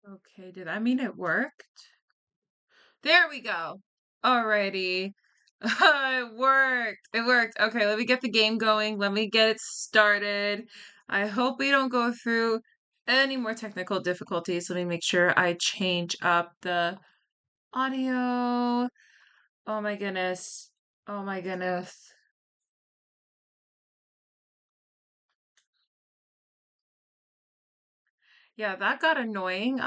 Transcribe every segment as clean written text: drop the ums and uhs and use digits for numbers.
Okay, did I mean it worked? There we go. Alrighty. It worked. It worked. Okay, let me get the game going. Let me get it started. I hope we don't go through any more technical difficulties. Let me make sure I change up the audio. Oh my goodness. Oh my goodness. Yeah, that got annoying.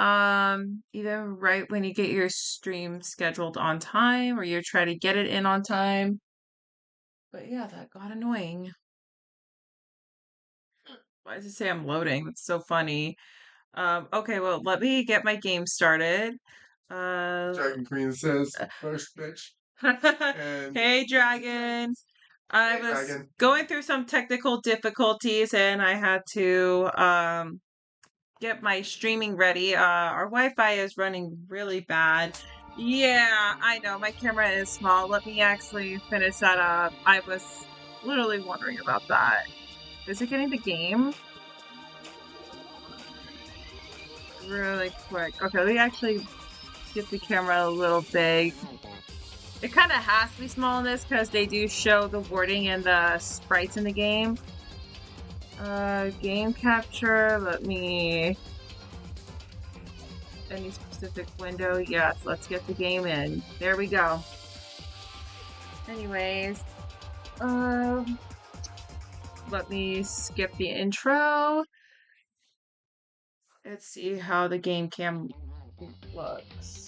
Even right when you get your stream scheduled on time or you try to get it in on time. But yeah, that got annoying. Why does it say I'm loading? That's so funny. Okay, well, let me get my game started. Dragon Queen says first bitch. And Hey, Dragon. I hey, was Dragon. going through some technical difficulties and I had to get my streaming ready. Our Wi-Fi is running really bad. Yeah, I know. My camera is small. Let me actually finish that up. I was literally wondering about that. Is it getting the game? Really quick. Okay, let me actually get the camera a little big. It kind of has to be small in this because they do show the wording and the sprites in the game. Game capture. Let me. Any specific window? Yes, let's get the game in. There we go. Anyways, let me skip the intro. Let's see how the game cam looks.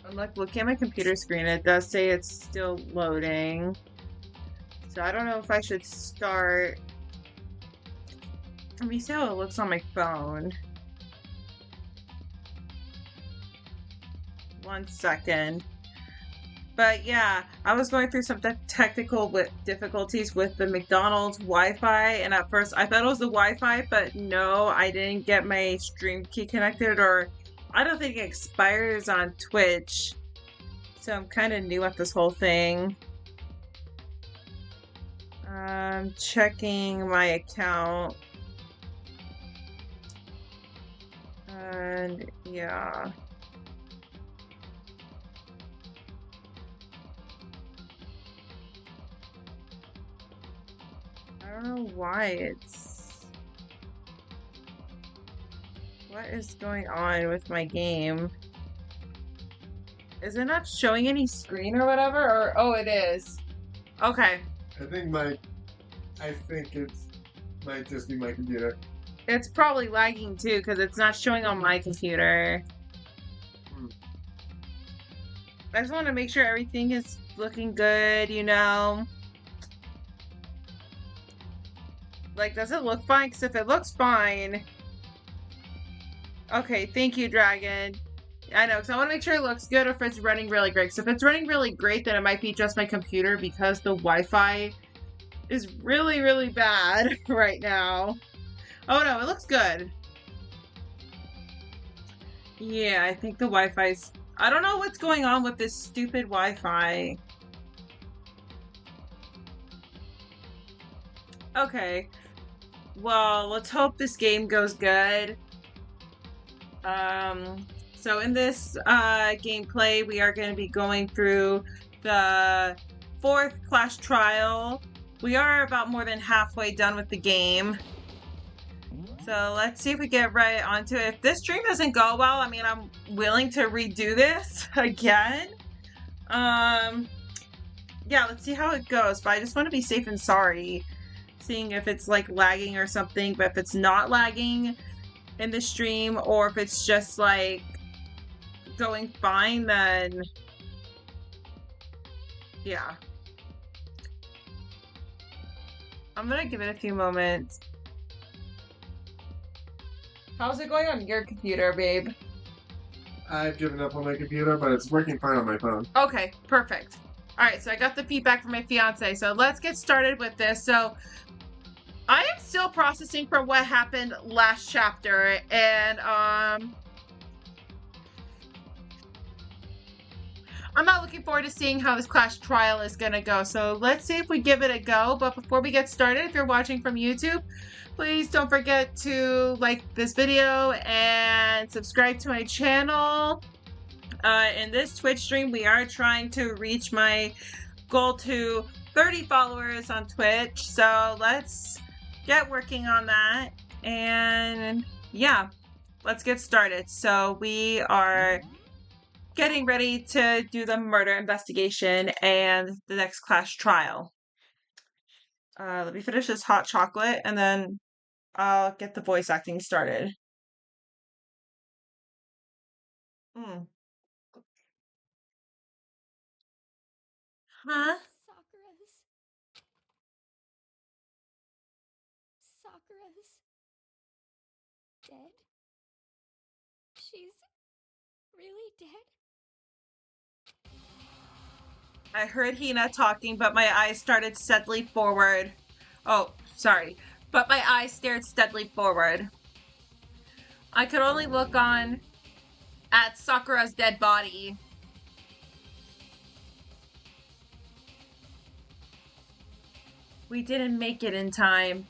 I'm like looking at my computer screen. It does say it's still loading. So I don't know if I should start. Let me see how it looks on my phone. 1 second. But yeah, I was going through some technical difficulties with the McDonald's Wi-Fi, and at first I thought it was the Wi-Fi, but no, I didn't get my stream key connected, or I don't think it expires on Twitch. So I'm kind of new at this whole thing. Checking my account. And yeah. I don't know why it's... What is going on with my game? Is it not showing any screen or whatever? Or, oh, it is. Okay. I think it might just be my computer. It's probably lagging too because it's not showing on my computer. I just want to make sure everything is looking good, you know? Like, does it look fine? Because if it looks fine... Okay, thank you, Dragon. I know, because I want to make sure it looks good or if it's running really great. So if it's running really great, then it might be just my computer because the Wi-Fi is really, really bad right now. Oh no, it looks good. Yeah, I think the Wi-Fi's... I don't know what's going on with this stupid Wi-Fi. Okay. Well, let's hope this game goes good. So in this gameplay, we are going to be going through the 4th Clash Trial. We are about more than halfway done with the game. So let's see if we get right onto it. If this stream doesn't go well, I mean, I'm willing to redo this again. Yeah, let's see how it goes. But I just want to be safe and sorry, seeing if it's like lagging or something. But if it's not lagging in the stream, or if it's just like going fine, then yeah. I'm gonna give it a few moments. How's it going on your computer, babe? I've given up on my computer, but it's working fine on my phone. Okay, perfect. All right, so I got the feedback from my fiance. So let's get started with this. So I am still processing from what happened last chapter, and I'm not looking forward to seeing how this class trial is gonna go. So let's see if we give it a go. But before we get started, if you're watching from YouTube, please don't forget to like this video and subscribe to my channel. In this Twitch stream, we are trying to reach my goal to 30 followers on Twitch. So let's get working on that. And yeah, let's get started. So we are getting ready to do the murder investigation and the next class trial. Let me finish this hot chocolate and then I'll get the voice acting started. Mm. Huh? Sakura's dead? She's really dead? I heard Hina talking, but my eyes started steadily forward. Oh, sorry. But my eyes stared steadily forward. I could only look on at Sakura's dead body. We didn't make it in time.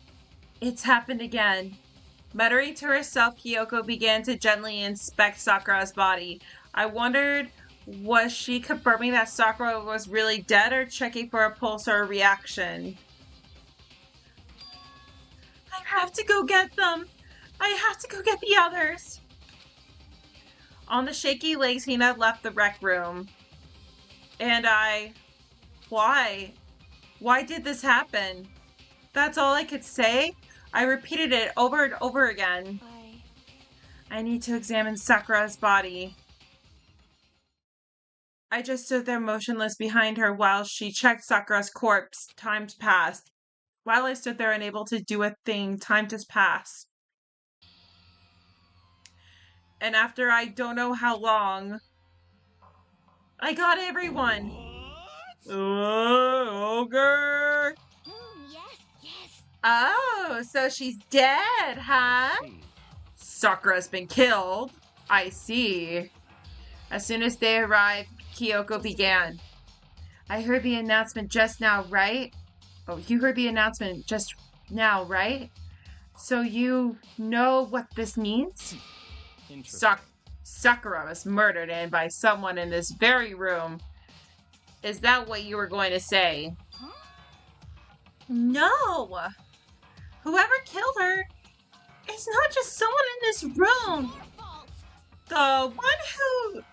It's happened again. Muttering to herself, Kyoko began to gently inspect Sakura's body. I wondered, was she confirming that Sakura was really dead or checking for a pulse or a reaction? I have to go get them. I have to go get the others. On the shaky legs, Hina left the rec room. And why? Why did this happen? That's all I could say. I repeated it over and over again. I need to examine Sakura's body. I just stood there motionless behind her while she checked Sakura's corpse. Time passed. While I stood there unable to do a thing, time just passed. And after I don't know how long, I got everyone. Ogre! Yes. Oh, so she's dead, huh? Sakura's been killed. I see. As soon as they arrived, Kyoko began. I heard the announcement just now, right? Oh, you heard the announcement just now, right? So you know what this means? Sakura was murdered and by someone in this very room. Is that what you were going to say? Huh? No! Whoever killed her, it's not just someone in this room. The one who...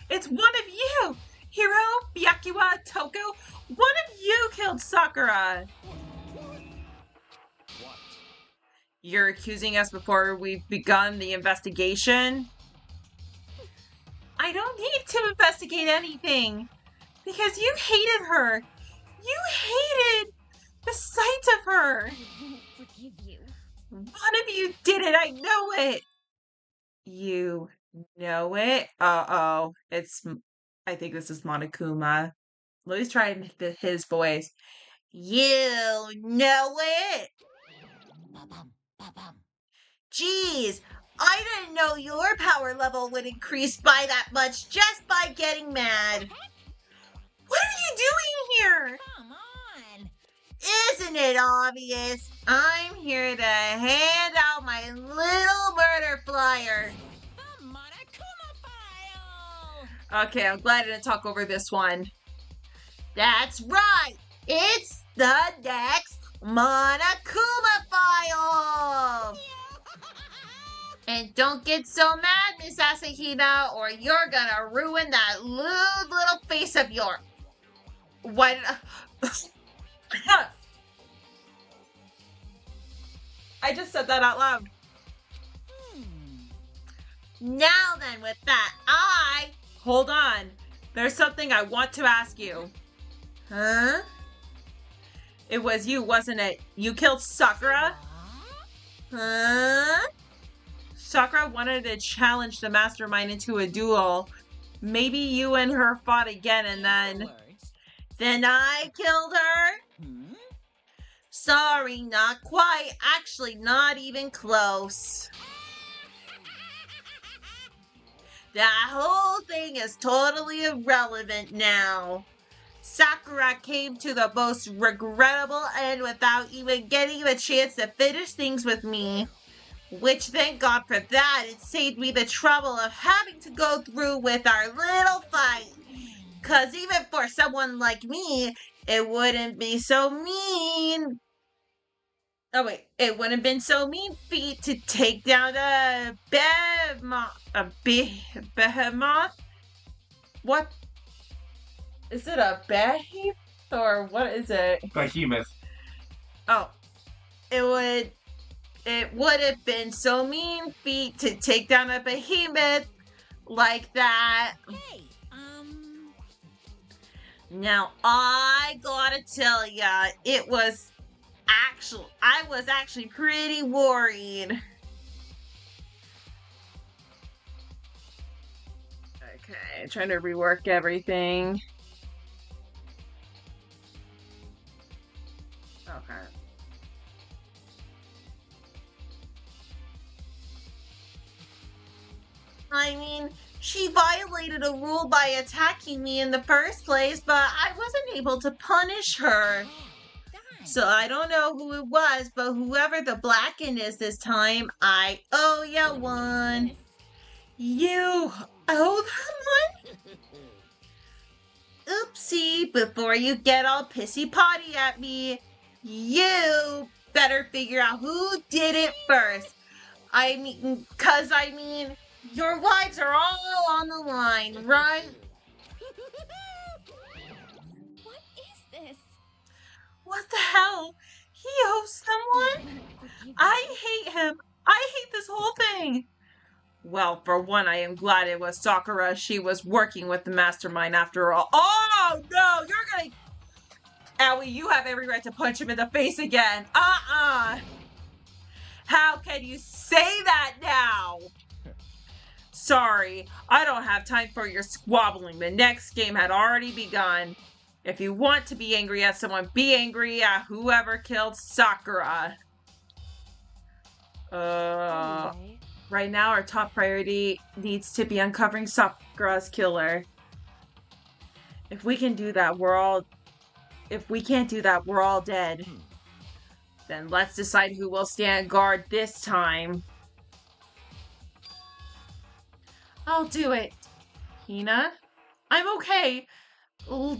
It's one of you! Hiro, Byakuya, Toko, one of you killed Sakura! What? You're accusing us before we've begun the investigation? I don't need to investigate anything! Because you hated her! You hated the sight of her! I won't forgive you. One of you did it, I know it! You know it? Uh-oh. I think this is Monokuma. Let me try his voice. You know it? Ba-bum, ba-bum. Jeez, I didn't know your power level would increase by that much just by getting mad. What are you doing here? Come on. Isn't it obvious? I'm here to hand out my little murder flyer. The Monokuma file. Okay, I'm glad I didn't talk over this one. That's right! It's the next Monokuma file! And don't get so mad, Miss Asahina, or you're gonna ruin that little face of yours. What? I just said that out loud. Now then, with that, Hold on. There's something I want to ask you. Huh? It was you, wasn't it? You killed Sakura? Huh? Sakura wanted to challenge the mastermind into a duel. Maybe you and her fought again and then I killed her? Sorry, not quite. Actually, not even close. That whole thing is totally irrelevant now. Sakura came to the most regrettable end without even getting a chance to finish things with me. Which, thank God for that, it saved me the trouble of having to go through with our little fight. Cause even for someone like me, it wouldn't be so mean. Oh wait, it wouldn't have been so mean feat to take down behemoth. What is it? A behemoth or what is it? Behemoth. Oh, it would. It would have been so mean feat to take down a behemoth like that. Hey, Now I gotta tell ya, I was actually pretty worried. Okay, trying to rework everything. Okay. I mean, she violated a rule by attacking me in the first place, but I wasn't able to punish her. darn. So I don't know who it was, but whoever the Blacken is this time, I owe ya What is one. this? You owe them one? Oopsie, before you get all pissy potty at me, you better figure out who did it first. I mean, your lives are all on the line, right? What is this? What the hell? He owes someone? Forgive I you. hate him. I hate this whole thing. Well, for one, I am glad it was Sakura. She was working with the mastermind after all. Oh, no, you're gonna... Owie, you have every right to punch him in the face again. How can you say that now? Sorry, I don't have time for your squabbling. The next game had already begun. If you want to be angry at someone, be angry at whoever killed Sakura. Anyway, Right now, our top priority needs to be uncovering Sakura's killer. If we can do that, If we can't do that, we're all dead. Then let's decide who will stand guard this time. I'll do it. Hina? I'm okay.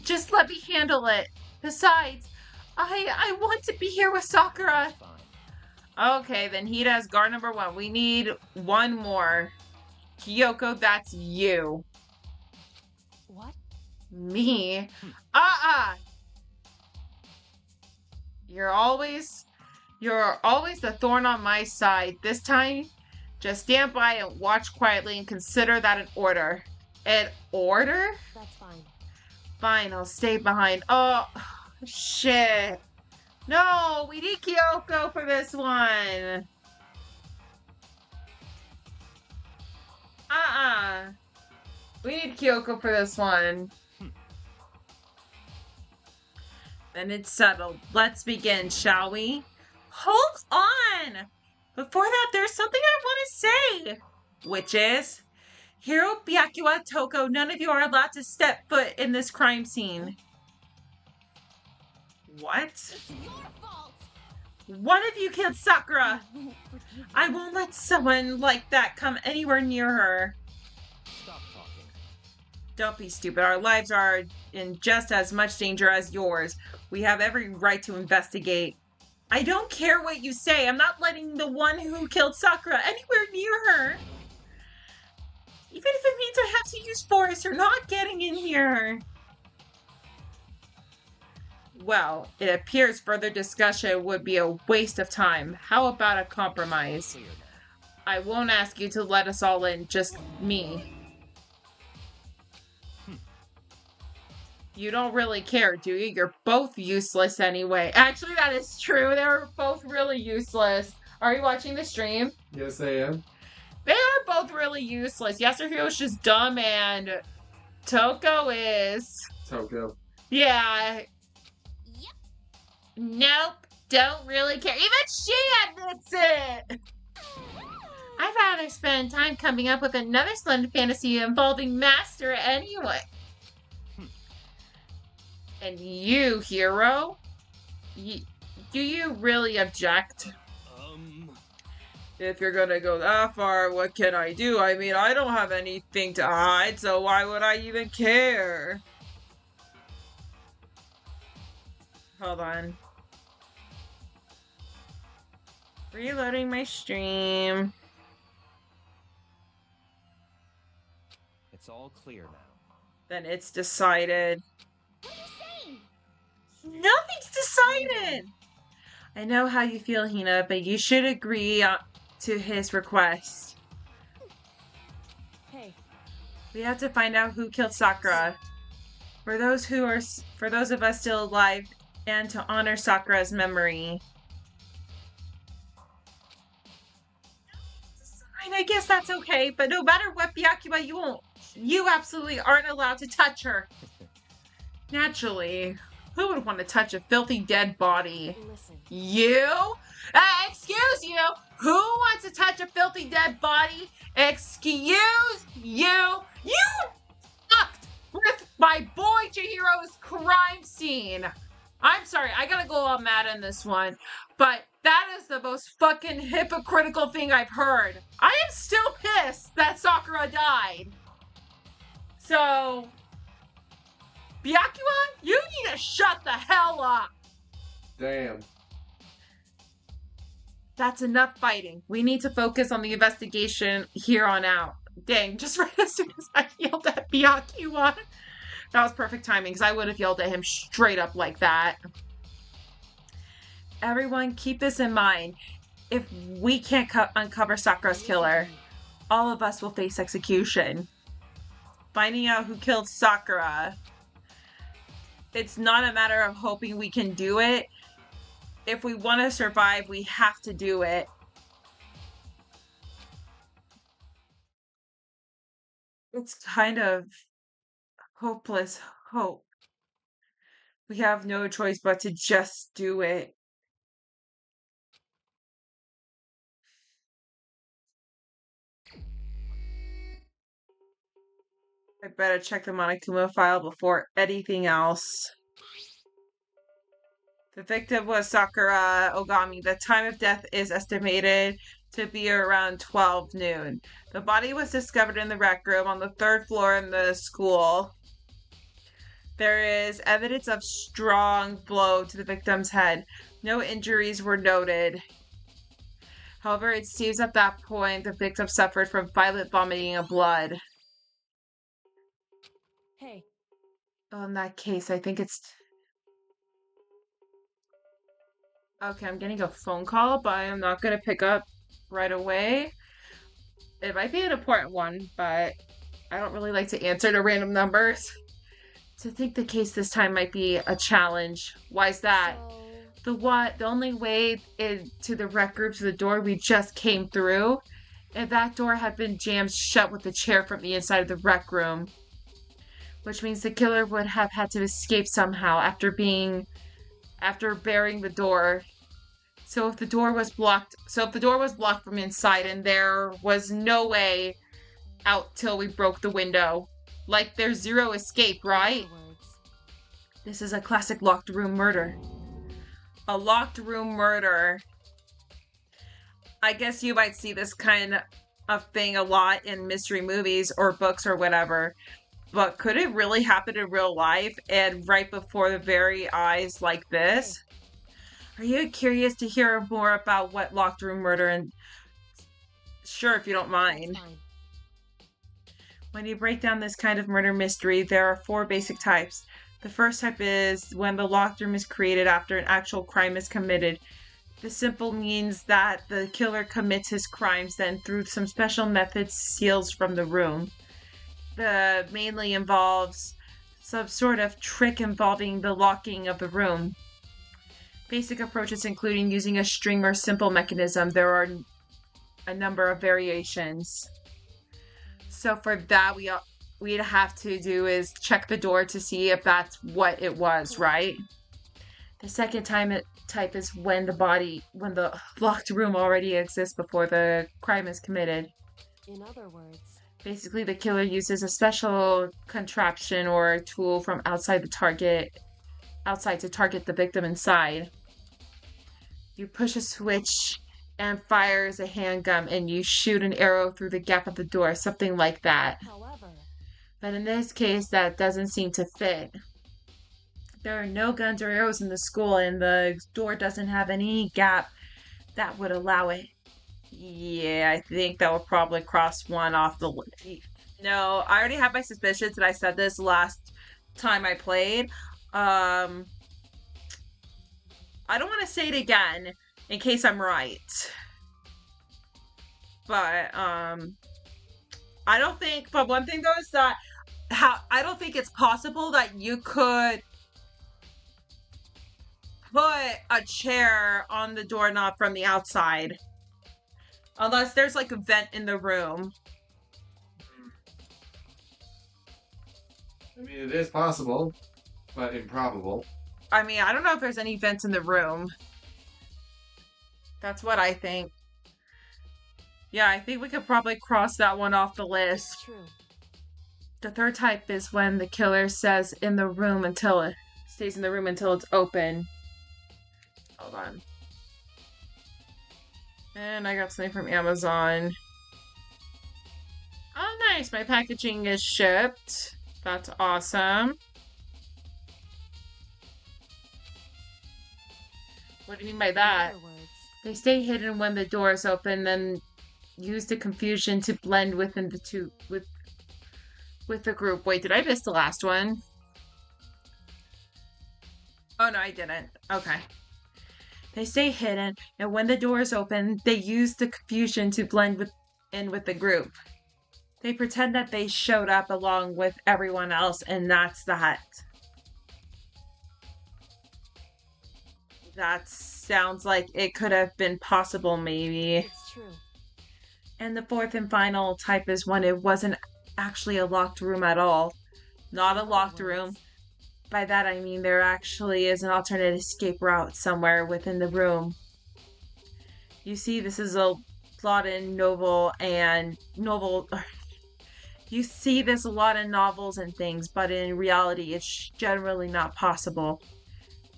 Just let me handle it. Besides, I want to be here with Sakura. Okay, then Hina's guard number 1. We need one more. Kyoko, that's you. what? Me? You're always the thorn on my side. This time, just stand by and watch quietly and consider that an order. An order? That's fine. Fine, I'll stay behind. Oh, shit. No, we need Kyoko for this one. We need Kyoko for this one. Then it's settled. Let's begin, shall we? Hold on! Before that, there's something I want to say. Which is, Hiro, Byakuya, Toko, none of you are allowed to step foot in this crime scene. What? It's your fault. One of you killed Sakura. I won't forgive you. I won't let someone like that come anywhere near her. Stop talking. Don't be stupid. Our lives are in just as much danger as yours. We have every right to investigate. I don't care what you say. I'm not letting the one who killed Sakura anywhere near her. Even if it means I have to use force, you're not getting in here. Well, it appears further discussion would be a waste of time. How about a compromise? Clear now. I won't ask you to let us all in, just me. You don't really care, do you? You're both useless anyway. Actually, that is true. They were both really useless. Are you watching the stream? Yes, I am. They are both really useless. Yasuhito's just dumb and Toko is... Toko. Yeah. Yep. Nope. Don't really care. Even she admits it! I'd rather spend time coming up with another splendid fantasy involving Master anyway. And you, hero? Do you really object? If you're gonna go that far, what can I do? I mean, I don't have anything to hide, so why would I even care? Hold on. Reloading my stream. It's all clear now. Then it's decided. What are you saying? Nothing's decided! I know how you feel, Hina, but you should agree to his request. Hey. We have to find out who killed Sakura. For those of us still alive, and to honor Sakura's memory. I guess that's okay, but no matter what, Byakuya, you absolutely aren't allowed to touch her. Naturally, who would want to touch a filthy dead body? Listen. You? Excuse you? Who wants to touch a filthy dead body? Excuse you? You fucked with my boy Chihiro's crime scene. I'm sorry, I gotta go all mad on this one, but that is the most fucking hypocritical thing I've heard. I am still pissed that Sakura died. So, Byakuya, you need to shut the hell up. Damn. That's enough fighting. We need to focus on the investigation here on out. Dang, just right as soon as I yelled at Byakuya. That was perfect timing, because I would have yelled at him straight up like that. Everyone, keep this in mind. If we can't uncover Sakura's killer, all of us will face execution. Finding out who killed Sakura. It's not a matter of hoping we can do it. If we want to survive, we have to do it. It's kind of hopeless hope. We have no choice but to just do it. I better check the Monokuma file before anything else. The victim was Sakura Ogami. The time of death is estimated to be around 12 noon. The body was discovered in the rec room on the 3rd floor in the school. There is evidence of strong blow to the victim's head. No injuries were noted. However, it seems at that point the victim suffered from violent vomiting of blood. Hey. Oh, in that case, I think it's... Okay, I'm getting a phone call, but I'm not going to pick up right away. It might be an important one, but I don't really like to answer to random numbers. To think the case this time might be a challenge. Why's that? So... The only way to the rec room to the door we just came through, and that door had been jammed shut with the chair from the inside of the rec room. Which means the killer would have had to escape somehow after burying the door. So if the door was blocked from inside and there was no way out till we broke the window. Like there's zero escape, right? This is a classic locked room murder. A locked room murder. I guess you might see this kind of thing a lot in mystery movies or books or whatever. But could it really happen in real life and right before the very eyes like this? Are you curious to hear more about what locked room murder and... Sure, if you don't mind. When you break down this kind of murder mystery, there are 4 basic types. The first type is when the locked room is created after an actual crime is committed. This simple means that the killer commits his crimes, then through some special methods steals from the room. The mainly involves some sort of trick involving the locking of the room. Basic approaches including using a string or simple mechanism. There are a number of variations. So for that, we'd have to do is check the door to see if that's what it was, right? The second type is when the locked room already exists before the crime is committed. In other words, Basically, the killer uses a special contraption or tool from outside to target the victim inside. You push a switch and fires a handgun and you shoot an arrow through the gap of the door, something like that. however, But in this case, that doesn't seem to fit. There are no guns or arrows in the school, and the door doesn't have any gap that would allow it. Yeah, I think that would probably cross one off the list. No, I already have my suspicions, and I said this last time I played. I don't want to say it again in case I'm right. But I don't think, but one thing though is that I don't think it's possible that you could put a chair on the doorknob from the outside. Unless there's like a vent in the room. I mean, it is possible, but improbable. I mean, I don't know if there's any vents in the room. That's what I think. Yeah, I think we could probably cross that one off the it's list. true. The third type is when the killer says in the room until it stays in the room until it's open. Hold on. And I got something from Amazon. Oh, nice. My packaging is shipped. That's awesome. What do you mean by that? In other words, They stay hidden when the door is open, then use the confusion to blend within the two with the group. Wait, did I miss the last one? Oh no, I didn't. Okay. They stay hidden, and when the door is open, they use the confusion to blend in with the group. They pretend that they showed up along with everyone else, and that's that. That sounds like it could have been possible, maybe. it's true. And the fourth and final type is when it wasn't actually a locked room at all. Not a In other locked room. words, By that I mean there actually is an alternate escape route somewhere within the room. You see, this is a plot in you see this a lot in novels and things, but in reality it's generally not possible.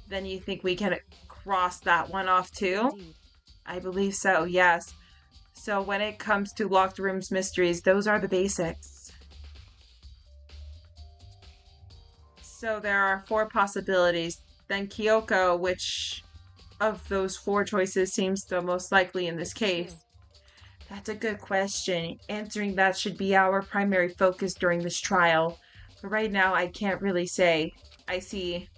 Then you think we can cross that one off too? Indeed. I believe so, yes. So when it comes to locked rooms mysteries, those are the basics. So there are 4 possibilities. Then Kyoko, which of those 4 choices seems the most likely in this case? True. That's a good question. Answering that should be our primary focus during this trial. But right now, I can't really say. I see.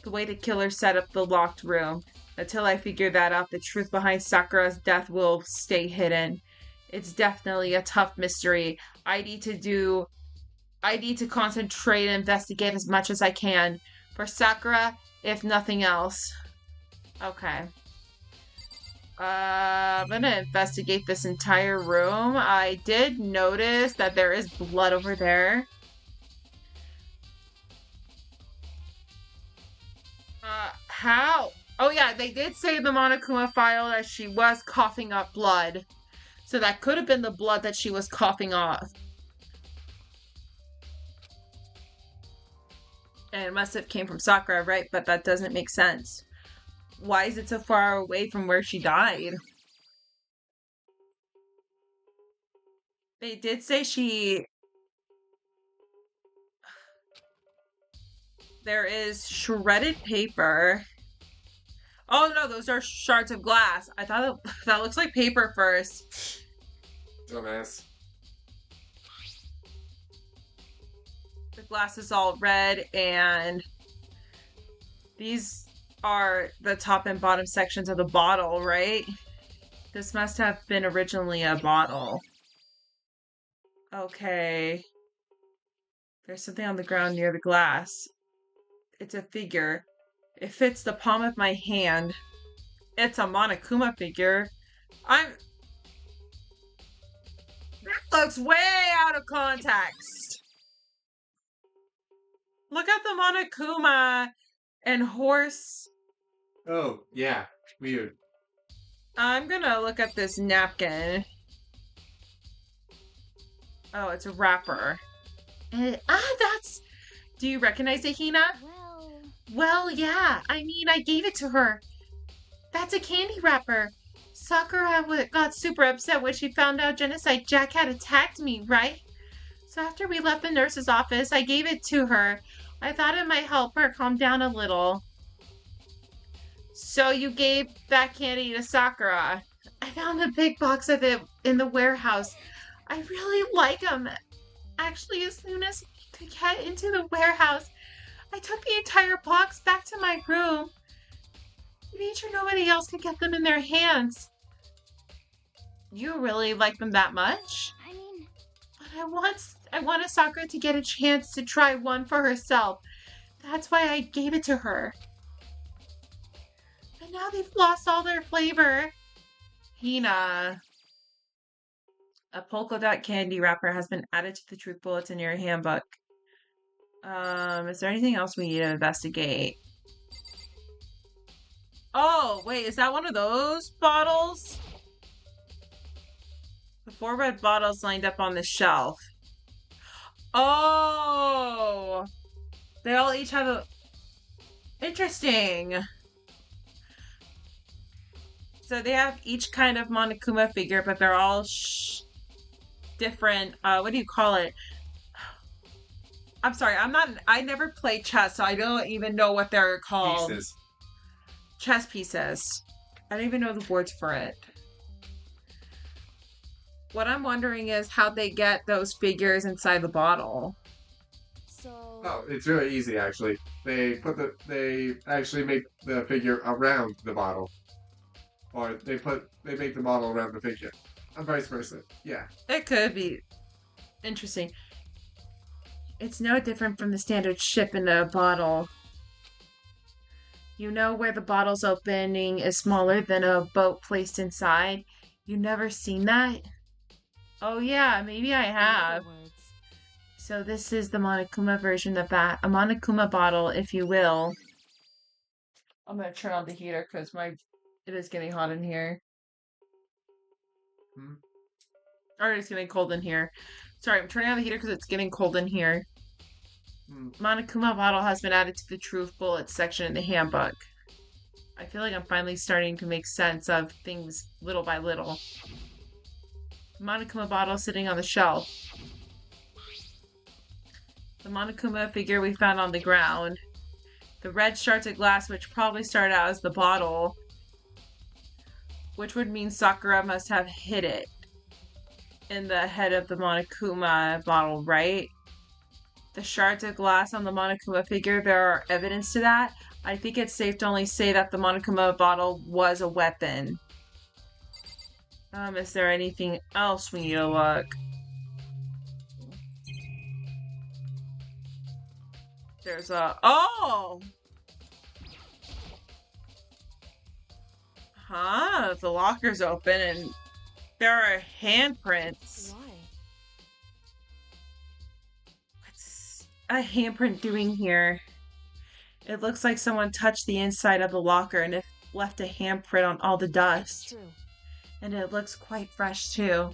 The way the killer set up the locked room. Until I figure that out, the truth behind Sakura's death will stay hidden. It's definitely a tough mystery. I need to concentrate and investigate as much as I can. For Sakura, if nothing else. Okay. I'm gonna investigate this entire room. I did notice that there is blood over there. How? Oh yeah, they did say in the Monokuma file that she was coughing up blood. So that could have been the blood that she was coughing off. And it must have came from Sakura, right? But that doesn't make sense. Why is it so far away from where she died? They did say there is shredded paper. Oh no, those are shards of glass. I thought that looks like paper first. Dumbass. The glass is all red, and these are the top and bottom sections of the bottle, right? This must have been originally a bottle. Okay. There's something on the ground near the glass. It's a figure. It fits the palm of my hand. It's a Monokuma figure. That looks way out of context. Look at the Monokuma. And horse. Oh, yeah. Weird. I'm gonna look at this napkin. Oh, it's a wrapper. That's. Do you recognize it, Hina? Well, Well, yeah. I mean, I gave it to her. That's a candy wrapper. Sakura got super upset when she found out Genocide Jack had attacked me, right? So after we left the nurse's office, I gave it to her. I thought it might help her calm down a little. So you gave that candy to Sakura. I found a big box of it in the warehouse. I really like them. Actually, as soon as we could get into the warehouse, I took the entire box back to my room. I made sure nobody else could get them in their hands. You really like them that much? I mean, But I wanted Sakura to get a chance to try one for herself. That's why I gave it to her. But now they've lost all their flavor. Hina. A polka dot candy wrapper has been added to the truth bullets in your handbook. Is there anything else we need to investigate? Oh, wait, is that one of those bottles? The 4 red bottles lined up on the shelf. Oh! They all each have a... Interesting. So they have each kind of Monokuma figure, but they're all different, what do you call it? I'm sorry, I never played chess, so I don't even know what they're called. Pieces. Chess pieces. I don't even know the words for it. What I'm wondering is how they get those figures inside the bottle. So. Oh, it's really easy actually. They actually make the figure around the bottle. Or they make the bottle around the figure. And vice versa. Yeah. It could be interesting. It's no different from the standard ship in a bottle. You know where the bottle's opening is smaller than a boat placed inside? You never seen that? Oh yeah, maybe I In have. other words, So this is the Monokuma version of that. A Monokuma bottle, if you will. I'm gonna turn on the heater because it is getting hot in here. Or it's getting cold in here. Sorry, I'm turning on the heater because it's getting cold in here. Monokuma bottle has been added to the truth bullets section in the handbook. I feel like I'm finally starting to make sense of things little by little. Monokuma bottle sitting on the shelf. The Monokuma figure we found on the ground. The red shards of glass, which probably started out as the bottle. Which would mean Sakura must have hid it in the head of the Monokuma bottle, right? The shards of glass on the Monokuma figure, there are evidence to that. I think it's safe to only say that the Monokuma bottle was a weapon. Is there anything else we need to look? There's a... Oh! Huh, the locker's open and there are handprints. why? What's a handprint doing here? It looks like someone touched the inside of the locker and it left a handprint on all the It's dust. true. And it looks quite fresh too.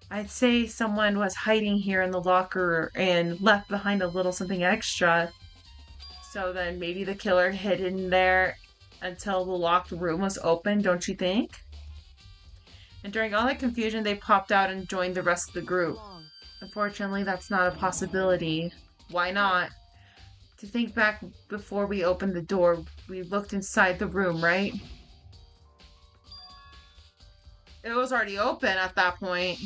I'd say someone was hiding here in the locker and left behind a little something extra. So then maybe the killer hid in there until the locked room was open, don't you think? And during all that confusion, they popped out and joined the rest of the group. Wrong. Unfortunately, that's not a possibility. Why not? To think back before we opened the door, we looked inside the room, right? It was already open at that point.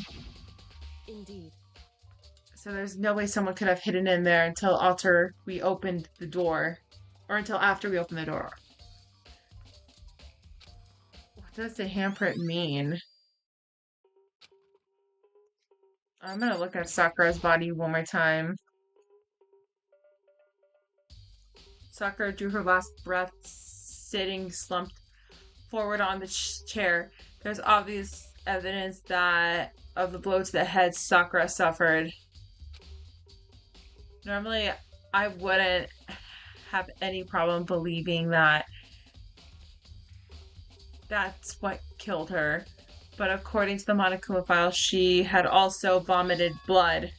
Indeed. So there's no way someone could have hidden in there until after we opened the door. Or until after we opened the door. What does the handprint mean? I'm gonna look at Sakura's body one more time. Sakura drew her last breath, sitting slumped forward on the chair. There's obvious evidence that of the blow to the head Sakura suffered. Normally, I wouldn't have any problem believing that that's what killed her. But according to the Monokuma file, she had also vomited blood.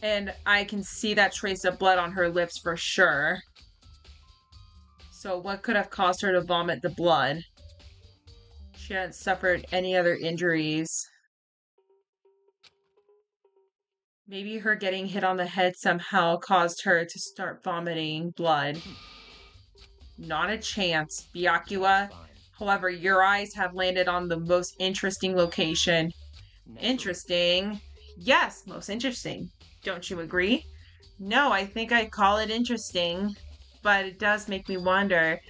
And I can see that trace of blood on her lips for sure. So what could have caused her to vomit the blood? She hadn't suffered any other injuries. Maybe her getting hit on the head somehow caused her to start vomiting blood. Not a chance, Byakuya. Fine. However, your eyes have landed on the most interesting location. Naturally. Interesting. Yes, most interesting. Don't you agree? No, I think I'd call it interesting. But it does make me wonder.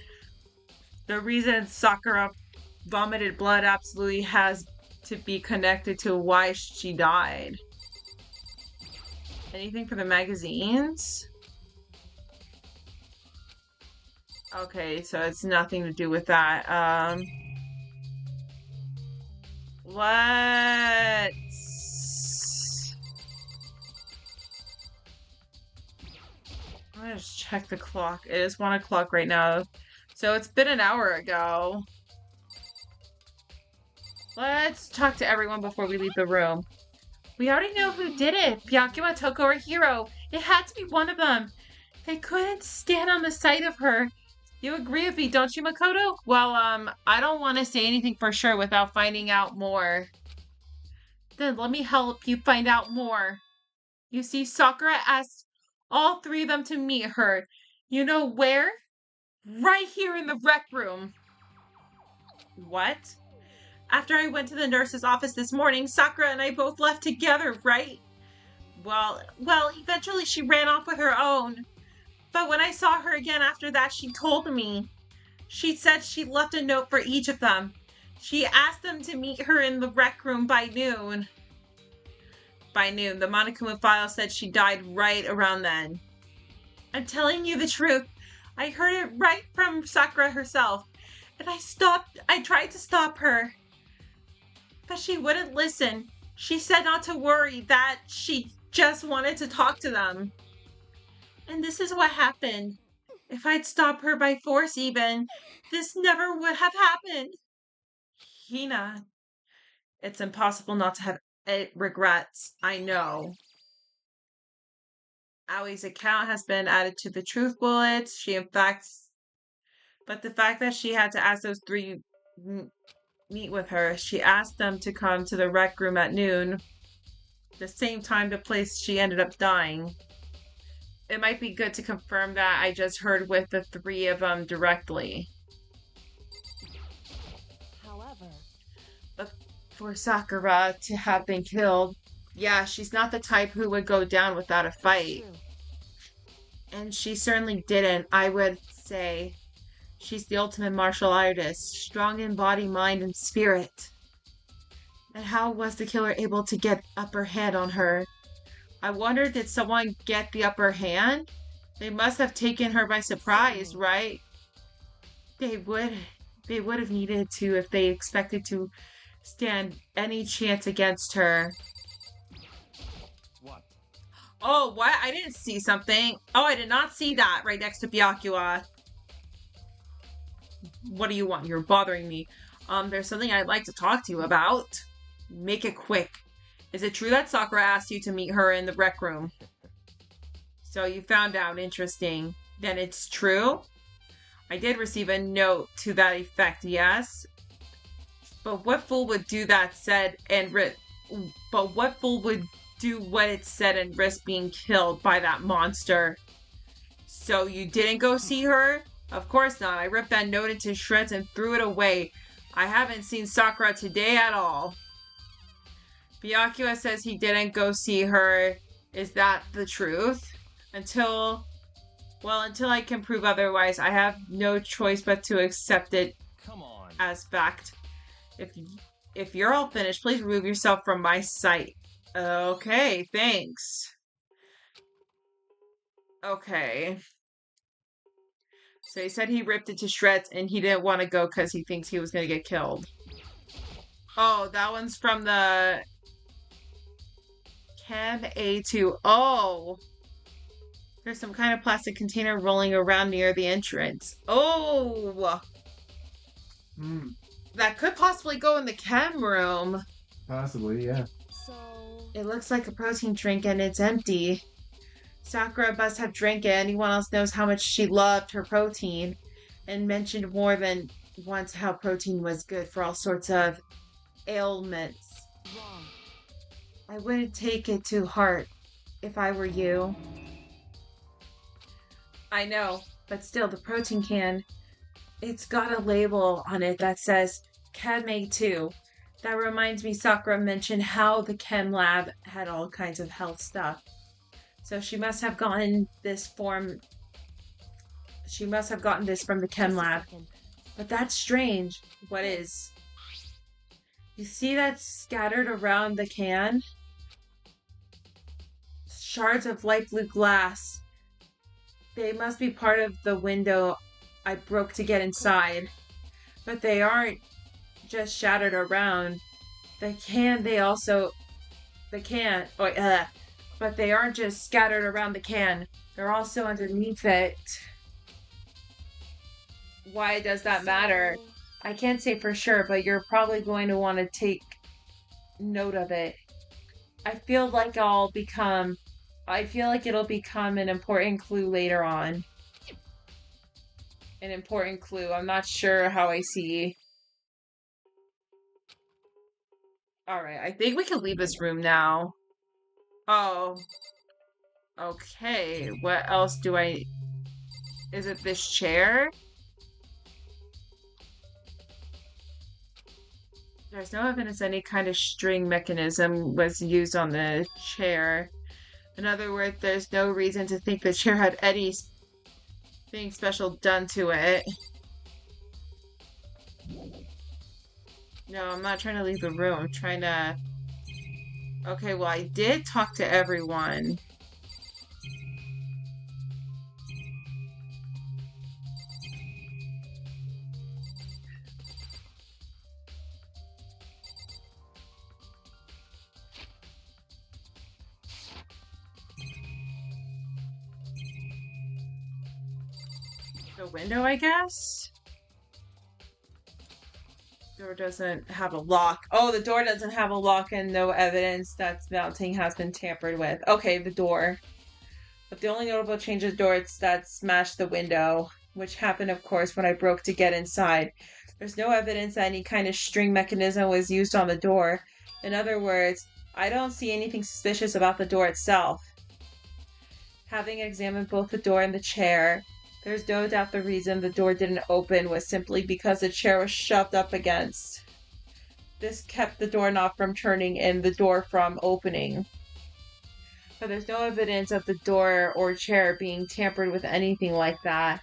The reason Sakura vomited blood absolutely has to be connected to why she died. Anything for the magazines? Okay, so it's nothing to do with that. Let's... I'm gonna just check the clock. It is 1 o'clock right now. So it's been an hour ago. Let's talk to everyone before we leave the room. We already know who did it. Byakuya, Toko, or Hiro. It had to be one of them. They couldn't stand on the sight of her. You agree with me, don't you, Makoto? Well, I don't want to say anything for sure without finding out more. Then let me help you find out more. You see, Sakura asked all three of them to meet her. You know where? Right here in the rec room. What? After I went to the nurse's office this morning, Sakura and I both left together, right? Well, eventually she ran off with her own. But when I saw her again after that, she told me. She said she left a note for each of them. She asked them to meet her in the rec room by noon. By noon, the Monokuma file said she died right around then. I'm telling you the truth. I heard it right from Sakura herself. And I tried to stop her. But she wouldn't listen. She said not to worry, that she just wanted to talk to them. And this is what happened. If I'd stopped her by force even, this never would have happened. Hina, it's impossible not to have regrets. I know. Aoi's account has been added to the truth bullets. But the fact that she had to ask those three meet with her, she asked them to come to the rec room at noon, the same time the place she ended up dying. It might be good to confirm that I just heard with the three of them directly. However, But for Sakura to have been killed, yeah, she's not the type who would go down without a fight. true. And she certainly didn't. I would say she's the ultimate martial artist, strong in body, mind, and spirit. And how was the killer able to get upper hand on her? I wonder, did someone get the upper hand? They must have taken her by surprise, right? They would have needed to if they expected to stand any chance against her. What? Oh, what? I didn't see something. Oh, I did not see that right next to Byakuya. What do you want? You're bothering me. There's something I'd like to talk to you about. Make it quick. Is it true that Sakura asked you to meet her in the rec room? So you found out. Interesting. Then it's true? I did receive a note to that effect, yes? But what fool would do that But what fool would do what it said and risk being killed by that monster? So you didn't go see her? Of course not. I ripped that note into shreds and threw it away. I haven't seen Sakura today at all. Byakuya says he didn't go see her. Is that the truth? Until I can prove otherwise, I have no choice but to accept it Come on. as fact. If you're all finished, please remove yourself from my sight. Okay, thanks. Okay. So he said he ripped it to shreds and he didn't want to go because he thinks he was going to get killed. Oh, that one's from the Chem A2. Oh. There's some kind of plastic container rolling around near the entrance. Oh, Hmm. that could possibly go in the chem room. Possibly, yeah. So, It looks like a protein drink and it's empty. Sakura must have drank it. Anyone else knows how much she loved her protein and mentioned more than once how protein was good for all sorts of ailments. wrong. I wouldn't take it to heart if I were you. I know, but still, the protein can, it's got a label on it that says Chem 2. That reminds me, Sakura mentioned how the chem lab had all kinds of health stuff. So she must have gotten this form. She must have gotten this from the chem Just a lab. second. But that's strange. What is? You see that scattered around the can? Shards of light blue glass. They must be part of the window I broke to get inside. But they aren't just shattered around. The can, they also. The can. But they aren't just scattered around the can. They're also underneath it. Why does that matter? So, I can't say for sure, but you're probably going to want to take note of it. I feel like I feel like it'll become an important clue later on. An important clue. I'm not sure how I see. Alright, I think we can leave this room now. Oh. Okay, what else do I... Is it this chair? There's no evidence any kind of string mechanism was used on the chair. In other words, there's no reason to think the chair had anything special done to it. No, I'm not trying to leave the room. I'm trying to... Okay, well, I did talk to everyone. The window, I guess? Door doesn't have a lock. Oh, the door doesn't have a lock and no evidence that mounting has been tampered with. Okay, the door. But the only notable change is the door that smashed the window, which happened, of course, when I broke to get inside. There's no evidence that any kind of string mechanism was used on the door. In other words, I don't see anything suspicious about the door itself. Having examined both the door and the chair, there's no doubt the reason the door didn't open was simply because the chair was shoved up against. This kept the doorknob from turning and the door from opening. But there's no evidence of the door or chair being tampered with anything like that.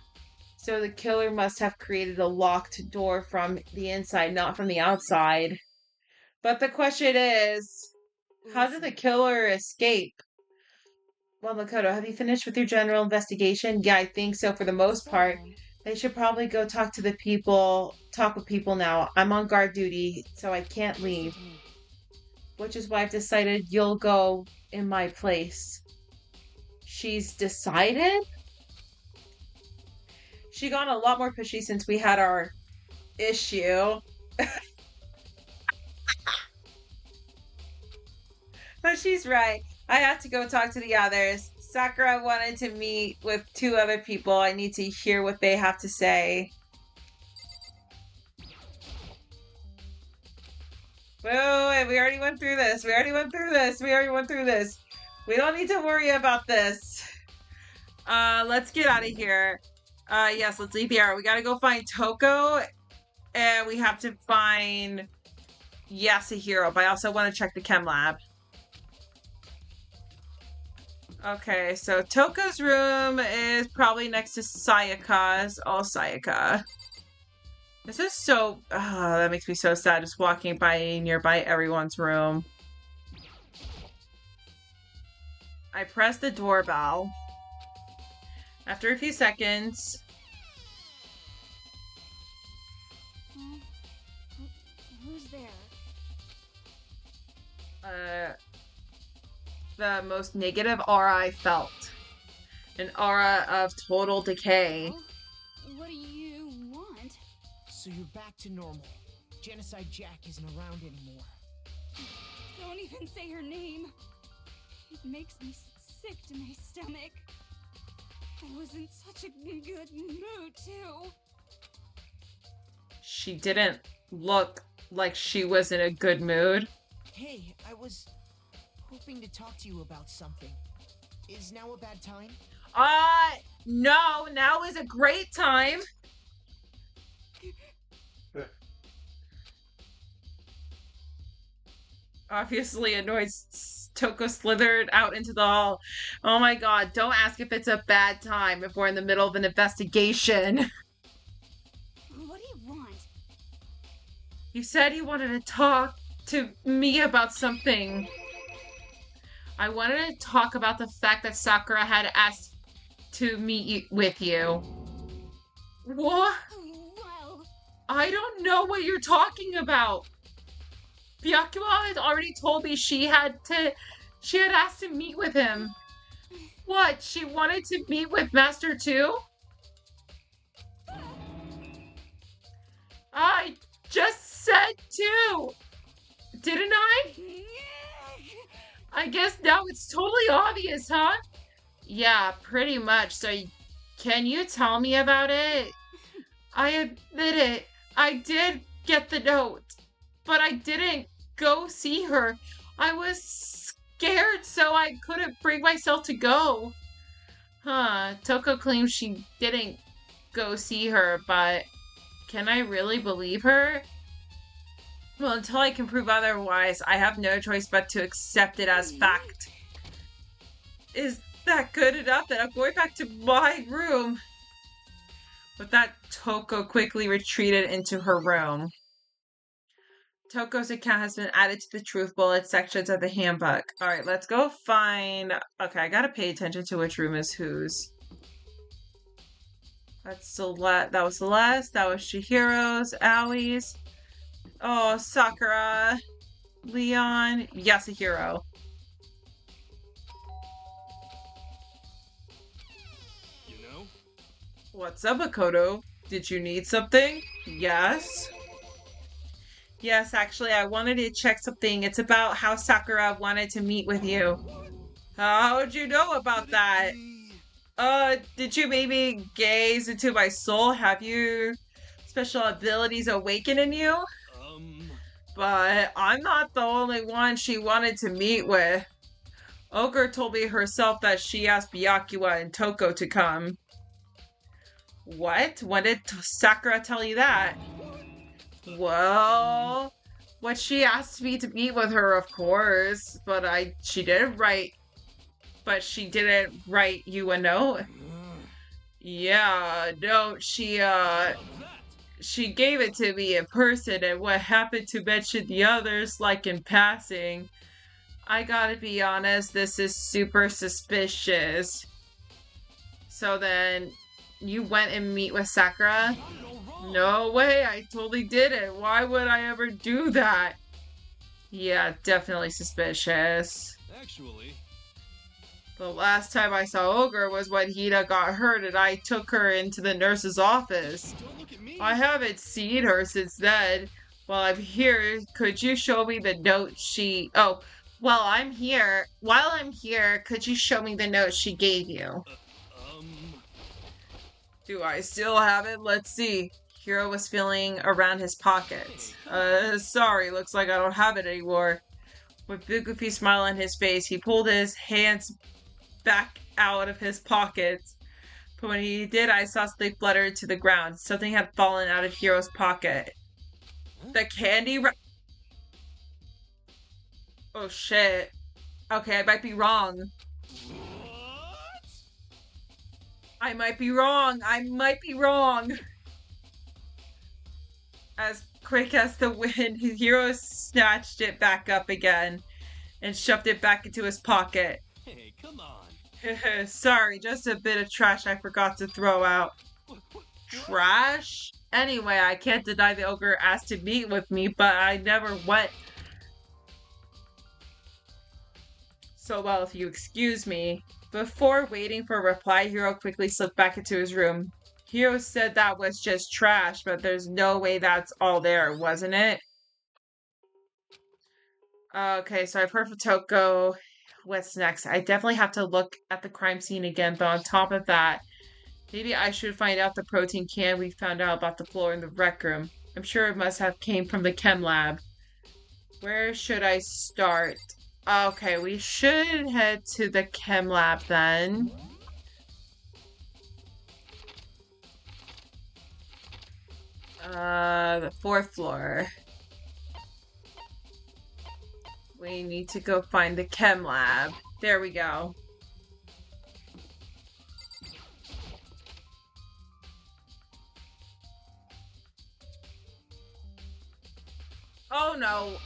So the killer must have created a locked door from the inside, not from the outside. But the question is, how did the listen. killer escape? Well, Makoto, have you finished with your general investigation? Yeah, I think so for the most So part. then, They should probably go talk with people now. I'm on guard duty, so I can't listen leave. to me. Which is why I've decided you'll go in my place. She's decided? She got a lot more pushy since we had our issue. But she's right. I have to go talk to the others. Sakura wanted to meet with two other people. I need to hear what they have to say. Wait, we already went through this. We already went through this. We already went through this. We don't need to worry about this. Let's get out of here. Yes, let's leave the arrow. We gotta go find Toko, and we have to find Yasuhiro, but I also want to check the chem lab. Okay, so Toko's room is probably next to Sayaka's. Oh, Sayaka. This is so... Oh, that makes me so sad just walking by nearby everyone's room. I press the doorbell. After a few seconds... Who's there? The most negative aura I felt. An aura of total decay. Well, what do you want? So you're back to normal. Genocide Jack isn't around anymore. Don't even say her name. It makes me sick to my stomach. I was in such a good mood, too. She didn't look like she was in a good mood. Hey, I was hoping to talk to you about something. Is now a bad time? No, now is a great time. Obviously annoyed, Toko slithered out into the hall. Oh my god, don't ask if it's a bad time if we're in the middle of an investigation. What do you want? You said you wanted to talk to me about something. I wanted to talk about the fact that Sakura had asked to meet with you. What? Well, I don't know what you're talking about. Byakuya had already told me she had asked to meet with him. What? She wanted to meet with Master 2? I just said 2. Didn't I? I guess now it's totally obvious, huh? Yeah, pretty much. So, can you tell me about it? I admit it. I did get the note, but I didn't go see her. I was scared, so I couldn't bring myself to go. Huh. Toko claims she didn't go see her, but can I really believe her? Well, until I can prove otherwise, I have no choice but to accept it as fact. Is that good enough? That I'm going back to my room. With that, Toko quickly retreated into her room. Toko's account has been added to the truth bullet sections of the handbook. Alright, let's go find... Okay, I gotta pay attention to which room is whose. That's Celeste. That was Celeste. That was Chihiro's. Aoi's. Oh, Sakura. Leon. Yasuhiro. You know? What's up, Makoto? Did you need something? Yes. Yes, actually, I wanted to check something. It's about how Sakura wanted to meet with you. How'd you know about that? Did you maybe gaze into my soul? Have your special abilities awakened in you? But I'm not the only one she wanted to meet with. Ogre told me herself that she asked Byakuya and Toko to come. What? When did Sakura tell you that? Well, when she asked me to meet with her, of course, but she didn't write you a note. Yeah, no, she gave it to me in person, and what happened to mention the others, like in passing. I gotta be honest, this is super suspicious. So then, you went and meet with Sakura? No way, I totally didn't. Why would I ever do that? Yeah, definitely suspicious. Actually, The last time I saw Ogre was when Hida got hurt and I took her into the nurse's office. don't look at me. I haven't seen her since then. While I'm here, could you show me the note she... Oh, while I'm here, could you show me the note she gave you? Do I still have it? Let's see. Hiro was feeling around his pockets. Sorry, looks like I don't have it anymore. With a goofy smile on his face, he pulled his hands back out of his pockets. But when he did, I saw something flutter to the ground. Something had fallen out of Hiro's pocket. The candy Oh shit. Okay, I might be wrong. I might be wrong. I might be wrong. As quick as the wind, Hiro snatched it back up again and shoved it back into his pocket. Hey, come on. Sorry, just a bit of trash I forgot to throw out. Trash? Anyway, I can't deny the ogre asked to meet with me, but I never went. So, well, if you excuse me. Before waiting for a reply, Hiro quickly slipped back into his room. Hiro said that was just trash, but there's no way that's all there, wasn't it? Okay, so I've heard from Toko. What's next? I definitely have to look at the crime scene again, but on top of that, maybe I should find out the protein can we found out about the floor in the rec room. I'm sure it must have came from the chem lab. Where should I start? Okay, we should head to the chem lab then. The 4th floor. We need to go find the chem lab. There we go. Oh no.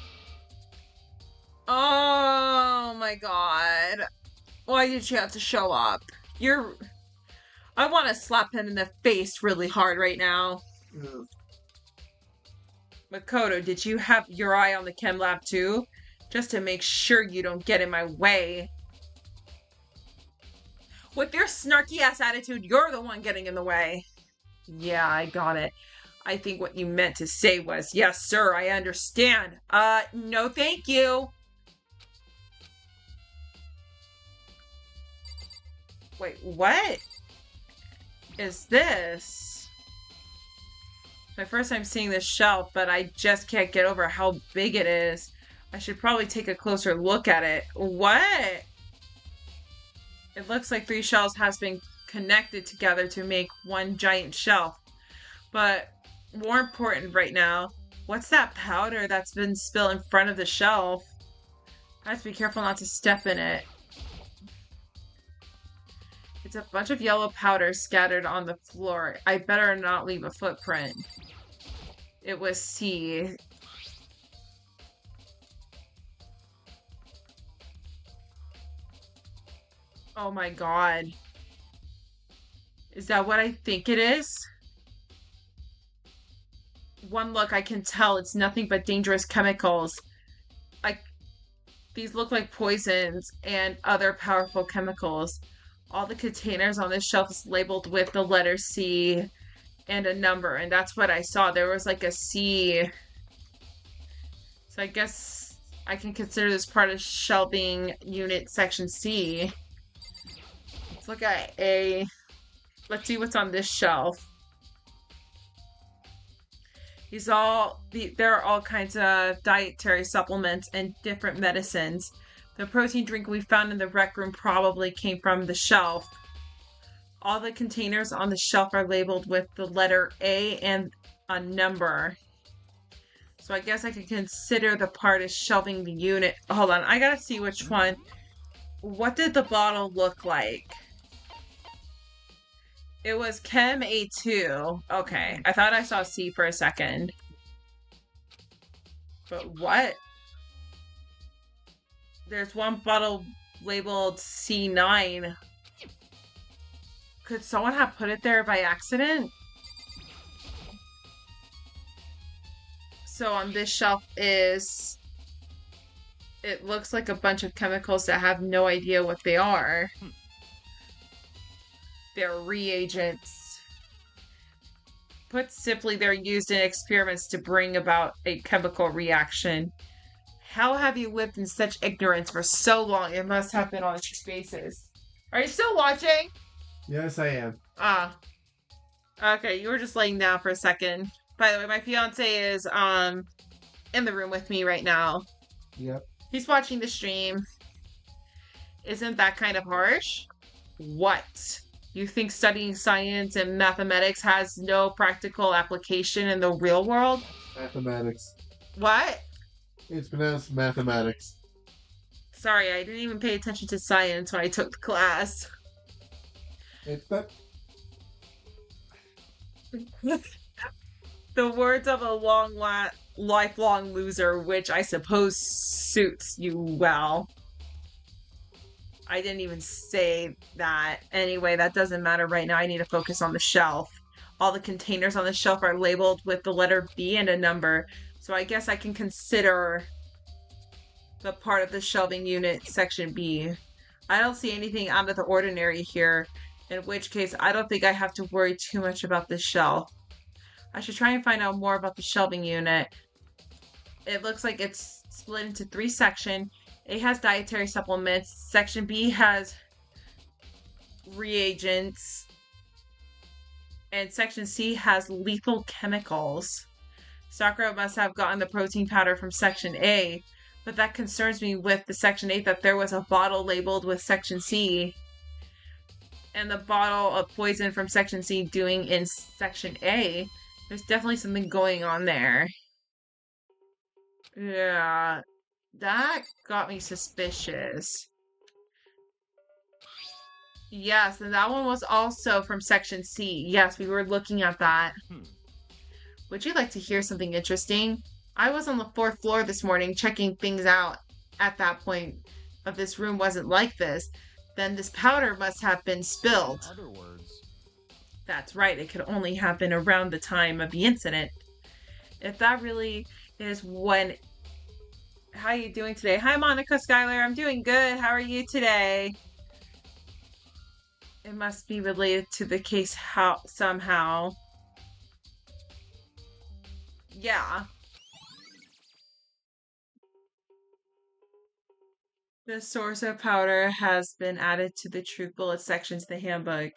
Oh my god. Why did you have to show up? I want to slap him in the face really hard right now. Ugh. Makoto, did you have your eye on the chem lab too? Just to make sure you don't get in my way. With your snarky ass attitude, you're the one getting in the way. Yeah, I got it. I think what you meant to say was, yes, sir, I understand. No thank you. Wait, what is this? My first time seeing this shelf, but I just can't get over how big it is. I should probably take a closer look at it. What? It looks like 3 shelves has been connected together to make one giant shelf. But more important right now, what's that powder that's been spilled in front of the shelf? I have to be careful not to step in it. It's a bunch of yellow powder scattered on the floor. I better not leave a footprint. It was C. Oh my god. Is that what I think it is? One look, I can tell it's nothing but dangerous chemicals. These look like poisons and other powerful chemicals. All the containers on this shelf is labeled with the letter C and a number, and that's what I saw. There was like a C. So I guess I can consider this part of shelving unit section C. Let's look at A. Let's see what's on this shelf. There are all kinds of dietary supplements and different medicines. The protein drink we found in the rec room probably came from the shelf. All the containers on the shelf are labeled with the letter A and a number. So I guess I could consider the part as shelving the unit. Hold on, I gotta see which one. What did the bottle look like? It was Chem A2. Okay, I thought I saw C for a second. But what? There's one bottle labeled C9. Could someone have put it there by accident? So on this shelf is... It looks like a bunch of chemicals that have no idea what they are. They're reagents. Put simply, they're used in experiments to bring about a chemical reaction. How have you lived in such ignorance for so long? It must have been on your faces. Are you still watching? Yes, I am. Ah. Okay, you were just laying down for a second. By the way, my fiance is in the room with me right now. Yep. He's watching the stream. Isn't that kind of harsh? What? You think studying science and mathematics has no practical application in the real world? Mathematics. What? It's pronounced mathematics. Sorry, I didn't even pay attention to science when I took the class. It's that. The words of a lifelong loser, which I suppose suits you well. I didn't even say that. Anyway, that doesn't matter right now. I need to focus on the shelf. All the containers on the shelf are labeled with the letter B and a number. So I guess I can consider the part of the shelving unit, section B. I don't see anything out of the ordinary here, in which case I don't think I have to worry too much about this shelf. I should try and find out more about the shelving unit. It looks like it's split into 3 sections. A has dietary supplements. Section B has reagents. And Section C has lethal chemicals. Sakura must have gotten the protein powder from Section A, but that concerns me with the Section 8 that there was a bottle labeled with Section C and the bottle of poison from Section C doing in Section A. There's definitely something going on there. Yeah, that got me suspicious. Yes, and that one was also from Section C. Yes, we were looking at that. Would you like to hear something interesting? I was on the 4th floor this morning checking things out. At that point of this room wasn't like this. Then this powder must have been spilled. In other words, That's right, it could only happen around the time of the incident. If that really is when... How are you doing today? Hi, Monica Skylar. I'm doing good. How are you today? It must be related to the case somehow. Yeah. The source of powder has been added to the Truth Bullet sections of the handbook.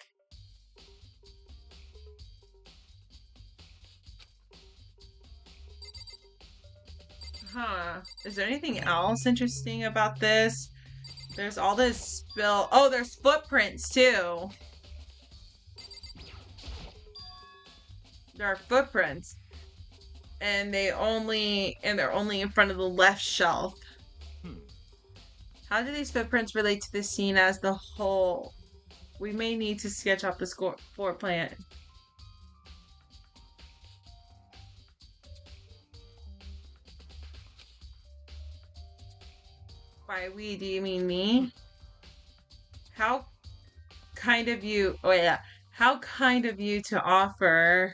Huh. Is there anything else interesting about this? There's all this spill. Oh, there's footprints too. There are footprints. And they're only in front of the left shelf. How do these footprints relate to the scene as the whole? We may need to sketch out the floor plan. By we, do you mean me? How kind of you, oh yeah, how kind of you to offer.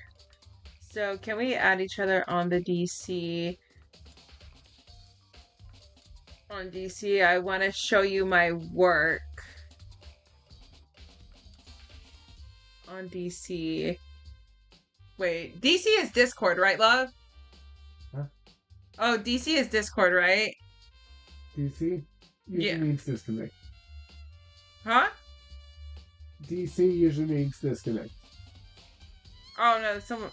So can we add each other on the DC? On DC, I want to show you my work. On DC. Wait, DC is Discord, right, love? Huh? Oh, DC is Discord, right? DC usually means disconnect. Huh? DC usually means disconnect. Oh no, someone.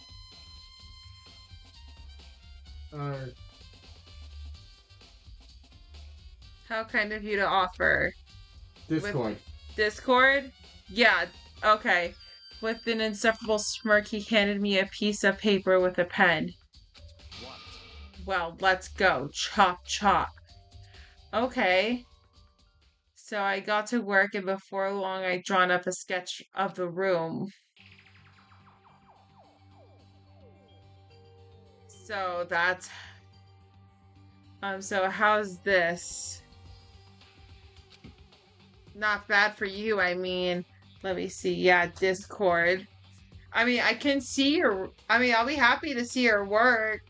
How kind of you to offer. Discord. Discord? Yeah, okay. With an insufferable smirk, he handed me a piece of paper with a pen. what? Well, let's go. Chop, chop. Okay. So I got to work, and before long, I'd drawn up a sketch of the room. So that's... so how's this? Not bad for you, I mean. Let me see. Yeah, Discord. I mean, I can see your... I mean, I'll be happy to see your work.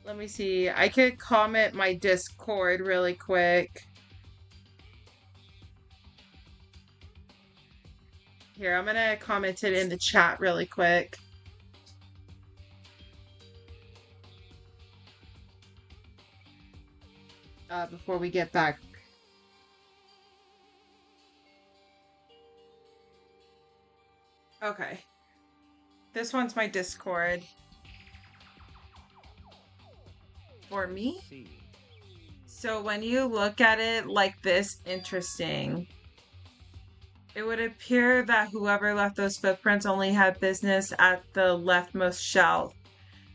Let me see. I could comment my Discord really quick. Here, I'm gonna comment it in the chat really quick. Before we get back. Okay. This one's my Discord. For me? See. So when you look at it like this, interesting. It would appear that whoever left those footprints only had business at the leftmost shelf.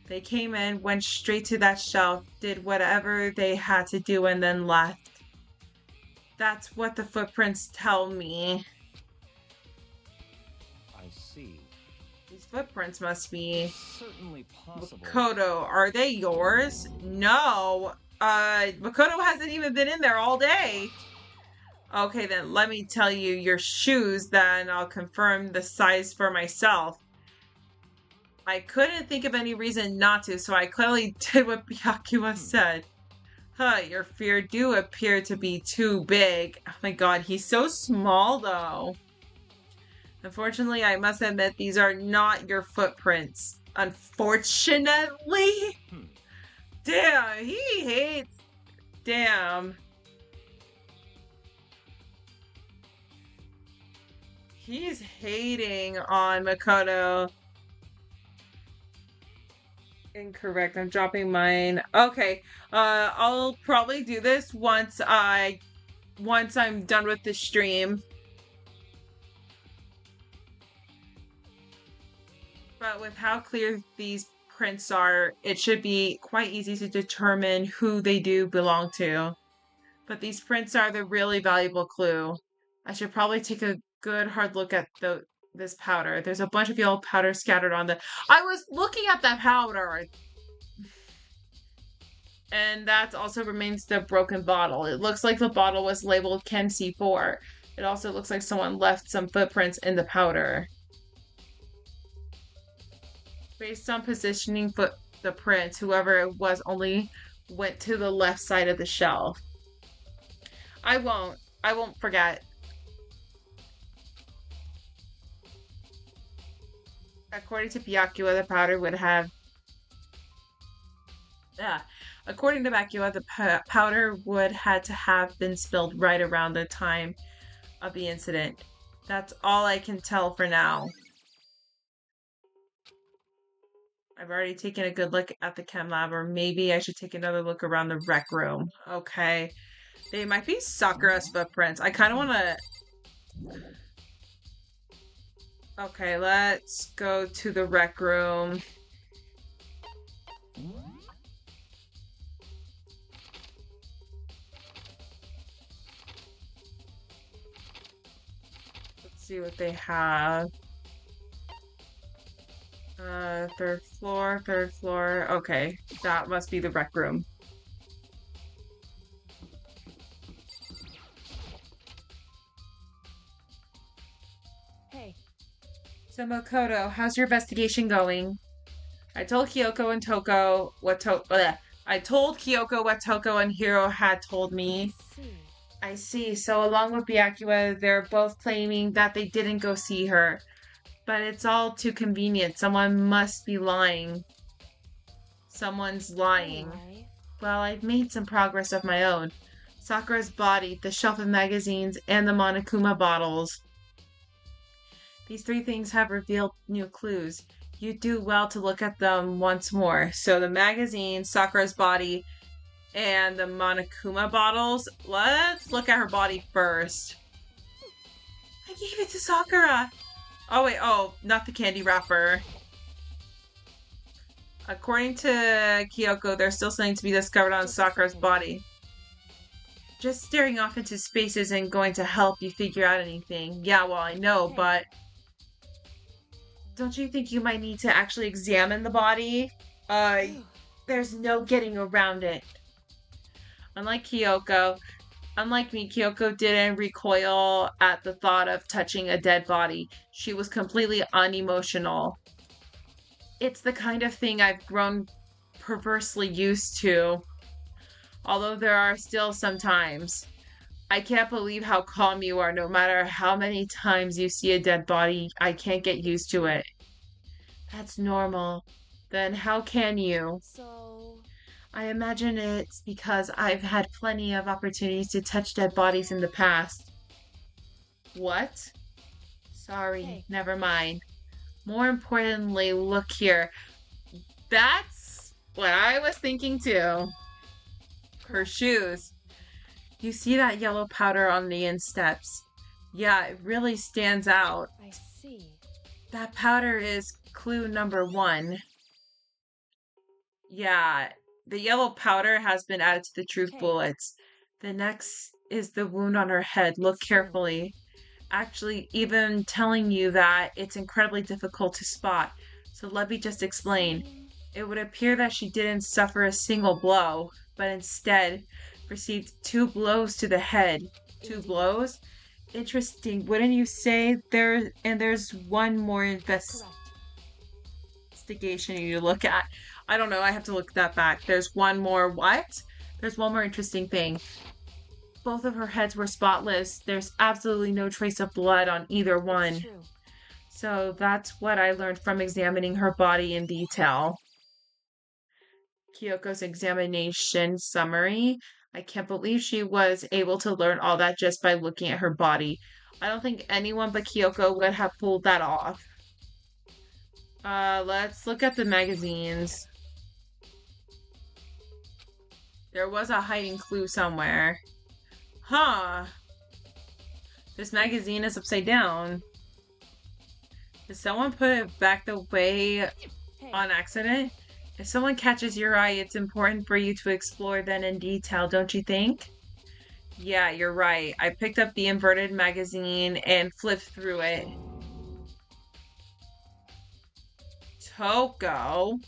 They came in, went straight to that shelf, did whatever they had to do, and then left. That's what the footprints tell me. I see. These footprints must be... Certainly possible. Makoto, are they yours? No. Makoto hasn't even been in there all day. Okay, then let me tell you your shoes, then I'll confirm the size for myself. I couldn't think of any reason not to, so I clearly did what Byakuya said. Huh, your fear do appear to be too big. Oh my god, he's so small though. Unfortunately, I must admit these are not your footprints. Unfortunately? Damn, he hates. Damn. He's hating on Makoto. Incorrect. I'm dropping mine. Okay. I'll probably do this once I'm done with the stream. But with how clear these prints are, it should be quite easy to determine who they do belong to. But these prints are the really valuable clue. I should probably take a good hard look at this powder. There's a bunch of yellow powder scattered on the... I was looking at that powder! And that also remains the broken bottle. It looks like the bottle was labeled Ken C4. It also looks like someone left some footprints in the powder. Based on positioning the prints, whoever it was only went to the left side of the shelf. I won't forget. According to Byakuya, the powder would have... According to Byakuya, the powder would had to have been spilled right around the time of the incident. That's all I can tell for now. I've already taken a good look at the chem lab, or maybe I should take another look around the rec room. Okay. They might be Sakura's footprints. I kind of want to... Okay, let's go to the rec room. Let's see what they have. Third floor. Okay, that must be the rec room. Hey. So Makoto, how's your investigation going? I told Kyoko and Toko what I told Kyoko what Toko and Hiro had told me. I see. So along with Byakuya, they're both claiming that they didn't go see her. But it's all too convenient. Someone must be lying. Someone's lying. Well, I've made some progress of my own. Sakura's body, the shelf of magazines, and the Monokuma bottles. These three things have revealed new clues. You do well to look at them once more. So the magazine, Sakura's body, and the Monokuma bottles. Let's look at her body first. I gave it to Sakura! Oh wait, not the candy wrapper. According to Kyoko, there's still something to be discovered on Sakura's body. Just staring off into space isn't going to help you figure out anything. Yeah, well, I know, but... Don't you think you might need to actually examine the body? There's no getting around it. Unlike me, Kyoko didn't recoil at the thought of touching a dead body. She was completely unemotional. It's the kind of thing I've grown perversely used to. Although there are still some times. I can't believe how calm you are. No matter how many times you see a dead body, I can't get used to it. That's normal. Then how can you? So... I imagine it's because I've had plenty of opportunities to touch dead bodies in the past. What? Sorry, Hey. never mind. More importantly, look here. That's what I was thinking too. Her shoes. You see that yellow powder on the insteps? Yeah, it really stands out. I see. That powder is clue number 1. Yeah, the yellow powder has been added to the truth Okay. bullets. The next is the wound on her head. Look That's true. carefully. Actually, even telling you that, it's incredibly difficult to spot. So let me just explain. It would appear that she didn't suffer a single blow, but instead received 2 blows to the head. 2 Indeed. blows? Interesting, wouldn't you say? There's one more Correct. investigation you look at. I don't know. I have to look that back. There's one more what? There's one more interesting thing. Both of her heads were spotless. There's absolutely no trace of blood on either It's one. true. So that's what I learned from examining her body in detail. Kyoko's examination summary. I can't believe she was able to learn all that just by looking at her body. I don't think anyone but Kyoko would have pulled that off. Let's look at the magazines. There was a hiding clue somewhere. Huh. This magazine is upside down. Did someone put it back the way Hey, on accident? If someone catches your eye, it's important for you to explore then in detail, don't you think? Yeah, you're right. I picked up the inverted magazine and flipped through it. Toko.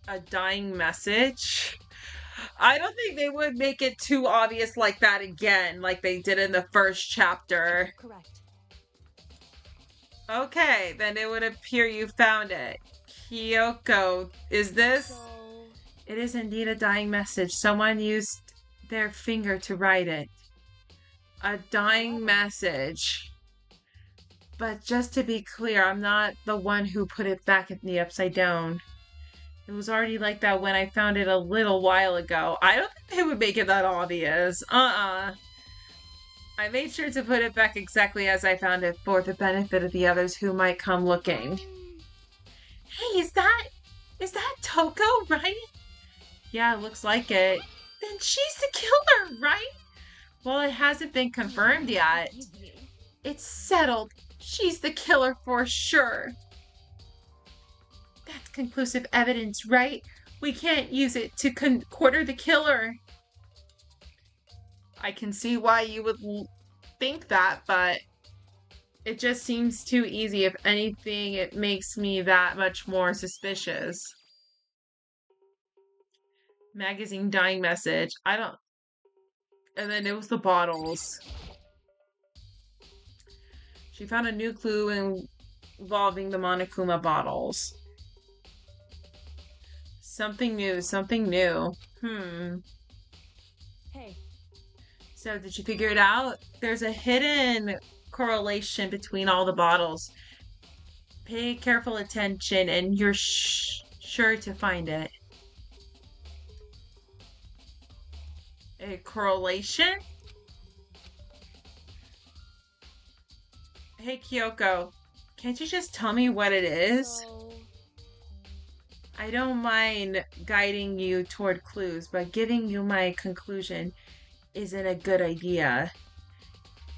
A dying message? I don't think they would make it too obvious like that again, like they did in the first chapter. correct. Okay, then it would appear you found it. Kyoko, is this? So, It is indeed a dying message. Someone used their finger to write it. A dying message. But just to be clear, I'm not the one who put it back in the upside down. It was already like that when I found it a little while ago. I don't think they would make it that obvious. I made sure to put it back exactly as I found it for the benefit of the others who might come looking. Hey, is that Toko, right? Yeah, looks like it. Then she's the killer, right? Well, it hasn't been confirmed yet. It's settled. She's the killer for sure. That's conclusive evidence, right? We can't use it to quarter the killer. I can see why you would think that, but it just seems too easy. If anything, it makes me that much more suspicious. Magazine dying message. I don't... And then it was the bottles. She found a new clue involving the Monokuma bottles. Something new, something new. hey, So did you figure it out? There's a hidden correlation between all the bottles. Pay careful attention and you're sure to find it. A correlation? Hey Kyoko, can't you just tell me what it is? so, I don't mind guiding you toward clues, but giving you my conclusion isn't a good idea.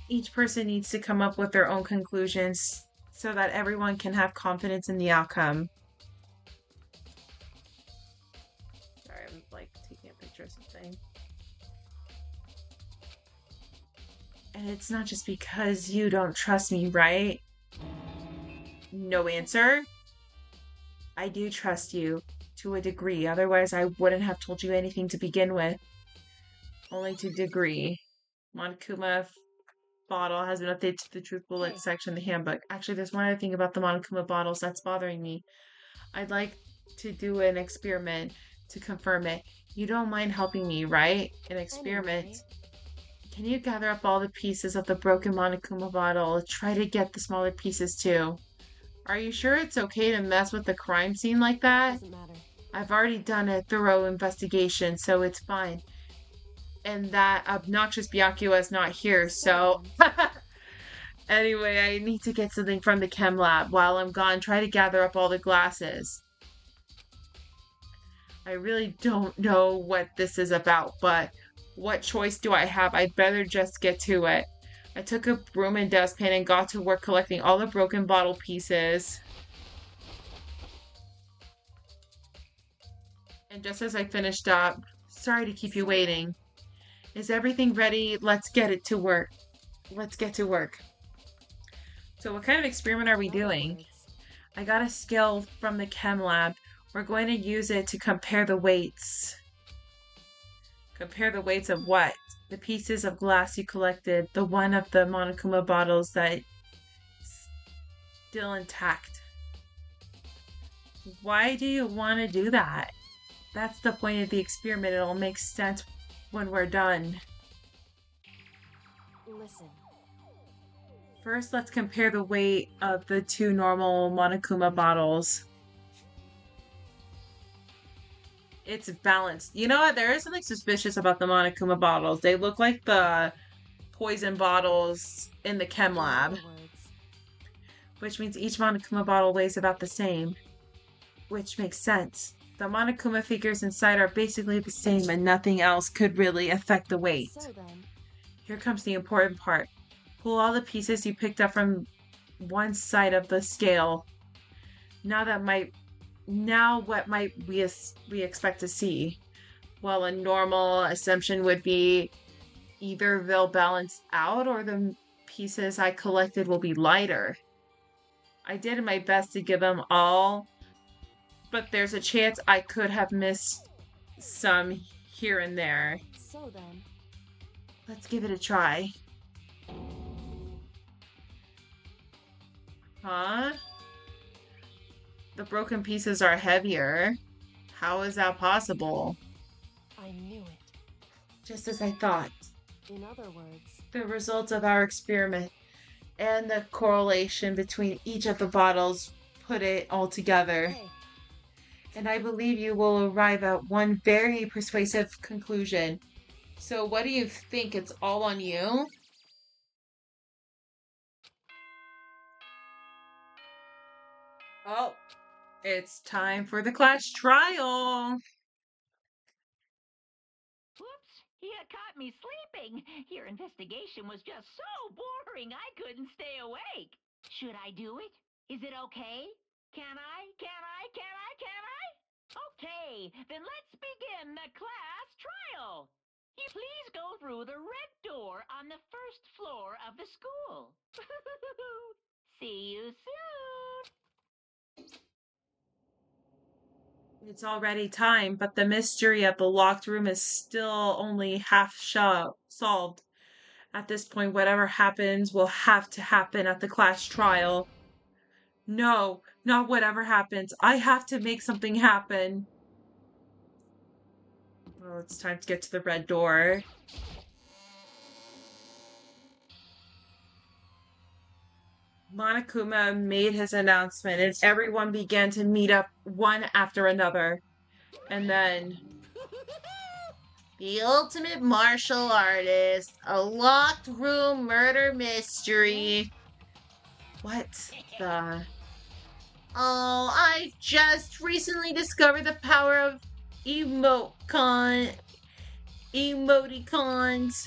Each person needs to come up with their own conclusions so that everyone can have confidence in the outcome. Sorry, I'm like taking a picture of something. And it's not just because you don't trust me, right? No answer? I do trust you to a degree, otherwise I wouldn't have told you anything to begin with. Only to degree. Monokuma bottle has been updated to the truth bullet section of the handbook. Actually, there's one other thing about the Monokuma bottles that's bothering me. I'd like to do an experiment to confirm it. You don't mind helping me, right? An experiment. anyway, Can you gather up all the pieces of the broken Monokuma bottle? Try to get the smaller pieces too. Are you sure it's okay to mess with the crime scene like that? doesn't matter. I've already done a thorough investigation, so it's fine. And that obnoxious Byakuya's not here, so... Anyway, I need to get something from the chem lab. While I'm gone, try to gather up all the glasses. I really don't know what this is about, but what choice do I have? I'd better just get to it. I took a broom and dustpan and got to work collecting all the broken bottle pieces. And just as I finished up, sorry to keep you waiting. Is everything ready? Let's get it to work. Let's get to work. So what kind of experiment are we In other doing? words, I got a skill from the chem lab. We're going to use it to compare the weights. Compare the weights of what? The pieces of glass you collected, the one of the Monokuma bottles that still intact. Why do you want to do that? That's the point of the experiment. It'll make sense when we're done. Listen. First, let's compare the weight of the two normal Monokuma bottles. It's balanced. You know what? There is something suspicious about the Monokuma bottles. They look like the poison bottles in the chem In lab, other words, which means each Monokuma bottle weighs about the same, which makes sense. The Monokuma figures inside are basically the same and nothing else could really affect the weight. so then, Here comes the important part. Pull all the pieces you picked up from one side of the scale. Now what might we expect to see? Well, a normal assumption would be either they'll balance out or the pieces I collected will be lighter. I did my best to give them all, but there's a chance I could have missed some here and there. so then, Let's give it a try. Huh? The broken pieces are heavier. How is that possible? I knew it. Just as I thought. In other words, The results of our experiment and the correlation between each of the bottles put it all together. hey, And I believe you will arrive at one very persuasive conclusion. So what do you think? It's all on you? Oh, it's time for the class trial. Whoops! You caught me sleeping. Your investigation was just so boring I couldn't stay awake. Should I do it? Is it okay? Can I? Can I? Can I? Can I? Okay, then let's begin the class trial. You please go through the red door on the first floor of the school. See you soon. It's already time, but the mystery of the locked room is still only half solved. At this point, whatever happens will have to happen at the class trial. No, not whatever happens. I have to make something happen. Well, it's time to get to the red door. Monokuma made his announcement, and everyone began to meet up one after another. And then the ultimate martial artist, a locked room murder mystery. What the? Oh, I just recently discovered the power of emoticons.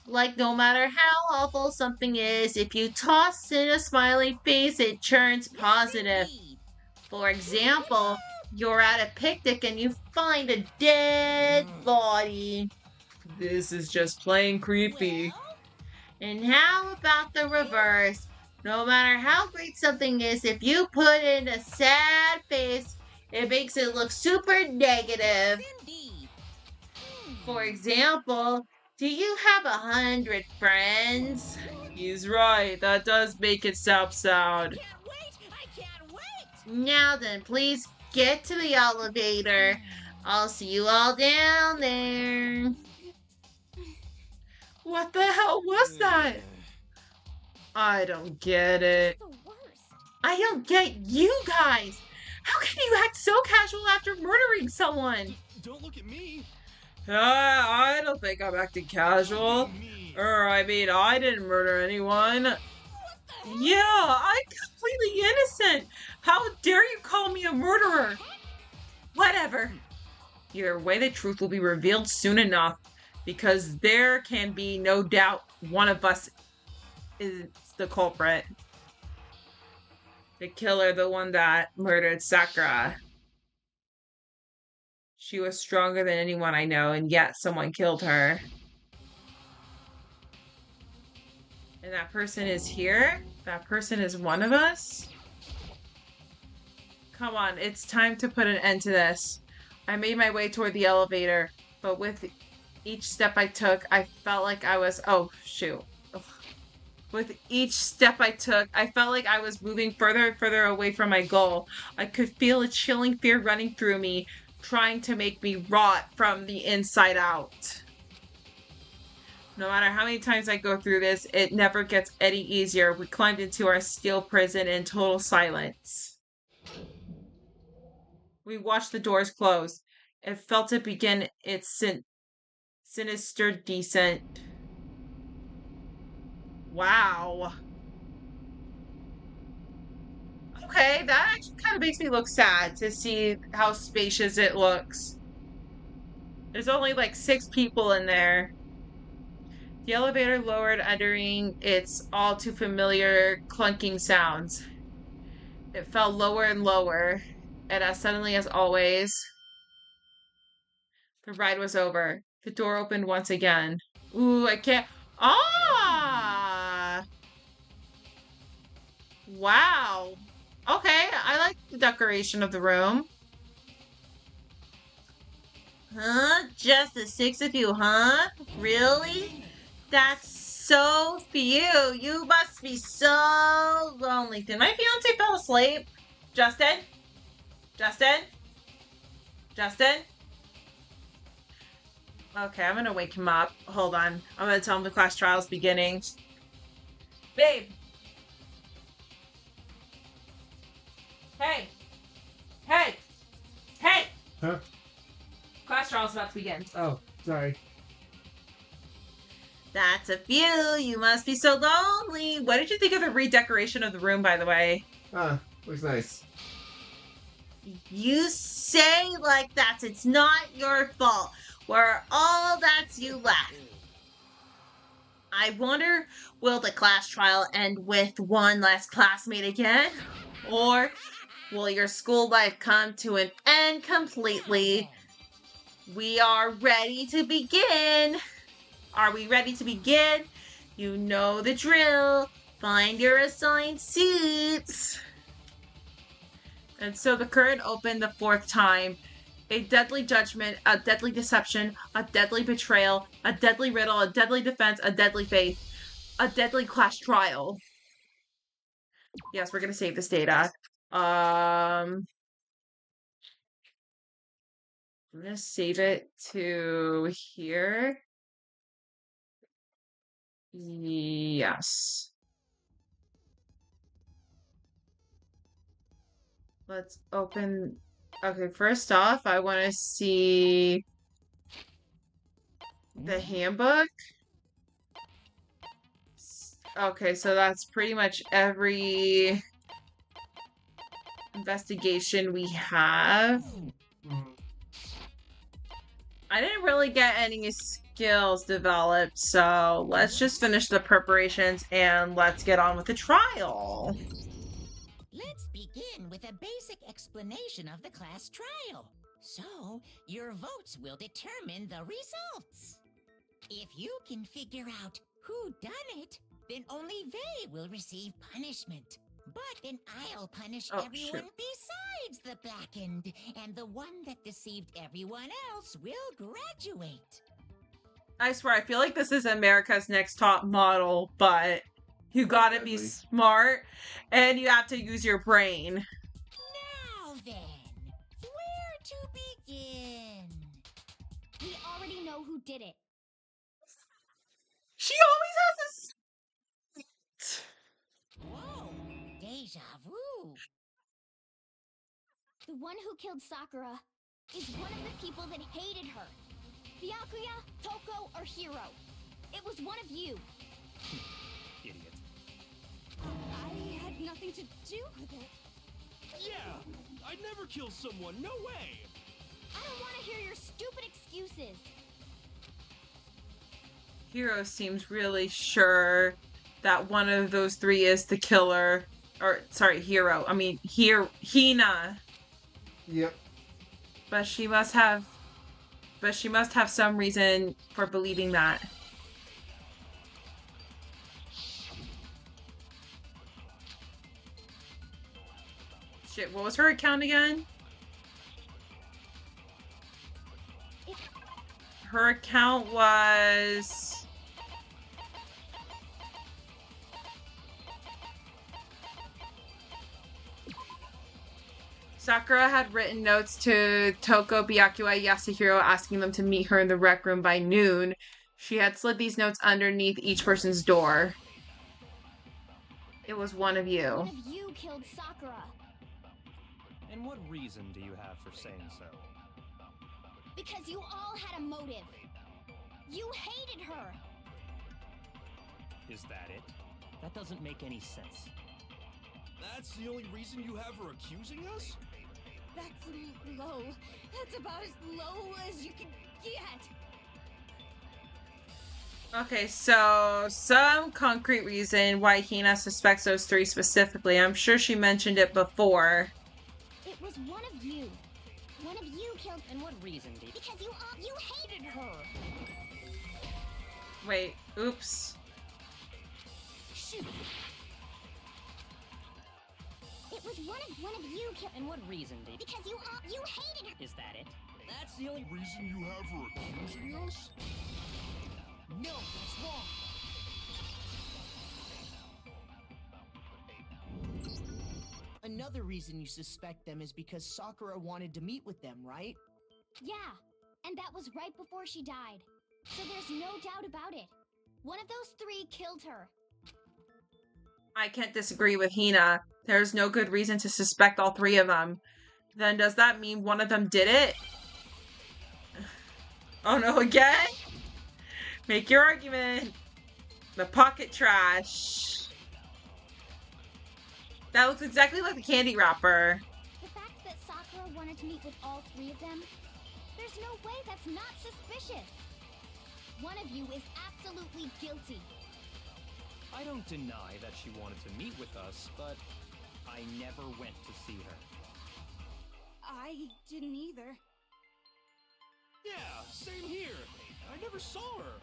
Like, no matter how awful something is, if you toss in a smiley face, it turns positive. For example, you're at a picnic and you find a dead body. This is just plain creepy. And how about the reverse? No matter how great something is, if you put in a sad face, it makes it look super negative. Indeed. For example, do you have 100 friends? He's right, that does make it sound. Can't wait! I can't wait! Now then, please get to the elevator. I'll see you all down there. What the hell was that? I don't get it. the worst. I don't get you guys. How can you act so casual after murdering someone? Don't look at me. I don't think I'm acting casual. Me. I mean, I didn't murder anyone. Yeah, I'm completely innocent. How dare you call me a murderer? Whatever. Either way, the truth will be revealed soon enough, because there can be no doubt one of us is the culprit. The killer, the one that murdered Sakura. She was stronger than anyone I know, and yet someone killed her. And that person is here? That person is one of us? Come on, it's time to put an end to this. I made my way toward the elevator, but with each step I took, I felt like I was, oh, shoot. Ugh. With each step I took, I felt like I was moving further and further away from my goal. I could feel a chilling fear running through me, trying to make me rot from the inside out. No matter how many times I go through this, it never gets any easier. We climbed into our steel prison in total silence. We watched the doors close. It felt to begin its sinister descent. Wow. Okay, that actually kind of makes me look sad to see how spacious it looks. There's only like 6 people in there. The elevator lowered, uttering its all too familiar clunking sounds. It fell lower and lower, and as suddenly as always, the ride was over. The door opened once again. Ooh, I can't. Ah! Wow. Okay, I like the decoration of the room. Huh? Just the 6 of you, huh? Really? That's so few. You must be so lonely. Did my fiance fall asleep? Justin? Justin? Justin? Okay, I'm gonna wake him up. Hold on. I'm gonna tell him the class trial's beginning. Babe! Hey! Hey! Hey! Huh? Class trial's about to begin. Oh, sorry. That's a few. You must be so lonely. What did you think of the redecoration of the room, by the way? Ah, looks nice. You say like that. It's not your fault. We're all that's you left. I wonder, will the class trial end with one last classmate again? Or will your school life come to an end completely? We are ready to begin. Are we ready to begin? You know the drill. Find your assigned seats. And so the curtain opened the 4th time. A deadly judgment, a deadly deception, a deadly betrayal, a deadly riddle, a deadly defense, a deadly faith, a deadly class trial. Yes, we're gonna save this data. I'm gonna save it to here. Yes. Let's open. Okay, first off, I want to see the handbook. Okay, so that's pretty much every investigation we have. I didn't really get any skills developed, so let's just finish the preparations and let's get on with the trial. Let's begin with a basic explanation of the class trial. So, your votes will determine the results. If you can figure out who done it, then only they will receive punishment. But then I'll punish everyone besides the blackened, and the one that deceived everyone else will graduate. I swear, I feel like this is America's Next Top Model, but you gotta be smart, and you have to use your brain. Now then, where to begin? We already know who did it. She always has a... Whoa, deja vu. The one who killed Sakura is one of the people that hated her. Byakuya, Toko, or Hiro. It was one of you. Idiot. I had nothing to do with it. Yeah, I'd never kill someone, no way! I don't want to hear your stupid excuses. Hiro seems really sure that one of those 3 is the killer. Or, sorry, Hiro. I mean, Hina. Yep. But she must have some reason for believing that. Shit, what was her account again? Her account was... Sakura had written notes to Toko, Byakuya, Yasuhiro asking them to meet her in the rec room by noon. She had slid these notes underneath each person's door. It was one of you. One of you killed Sakura. And what reason do you have for saying so? Because you all had a motive. You hated her. Is that it? That doesn't make any sense. That's the only reason you have her accusing us? That's low. That's about as low as you can get. Okay, so some concrete reason why Hina suspects those three specifically. I'm sure she mentioned it before. It was one of you. One of you killed. And what reason do you... Because you hated her. Wait, oops. Shoot. It was one of you killed. And what reason do you... Because you hated her. Is that it? That's the only reason you have her accusing us? No, that's wrong. Another reason you suspect them is because Sakura wanted to meet with them, right? Yeah, and that was right before she died. So there's no doubt about it. One of those three killed her. I can't disagree with Hina. There's no good reason to suspect all three of them. Then does that mean one of them did it? Oh no, again? Make your argument. The pocket trash. That looks exactly like the candy wrapper. The fact that Sakura wanted to meet with all three of them, there's no way that's not suspicious. One of you is absolutely guilty. I don't deny that she wanted to meet with us, but I never went to see her. I didn't either. Yeah, same here. I never saw her.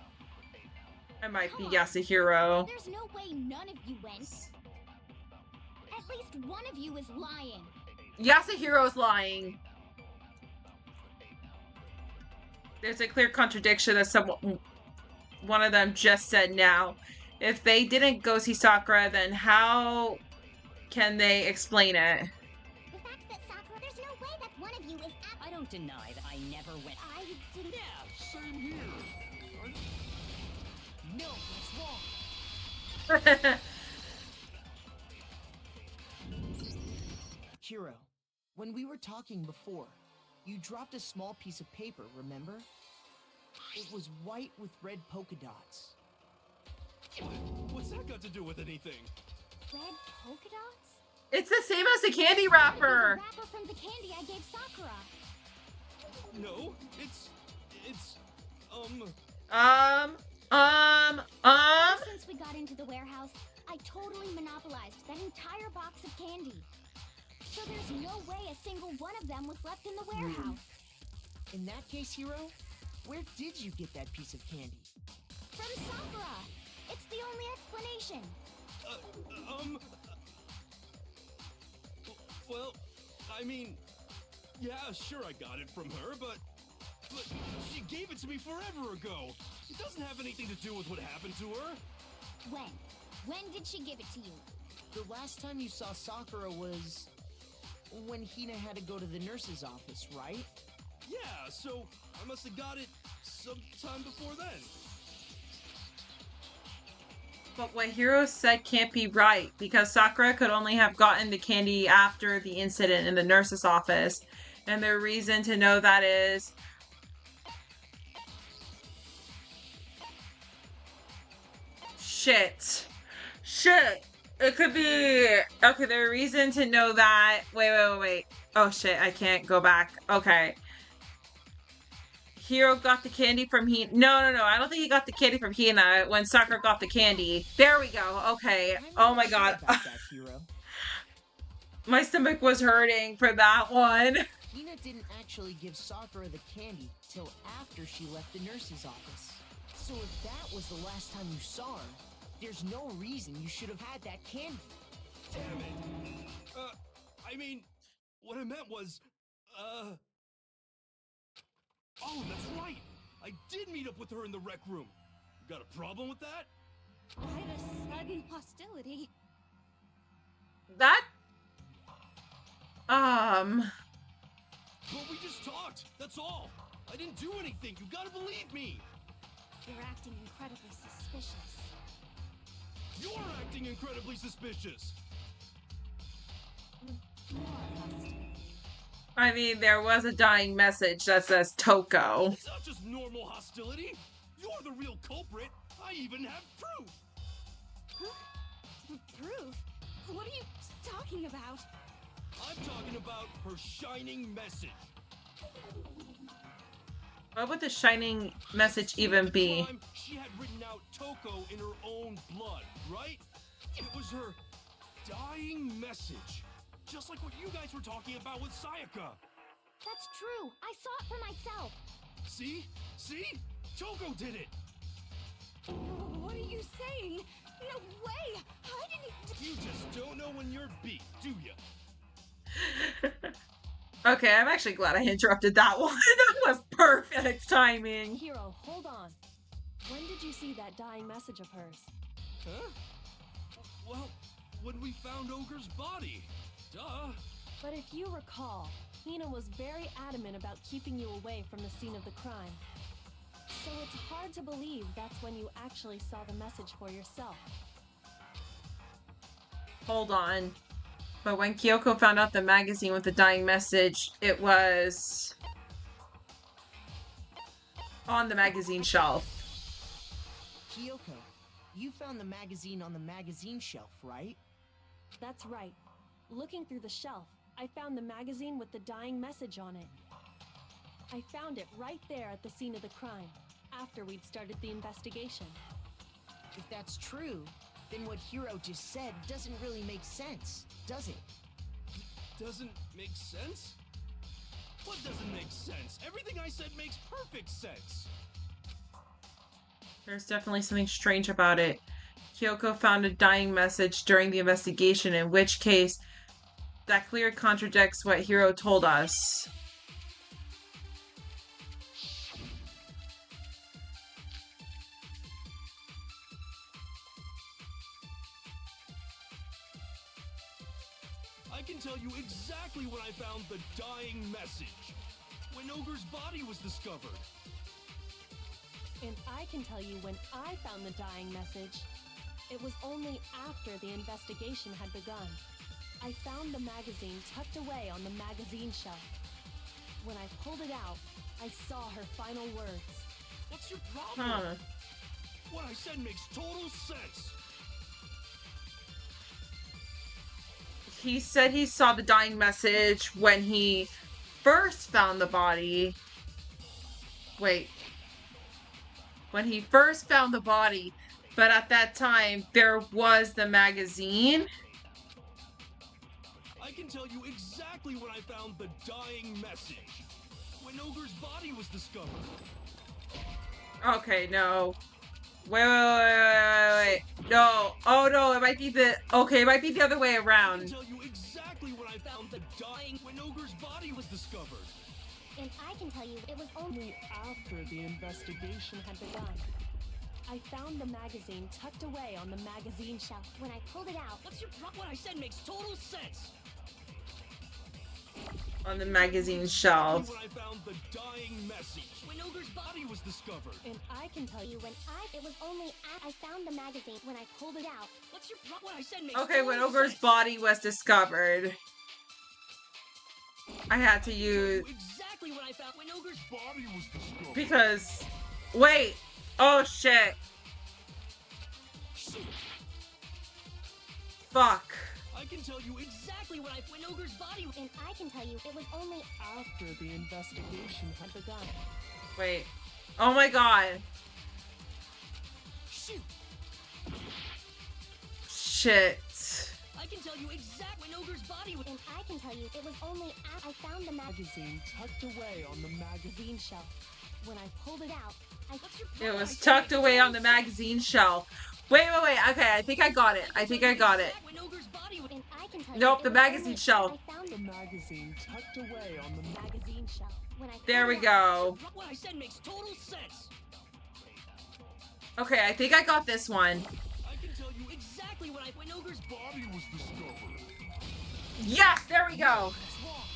I might be Yasuhiro. There's no way none of you went. At least one of you is lying. Yasuhiro's lying. There's a clear contradiction that one of them just said now. If they didn't go see Sakura, then how can they explain it? The fact that Sakura, there's no way that one of you is I don't deny that I never went. I didn't. Yeah, same here. No, that's wrong. Hiro, when we were talking before, you dropped a small piece of paper, remember? It was white with red polka dots. What's that got to do with anything? Red polka dots? It's the same as the candy wrapper. The wrapper from the candy I gave Sakura. No, it's Since we got into the warehouse, I totally monopolized that entire box of candy. So there's no way a single one of them was left in the warehouse. In that case, Hiro, where did you get that piece of candy? From Sakura. It's the only explanation. Well, I mean, yeah, sure I got it from her, but she gave it to me forever ago. It doesn't have anything to do with what happened to her. When? When did she give it to you? The last time you saw Sakura was when Hina had to go to the nurse's office, right? Yeah, so I must have got it sometime before then. But what Hiro said can't be right, because Sakura could only have gotten the candy after the incident in the nurse's office. And the reason to know that is... Shit. It could be... Okay, the reason to know that... Wait. Oh shit, I can't go back. Okay. Hiro got the candy from Hina. No, I don't think he got the candy from Hina when Sakura got the candy. There we go. Okay. Oh my god. About that, Hiro. My stomach was hurting for that one. Hina didn't actually give Sakura the candy till after she left the nurse's office. So if that was the last time you saw her, there's no reason you should have had that candy. Damn it. I mean, what I meant was, oh, that's right. I did meet up with her in the rec room. You got a problem with that? Why the sudden hostility? That But we just talked. That's all. I didn't do anything. You gotta believe me. You're acting incredibly suspicious. You're acting incredibly suspicious. More hostility. I mean, there was a dying message that says Toko. It's not just normal hostility. You're the real culprit. I even have proof. Huh? Proof? What are you talking about? I'm talking about her shining message. What would the shining message even be? Time, she had written out Toko in her own blood, right? It was her dying message. Just like what you guys were talking about with Sayaka. That's true. I saw it for myself. See? See? Toko did it. What are you saying? No way! I didn't. You just don't know when you're beat, do you? Okay, I'm actually glad I interrupted that one. That was perfect timing. Hiro, hold on. When did you see that dying message of hers? Huh? Well, when we found Ogre's body. Duh. But if you recall, Hina was very adamant about keeping you away from the scene of the crime. So it's hard to believe that's when you actually saw the message for yourself. Hold on. But when Kyoko found out the magazine with the dying message, it was on the magazine shelf. Kyoko, you found the magazine on the magazine shelf, right? That's right. Looking through the shelf, I found the magazine with the dying message on it. I found it right there at the scene of the crime, after we'd started the investigation. If that's true, then what Hiro just said doesn't really make sense, does it? Doesn't make sense? What doesn't make sense? Everything I said makes perfect sense. There's definitely something strange about it. Kyoko found a dying message during the investigation, in which case, that clearly contradicts what Hiro told us. I can tell you exactly when I found the dying message. When Ogre's body was discovered. And I can tell you when I found the dying message. It was only after the investigation had begun. I found the magazine tucked away on the magazine shelf. When I pulled it out, I saw her final words. What's your problem? Huh. What I said makes total sense. He said he saw the dying message when he first found the body. Wait. When he first found the body, but at that time, there was the magazine. I can tell you exactly when I found the dying message. When Ogre's body was discovered. Okay, no. Wait. No. Oh, no, it might be the... Okay, it might be the other way I can around. tell you exactly when I found the dying... When Ogre's body was discovered. And I can tell you it was only After the investigation had begun. I found the magazine tucked away on the magazine shelf. when I pulled it out. What's your problem? What I said makes total sense. On the magazine shelf. When I found the dying message. When Ogre's body was discovered. And I can tell you when It was only I found the magazine when I pulled it out. What's your problem? What I said makes Okay, when total Ogre's sense. body was discovered, I had to I use... knew exactly when I found... When Ogre's body was discovered. Because... Wait. Oh, shit. Fuck. I can tell you exactly when Ogre's body... And I can tell you it was only after the investigation had begun. Wait. Oh my god. Shoot. Shit. I can tell you exactly when Ogre's body was... And I can tell you it was only I found the Magazine tucked away on the magazine shelf. when I pulled it out. What's your It problem? was tucked away on the magazine shelf. Wait. Okay, I think I got it. I think I got it. When Ogre's body was... And I can tell Nope, you the it was magazine only shelf. I found The magazine tucked away on the magazine shelf. When I There we found out- go. What I said makes total sense. Okay, I think I got this one. I can tell you exactly when Ogre's body was discovered. Yes, there we go. That's wrong.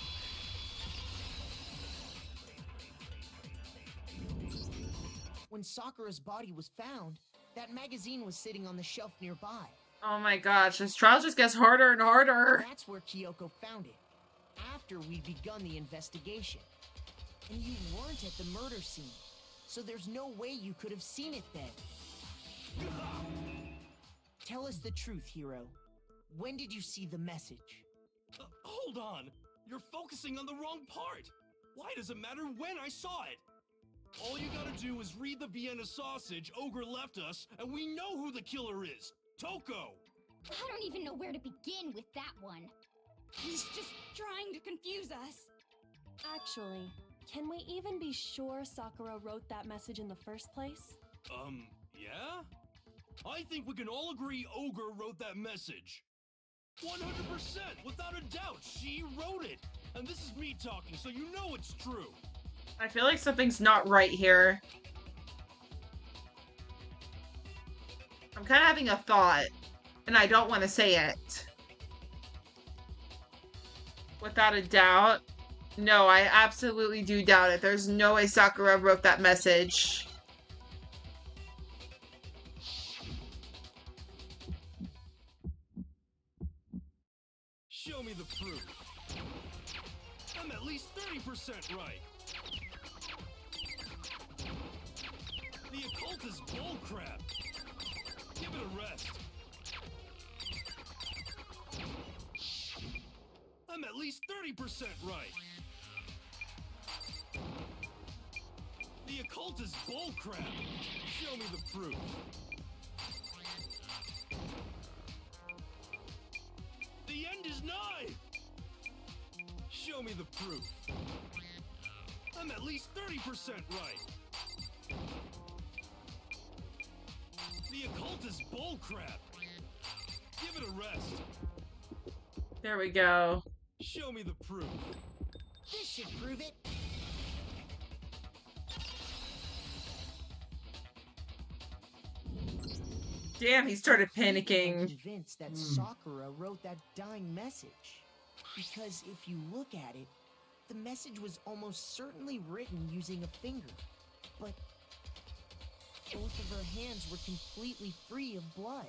When Sakura's body was found, that magazine was sitting on the shelf nearby. Oh my gosh, this trial just gets harder and harder. That's where Kyoko found it, after we'd begun the investigation. And you weren't at the murder scene, so there's no way you could have seen it then. Tell us the truth, Hiro. When did you see the message? Hold on. You're focusing on the wrong part. Why does it matter when I saw it? All you gotta do is read the Vienna sausage Ogre left us, and we know who the killer is. Toko! I don't even know where to begin with that one. He's just trying to confuse us. Actually, can we even be sure Sakura wrote that message in the first place? Yeah? I think we can all agree Ogre wrote that message. 100%, without a doubt, she wrote it. And this is me talking, so you know it's true. I feel like something's not right here. I'm kind of having a thought, and I don't want to say it. Without a doubt. No, I absolutely do doubt it. There's no way Sakura wrote that message. Show me the proof. I'm at least 30% right. The occult is bullcrap. Give it a rest. I'm at least 30% right. The occult is bullcrap. Show me the proof. The end is nigh. Show me the proof. I'm at least 30% right. The occult is bullcrap. Give it a rest. There we go. Show me the proof. This should prove it. Damn, he started I'm panicking. convinced that Sakura wrote that dying message. Because if you look at it, the message was almost certainly written using a finger. But both of her hands were completely free of blood.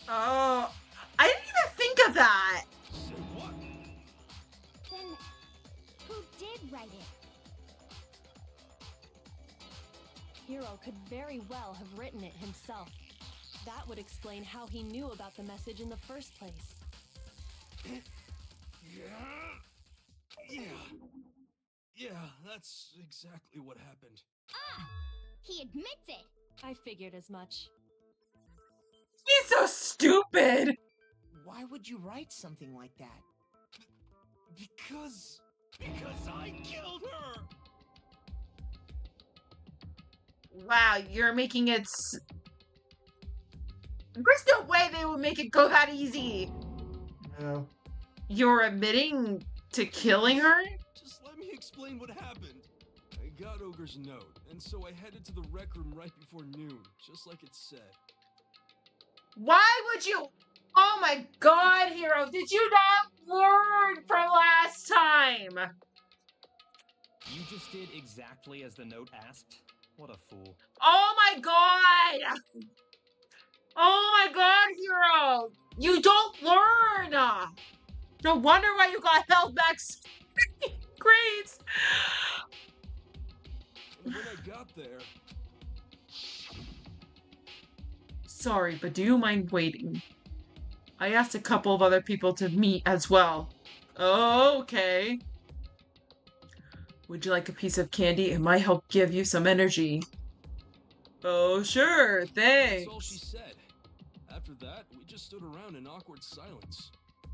Oh, I didn't even think of that. Say what? Then, who did write it? Hiro could very well have written it himself. That would explain how he knew about the message in the first place. Yeah, that's exactly what happened. Ah! He admits it! I figured as much. He's so stupid. Why would you write something like that? Because I killed her! Wow, you're making it... There's no way they would make it go that easy. No. You're admitting to killing her? Just let me explain what happened. I got Ogre's note, and so I headed to the rec room right before noon, just like it said. Why would you... Oh my god, Hiro, did you not learn from last time? You just did exactly as the note asked? What a fool. Oh my god! Oh my god, Hiro! You don't learn! No wonder why you got held back so many grades! And when I got there... Sorry, but do you mind waiting? I asked a couple of other people to meet as well. Okay. Would you like a piece of candy? It might help give you some energy. Oh, sure, thanks. That's all she said. After that, we just stood around in awkward silence.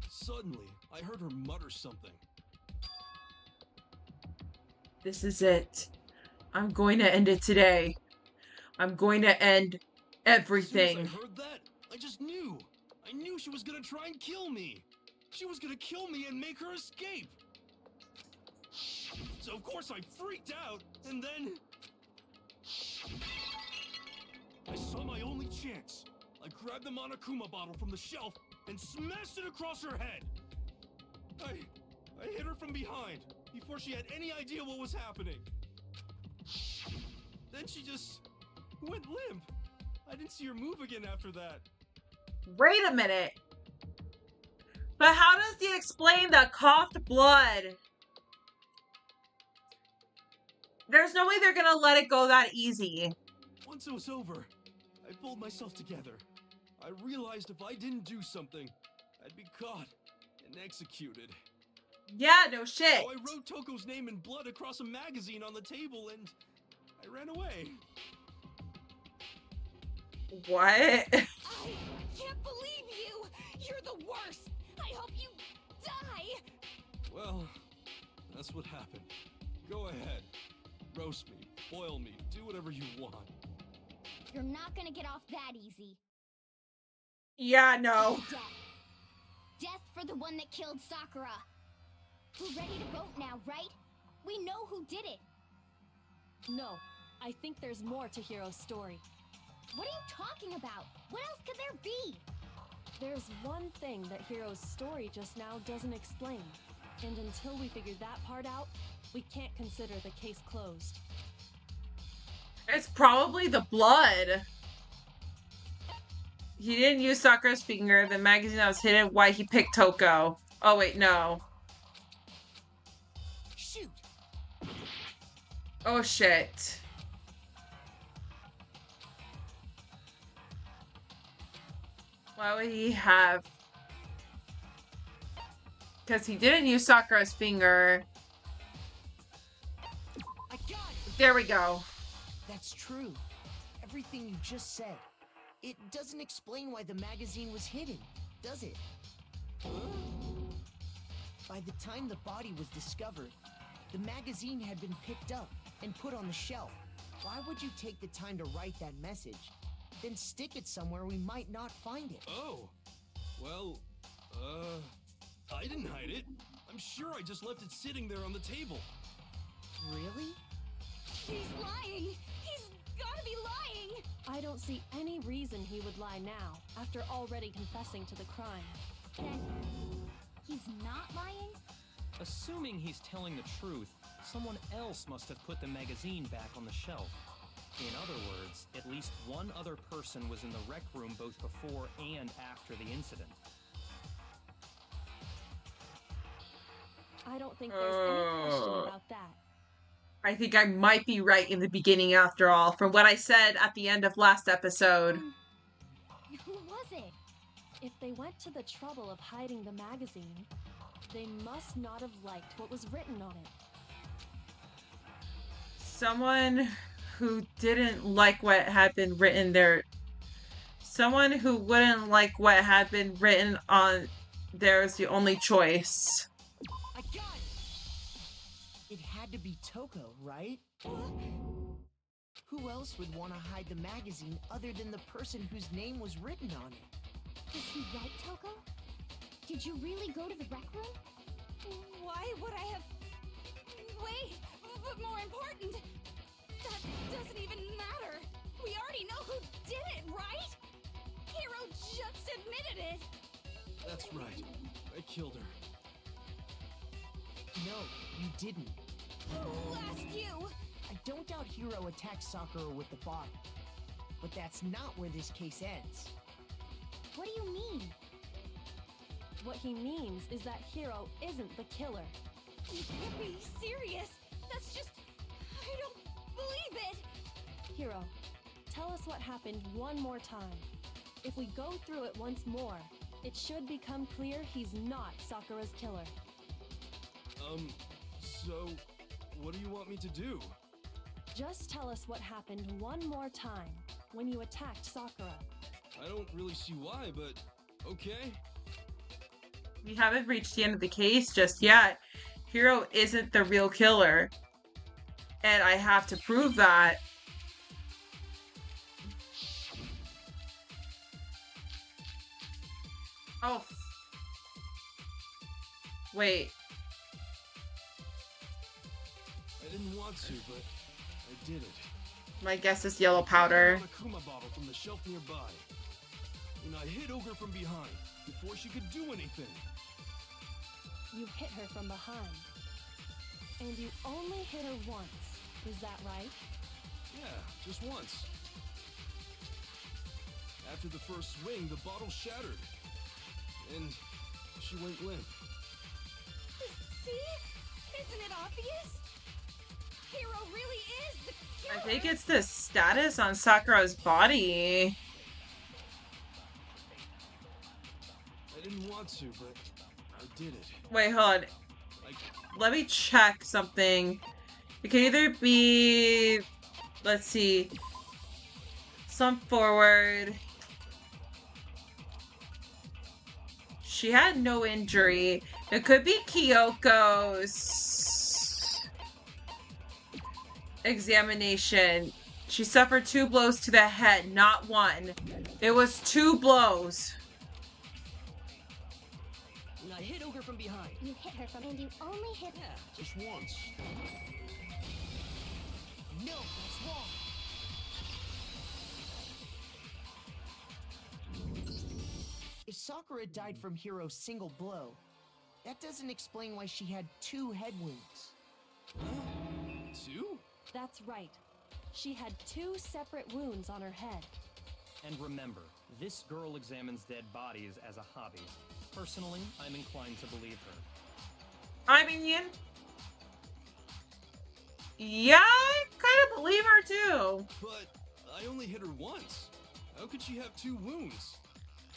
Suddenly, I heard her mutter something. This is it. I'm going to end it today. I'm going to end everything. As soon as I heard that, I just knew. I knew she was gonna try and kill me. She was gonna kill me and make her escape. So of course I freaked out, and then... I saw my only chance. I grabbed the Monokuma bottle from the shelf and smashed it across her head. I hit her from behind before she had any idea what was happening. Then she just went limp. I didn't see her move again after that. Wait a minute. But how does he explain the coughed blood? There's no way they're gonna let it go that easy. Once it was over, I pulled myself together. I realized if I didn't do something, I'd be caught and executed. Yeah, no shit. So I wrote Toko's name in blood across a magazine on the table and I ran away. What? I can't believe you! You're the worst! I hope you die! Well, that's what happened. Go ahead. Roast me, boil me, do whatever you want. You're not gonna get off that easy. Yeah, no. Death. Death for the one that killed Sakura. We're ready to vote now, right? We know who did it. No, I think there's more to Hiro's story. What are you talking about? What else could there be? There's one thing that Hiro's story just now doesn't explain. And until we figure that part out, we can't consider the case closed. It's probably the blood. He didn't use Sakura's finger. The magazine that was hidden. Why he picked Toko. Oh, wait, no. Shoot! Oh, shit. Why would he have... Because he didn't use Sakura's finger. I got it! There we go. That's true. Everything you just said. It doesn't explain why the magazine was hidden, does it? By the time the body was discovered, the magazine had been picked up and put on the shelf. Why would you take the time to write that message, then stick it somewhere we might not find it? Oh, well, I didn't hide it. I'm sure I just left it sitting there on the table. Really? He's lying! He's gotta be lying! I don't see any reason he would lie now, after already confessing to the crime. Then he's not lying? Assuming he's telling the truth, someone else must have put the magazine back on the shelf. In other words, at least one other person was in the rec room both before and after the incident. I don't think there's any question about that. I think I might be right in the beginning after all, from what I said at the end of last episode. Who was it? If they went to the trouble of hiding the magazine, they must not have liked what was written on it. Someone who didn't like what had been written there. Someone who wouldn't like what had been written on there is the only choice. I got it! It had to be Toko, right? Who else would want to hide the magazine other than the person whose name was written on it? Is he right, Toko? Did you really go to the rec room? Why would I have... Wait, but more important, that doesn't even matter. We already know who did it, right? Hiro just admitted it. That's right. I killed her. No, you didn't. Who asked you? I don't doubt Hiro attacked Sakura with the bottle. But that's not where this case ends. What do you mean? What he means is that Hiro isn't the killer. You can't be serious. That's just... I don't believe it. Hiro, tell us what happened one more time. If we go through it once more, it should become clear he's not Sakura's killer. So, what do you want me to do? Just tell us what happened one more time when you attacked Sakura. I don't really see why, but okay. We haven't reached the end of the case just yet. Hiro isn't the real killer. And I have to prove that. Oh. I didn't want to, but I did it. My guess is yellow I powder. grabbed a Monokuma bottle from the shelf nearby. And I hit Ogre from behind before she could do anything. You hit her from behind. And you only hit her once. Is that right? Yeah, just once. After the first swing, the bottle shattered. And she went limp. See? Isn't it obvious? Hero really is the killer. I think it's the status on Sakura's body. I didn't want to, but I did it. Wait, hold on. Let me check something. It can either be, let's see, some forward. She had no injury. It could be Kyoko's examination. She suffered 2 blows to the head, not 1. It was 2 blows. And I hit Ogre from behind. You hit her from, and you only hit her. Yeah, just once. No, that's wrong. If Sakura died from Hiro's single blow, that doesn't explain why she had 2 head wounds. Huh? 2? That's right. She had 2 separate wounds on her head. And remember, this girl examines dead bodies as a hobby. Personally, I'm inclined to believe her. I mean, yeah, I kind of believe her too. But I only hit her once. How could she have 2 wounds?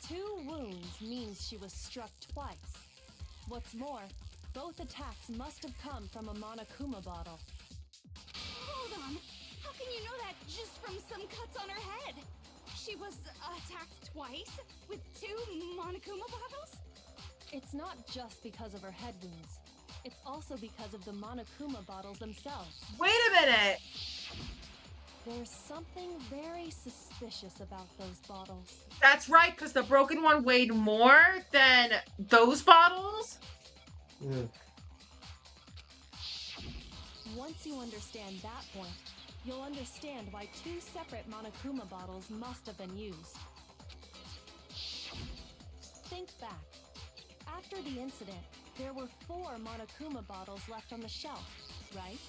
2 wounds means she was struck twice. What's more, both attacks must have come from a Monokuma bottle. Hold on. How can you know that just from some cuts on her head? She was attacked twice with 2 Monokuma bottles? It's not just because of her head wounds. It's also because of the Monokuma bottles themselves. Wait a minute. There's something very suspicious about those bottles. That's right, because the broken one weighed more than those bottles. Once you understand that point, you'll understand why 2 separate Monokuma bottles must have been used. Think back. After the incident, there were 4 Monokuma bottles left on the shelf, right?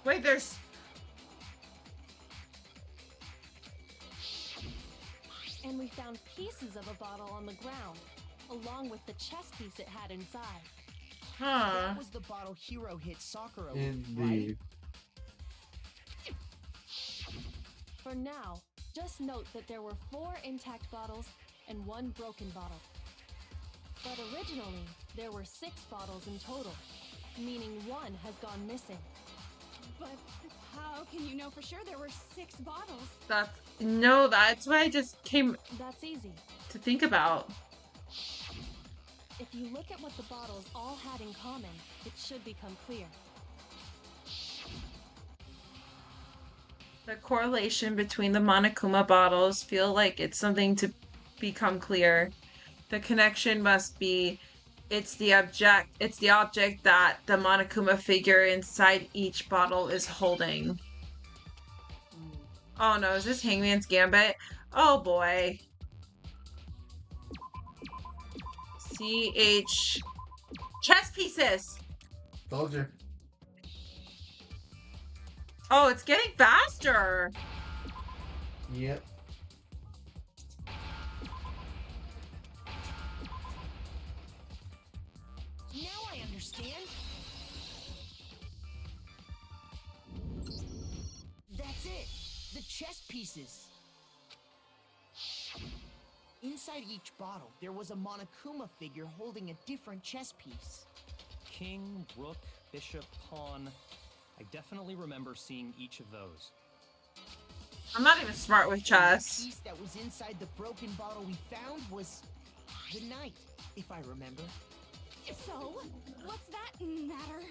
Wait, there's... And we found pieces of a bottle on the ground, along with the chess piece it had inside. Huh. That was the bottle Hiro hit Sakura with, Indeed. right? For now, just note that there were 4 intact bottles and 1 broken bottle. But originally, there were 6 bottles in total, meaning 1 has gone missing. But how can you know for sure there were 6 bottles? That's what I just came That's easy. to think about. If you look at what the bottles all had in common, it should become clear. The correlation between the Monokuma bottles feel like it's something to become clear. The connection must be it's the object that the Monokuma figure inside each bottle is holding. Oh no, is this Hangman's Gambit? Oh boy. CH chess pieces. Told you. Oh, it's getting faster. Yep. Now I understand. That's it. The chess pieces. Inside each bottle, there was a Monokuma figure holding a different chess piece. King, rook, bishop, pawn. I definitely remember seeing each of those. I'm not even smart with The chess. piece that was inside the broken bottle we found was the knight, if I remember. So, what's that matter?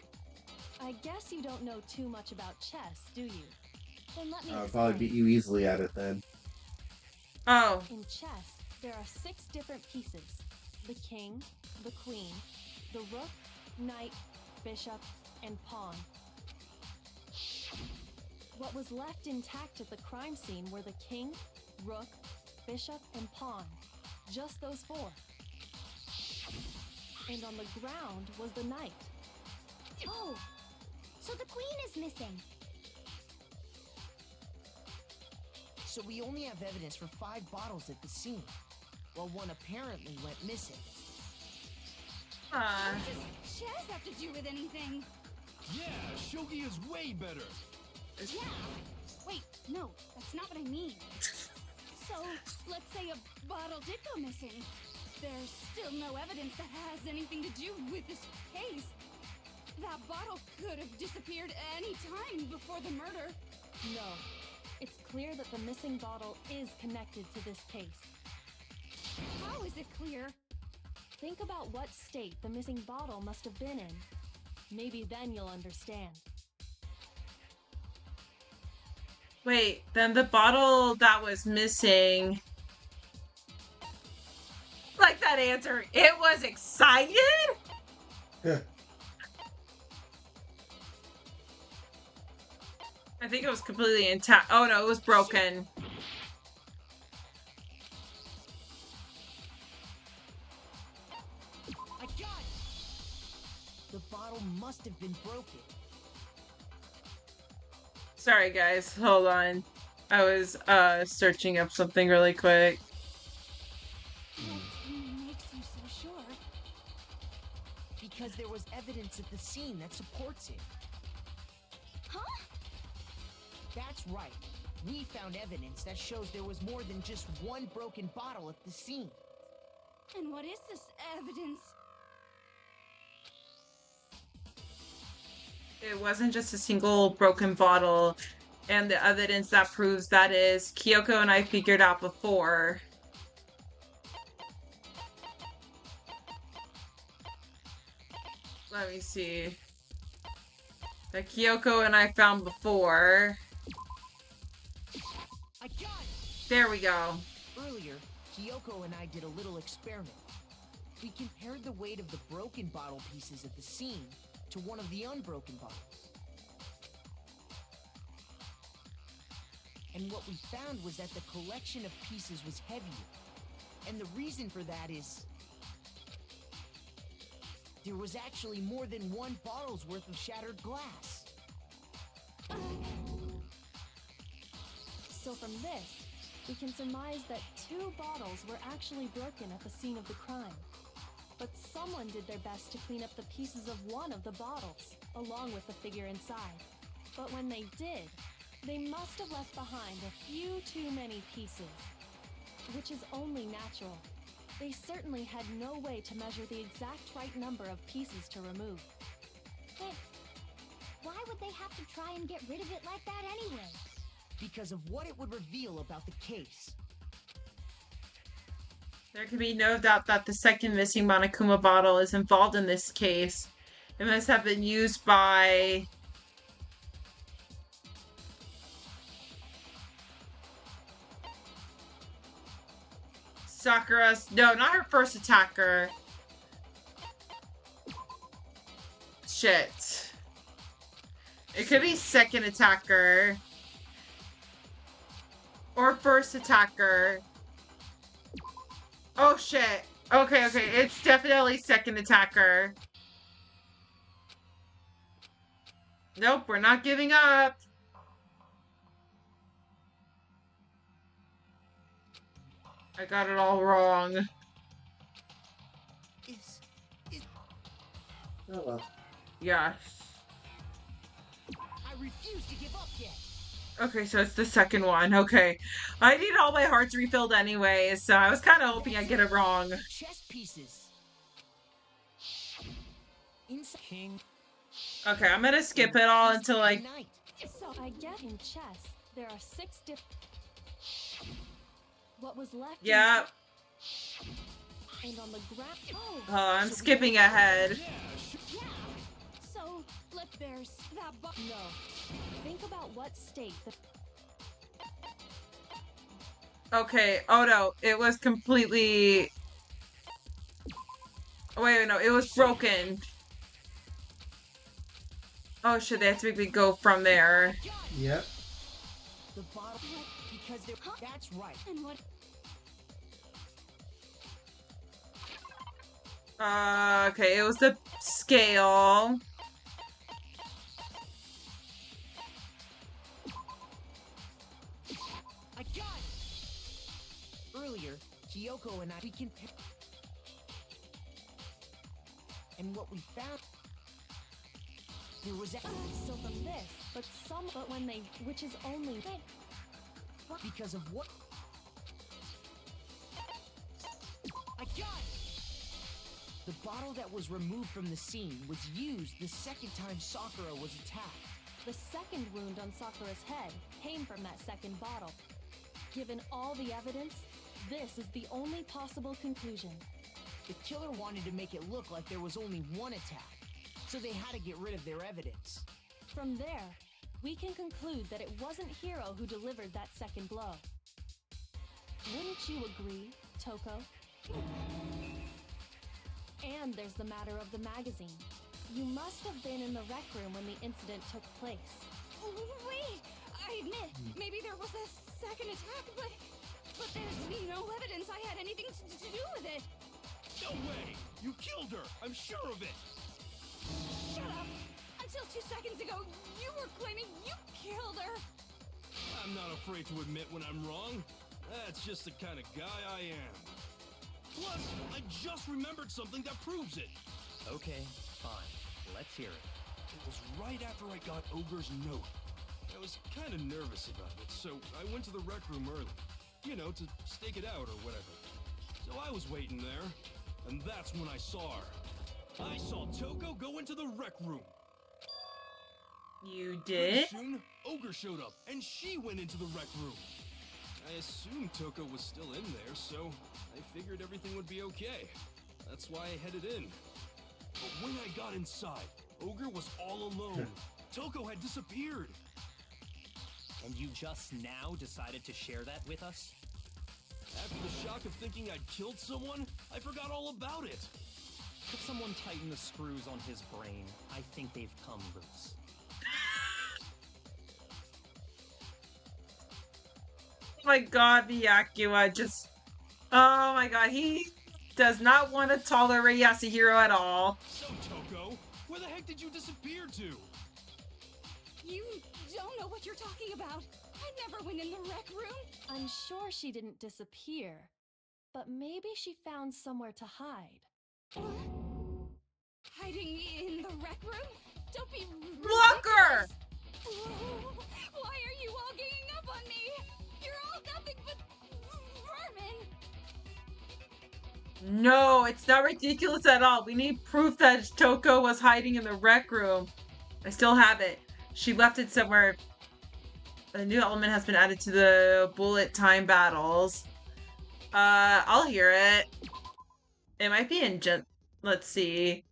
I guess you don't know too much about chess, do you? Then let me I'll explain. probably beat you easily at it then. Oh. In chess, there are 6 different pieces. The king, the queen, the rook, knight, bishop, and pawn. What was left intact at the crime scene were the king, rook, bishop, and pawn. Just those four. And on the ground was the knight. Oh, so the queen is missing. So we only have evidence for 5 bottles at the scene, while one apparently went missing. What does chess have to do with anything? Yeah, shogi is way better. Yeah. Wait, no, that's not what I mean. So, let's say a bottle did go missing. There's still no evidence that has anything to do with this case. That bottle could have disappeared any time before the murder. No. It's clear that the missing bottle is connected to this case. How is it clear? Think about what state the missing bottle must have been in. Maybe then you'll understand. Wait, then the bottle that was missing. Like that answer. It was excited? Yeah. I think it was completely intact. Oh no, it was broken. I got it! The bottle must have been broken. Sorry guys, hold on. I was searching up something really quick. What makes you so sure? Because there was evidence at the scene that supports it. Huh? That's right. We found evidence that shows there was more than just one broken bottle at the scene. And what is this evidence? It wasn't just a single broken bottle, and the evidence that proves that is Kyoko and I figured out before. Let me see. That Kyoko and I found before. I got it! There we go. Earlier, Kyoko and I did a little experiment. We compared the weight of the broken bottle pieces at the scene to one of the unbroken bottles. And what we found was that the collection of pieces was heavier. And the reason for that is there was actually more than one bottle's worth of shattered glass. So from this, we can surmise that 2 bottles were actually broken at the scene of the crime. But someone did their best to clean up the pieces of one of the bottles, along with the figure inside. But when they did, they must have left behind a few too many pieces, which is only natural. They certainly had no way to measure the exact right number of pieces to remove. But why would they have to try and get rid of it like that anyway? Because of what it would reveal about the case. There can be no doubt that the second missing Monokuma bottle is involved in this case. It must have been used by Sakura's... No, not her first attacker. Shit. It could be second attacker. Or first attacker. Oh shit. Okay, okay. It's definitely second attacker. Nope, we're not giving up. I got it all wrong. Oh well. Yeah. I refuse to give up yet. Okay, so it's the second one. Okay. I need all my hearts refilled anyway, so I was kind of hoping I'd get it wrong. Chess pieces. Inside King. Okay, I'm gonna skip it all until I... Knight. So I get in chess, there are 6 different... What was left Yeah. and on the ground... Oh, I'm skipping ahead. Yeah. So, there's that No. Think about what state the... Okay, oh no, it was completely... Wait, no, it was broken. Oh shit, they have to make me go from there. Yep. The bottle, because they're. That's right. And what? Okay, it was the scale. I got it. Earlier, Kyoko and we can. And what we found. There was a. So from this, but when they, which is only. Because of what? I got it! The bottle that was removed from the scene was used the second time Sakura was attacked. The second wound on Sakura's head came from that second bottle. Given all the evidence, this is the only possible conclusion. The killer wanted to make it look like there was only one attack, so they had to get rid of their evidence. From there, we can conclude that it wasn't Hiro who delivered that second blow. Wouldn't you agree, Toko? And there's the matter of the magazine. You must have been in the rec room when the incident took place. Wait! I admit, maybe there was a second attack, but there's no evidence I had anything to do with it. No way! You killed her! I'm sure of it! Shut up! Until 2 seconds ago, you were claiming you killed her! I'm not afraid to admit when I'm wrong. That's just the kind of guy I am. Plus, I just remembered something that proves it. Okay, fine. Let's hear it. It was right after I got Ogre's note. I was kind of nervous about it, so I went to the rec room early. You know, to stake it out or whatever. So I was waiting there, and that's when I saw her. I saw Toko go into the rec room. You Pretty did? soon, Ogre showed up, and she went into the rec room. I assumed Toko was still in there, so I figured everything would be okay. That's why I headed in. But when I got inside, Ogre was all alone. Toko had disappeared. And you just now decided to share that with us? After the shock of thinking I'd killed someone, I forgot all about it. Could someone tighten the screws on his brain? I think they've come loose. Oh my god, Miyakua just... Oh my god, he does not want to tolerate Yasuhiro at all. So, Toko, where the heck did you disappear to? You don't know what you're talking about. I never went in the rec room. I'm sure she didn't disappear, but maybe she found somewhere to hide. What? Hiding in the rec room? Don't be Walker! ridiculous. Why are you all ganging up on me? You're all nothing but vermin. No, it's not ridiculous at all. We need proof that Toko was hiding in the rec room. I still have it. She left it somewhere. A new element has been added to the bullet time battles. I'll hear it. It might be in let's see.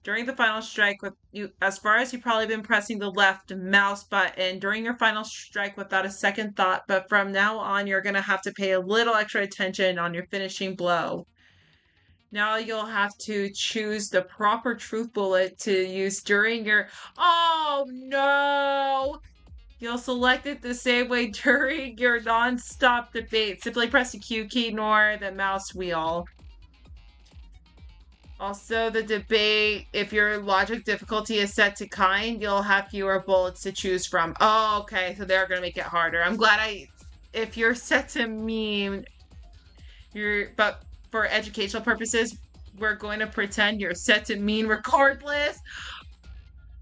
During the final strike with you, as far as you've probably been pressing the left mouse button during your final strike without a second thought, but from now on you're gonna have to pay a little extra attention on your finishing blow. Now you'll have to choose the proper truth bullet to use during your... Oh no! You'll select it the same way during your non-stop debate. Simply press the Q key nor the mouse wheel. Also, the debate, if your logic difficulty is set to kind, you'll have fewer bullets to choose from. Oh, okay, so they're gonna make it harder. I'm glad if you're set to mean, but for educational purposes, we're going to pretend you're set to mean regardless.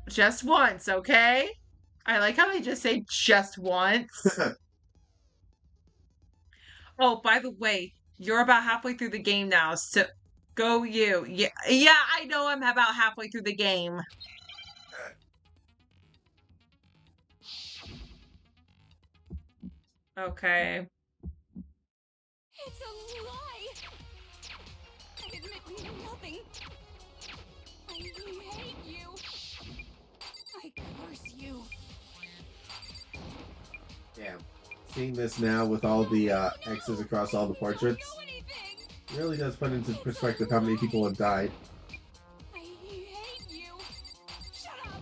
Just once, okay? I like how they just say just once. Oh, by the way, you're about halfway through the game now, so go you. Yeah, I know I'm about halfway through the game. Okay. It's a lie. I admit nothing. I hate you. I curse you. Damn. Seeing this now with all the X's across all the portraits really does put into perspective how many people have died. I hate you. Shut up.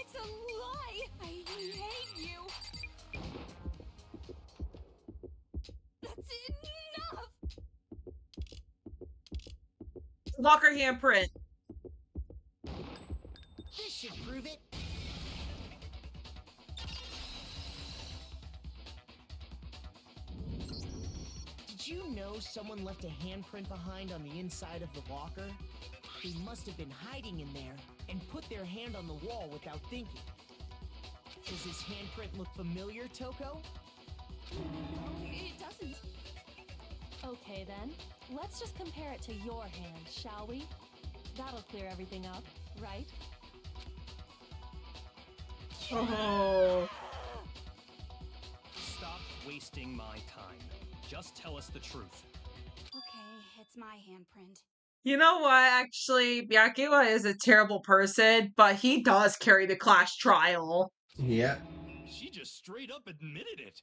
It's a lie! I hate you! That's enough! Locker handprint. This should prove it. Did you know someone left a handprint behind on the inside of the locker? They must have been hiding in there and put their hand on the wall without thinking. Does this handprint look familiar, Toko? No, it doesn't. Okay then, let's just compare it to your hand, shall we? That'll clear everything up, right? Oh. Stop wasting my time. Just tell us the truth. Okay, it's my handprint. You know what? Actually, Byakuya is a terrible person, but he does carry the class trial. Yeah. She just straight up admitted it.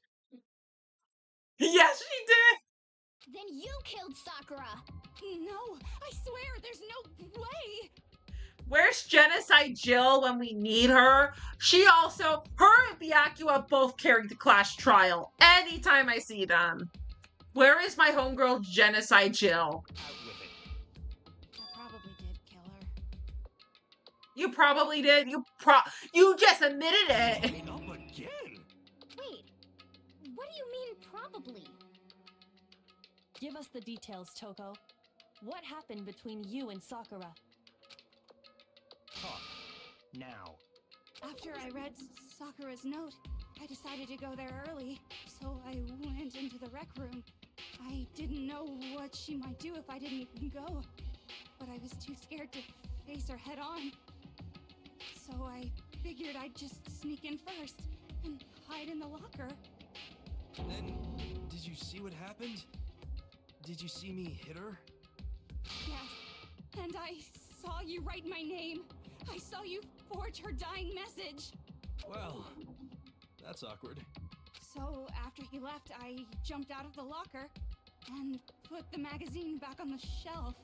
Yes, she did. Then you killed Sakura. No, I swear, there's no way! Where's Genocide Jill when we need her? Her and Byakuya both carried the class trial anytime I see them. Where is my homegirl Genocide Jill? Out with it. I probably did kill her. You probably did. You just admitted it. Straight up again. Wait, what do you mean probably? Give us the details, Toko. What happened between you and Sakura? Talk. Now. After I read Sakura's note, I decided to go there early, so I went into the rec room. I didn't know what she might do if I didn't go, but I was too scared to face her head on. So I figured I'd just sneak in first and hide in the locker. Then, did you see what happened? Did you see me hit her? Yes, and I saw you write my name. I saw you forge her dying message. Well, that's awkward. So after he left, I jumped out of the locker and put the magazine back on the shelf.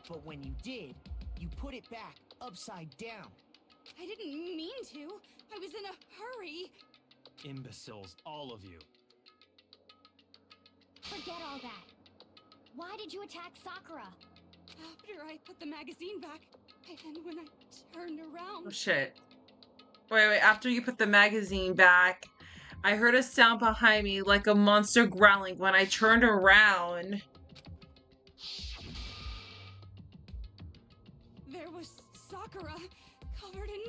But when you did, you put it back upside down. I didn't mean to. I was in a hurry. Imbeciles, all of you. Forget all that. Why did you attack Sakura? After I put the magazine back, and when I turned around... Oh, shit. Wait. After you put the magazine back, I heard a sound behind me like a monster growling. When I turned around... There was Sakura, covered in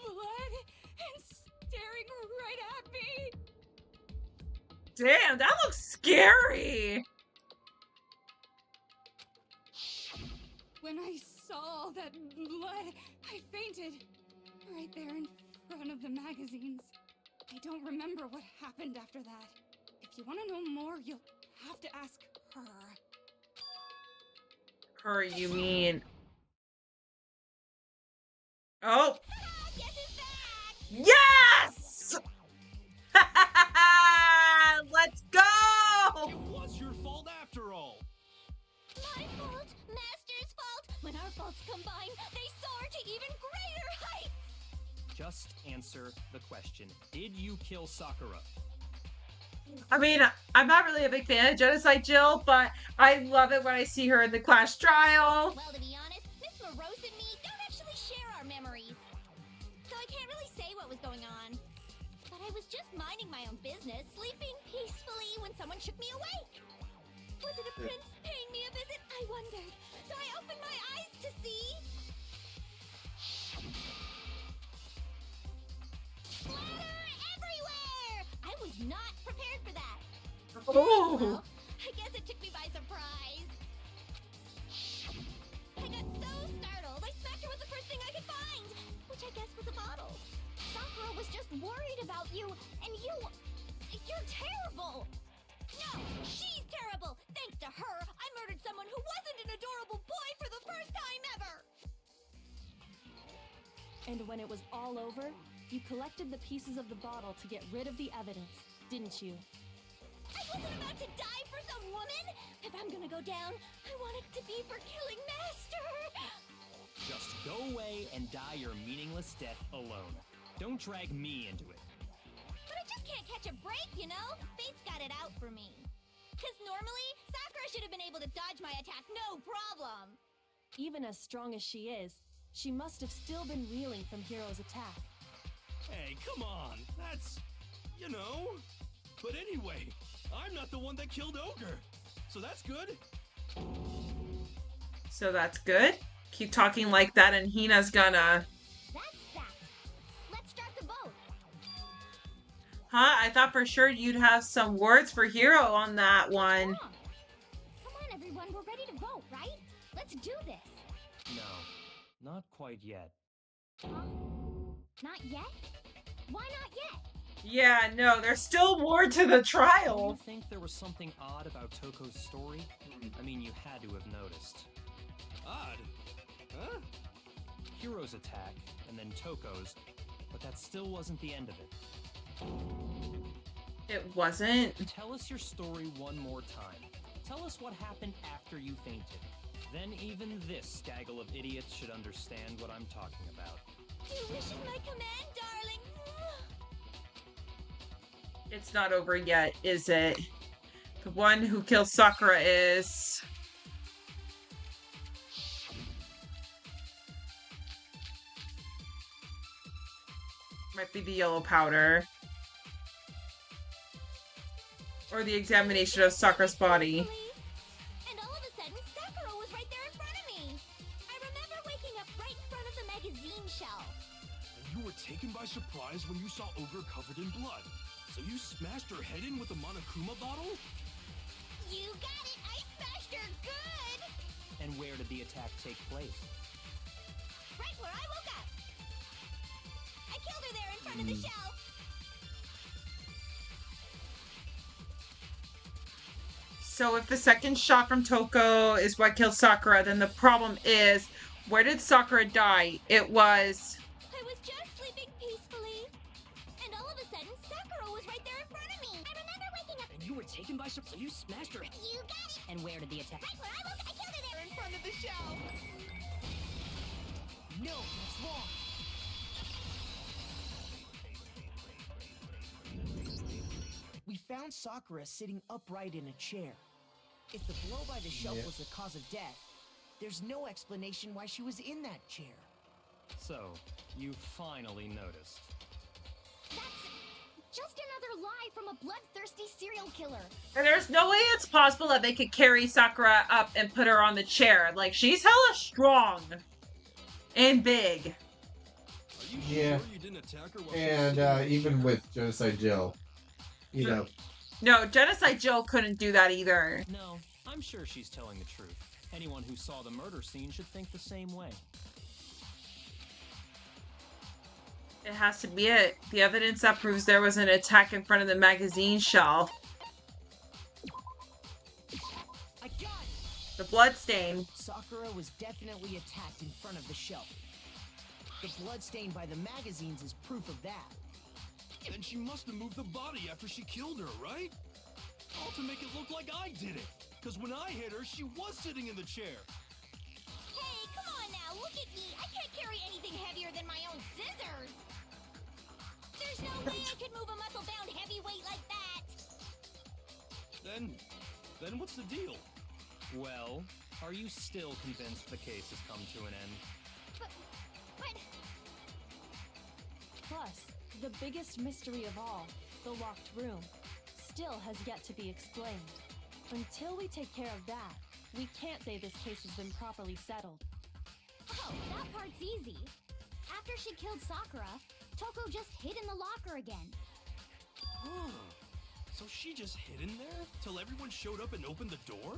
blood, and staring right at me. Damn, that looks scary! When I saw all that blood, I fainted. Right there in front of the magazines. I don't remember what happened after that. If you want to know more, you'll have to ask her. Her, you mean... Oh! Guess who's back? Yes! Let's go! It was your fault after all. My fault, Master's fault. When our faults combine, they soar to even greater heights. Just answer the question. Did you kill Sakura? I mean, I'm not really a big fan of Genocide Jill, but I love it when I see her in the class trial. Well, to be honest, Miss Morose and me don't actually share our memories. So I can't really say what was going on. But I was just minding my own business, sleeping peacefully when someone shook me awake. Was it a prince paying me a visit? I wondered. So I opened my eyes to see... Splatter everywhere! I was not prepared for that. Oh. Well, I guess it took me by surprise. I got so startled, I smacked her with the first thing I could find, which I guess was a bottle. Sakura was just worried about you, and you're terrible. No, she's terrible. Thanks to her, I murdered someone who wasn't an adorable boy for the first time ever. And when it was all over, you collected the pieces of the bottle to get rid of the evidence, didn't you? I wasn't about to die for some woman. If I'm gonna go down, I want it to be for killing Master. Just go away and die your meaningless death alone. Don't drag me into it. But I just can't catch a break, you know? Fate's got it out for me. Because normally, Sakura should have been able to dodge my attack no problem. Even as strong as she is, she must have still been reeling from Hiro's attack. Hey, come on. That's, you know. But anyway, I'm not the one that killed Ogre. So that's good. So that's good. Keep talking like that and Hina's gonna... That's that. Let's start the vote. Huh? I thought for sure you'd have some words for Hiro on that one. Wrong. Come on, everyone. We're ready to vote, right? Let's do this. No, not quite yet. Huh? Not yet? Why not yet? Yeah, no, there's still more to the Don't you trial. think there was something odd about Toko's story? I mean, you had to have noticed. Odd. Huh? Hiro's attack, and then Toko's, but that still wasn't the end of it. It wasn't. Tell us your story one more time. Tell us what happened after you fainted. Then even this gaggle of idiots should understand what I'm talking about. Your wish is my command, darling. It's not over yet, is it? The one who killed Sakura is... Might be the yellow powder. Or the examination of Sakura's body. And all of a sudden, Sakura was right there in front of me. I remember waking up right in front of the magazine shelf. And you were taken by surprise when you saw Ogre covered in blood. So you smashed her head in with a Monokuma bottle? You got it! I smashed her good! And where did the attack take place? Right where I woke up. I killed her there in front of the shelf. So if the second shot from Toko is what killed Sakura, then the problem is, where did Sakura die? It was... I was just sleeping peacefully. And all of a sudden, Sakura was right there in front of me. I remember waking up. And you were taken by surprise. You smashed her. You got it! And where did the attack? Right where I woke up. I killed her there in front of the shelf. No, that's wrong. We found Sakura sitting upright in a chair. If the blow by the shelf was the cause of death, there's no explanation why she was in that chair. So, you finally noticed. That's just another lie from a bloodthirsty serial killer. And there's no way it's possible that they could carry Sakura up and put her on the chair. Like, she's hella strong. And big. Are you Yeah. sure you didn't attack her while she was And sitting even with Genocide Jill, you know, No, Genocide Jill couldn't do that either. No, I'm sure she's telling the truth. Anyone who saw the murder scene should think the same way. It has to be it. The evidence that proves there was an attack in front of the magazine shelf. I got it! The bloodstain. Sakura was definitely attacked in front of the shelf. The blood stain by the magazines is proof of that. Then she must have moved the body after she killed her, right? All to make it look like I did it. Because when I hit her, she was sitting in the chair. Hey, come on now, look at me. I can't carry anything heavier than my own scissors. There's no way I could move a muscle-bound heavyweight like that. Then what's the deal? Well, are you still convinced the case has come to an end? But Plus, the biggest mystery of all, the locked room, still has yet to be explained. Until we take care of that, we can't say this case has been properly settled. oh, that part's easy. After she killed Sakura, Toko just hid in the locker again. Huh. So she just hid in there till everyone showed up and opened the door?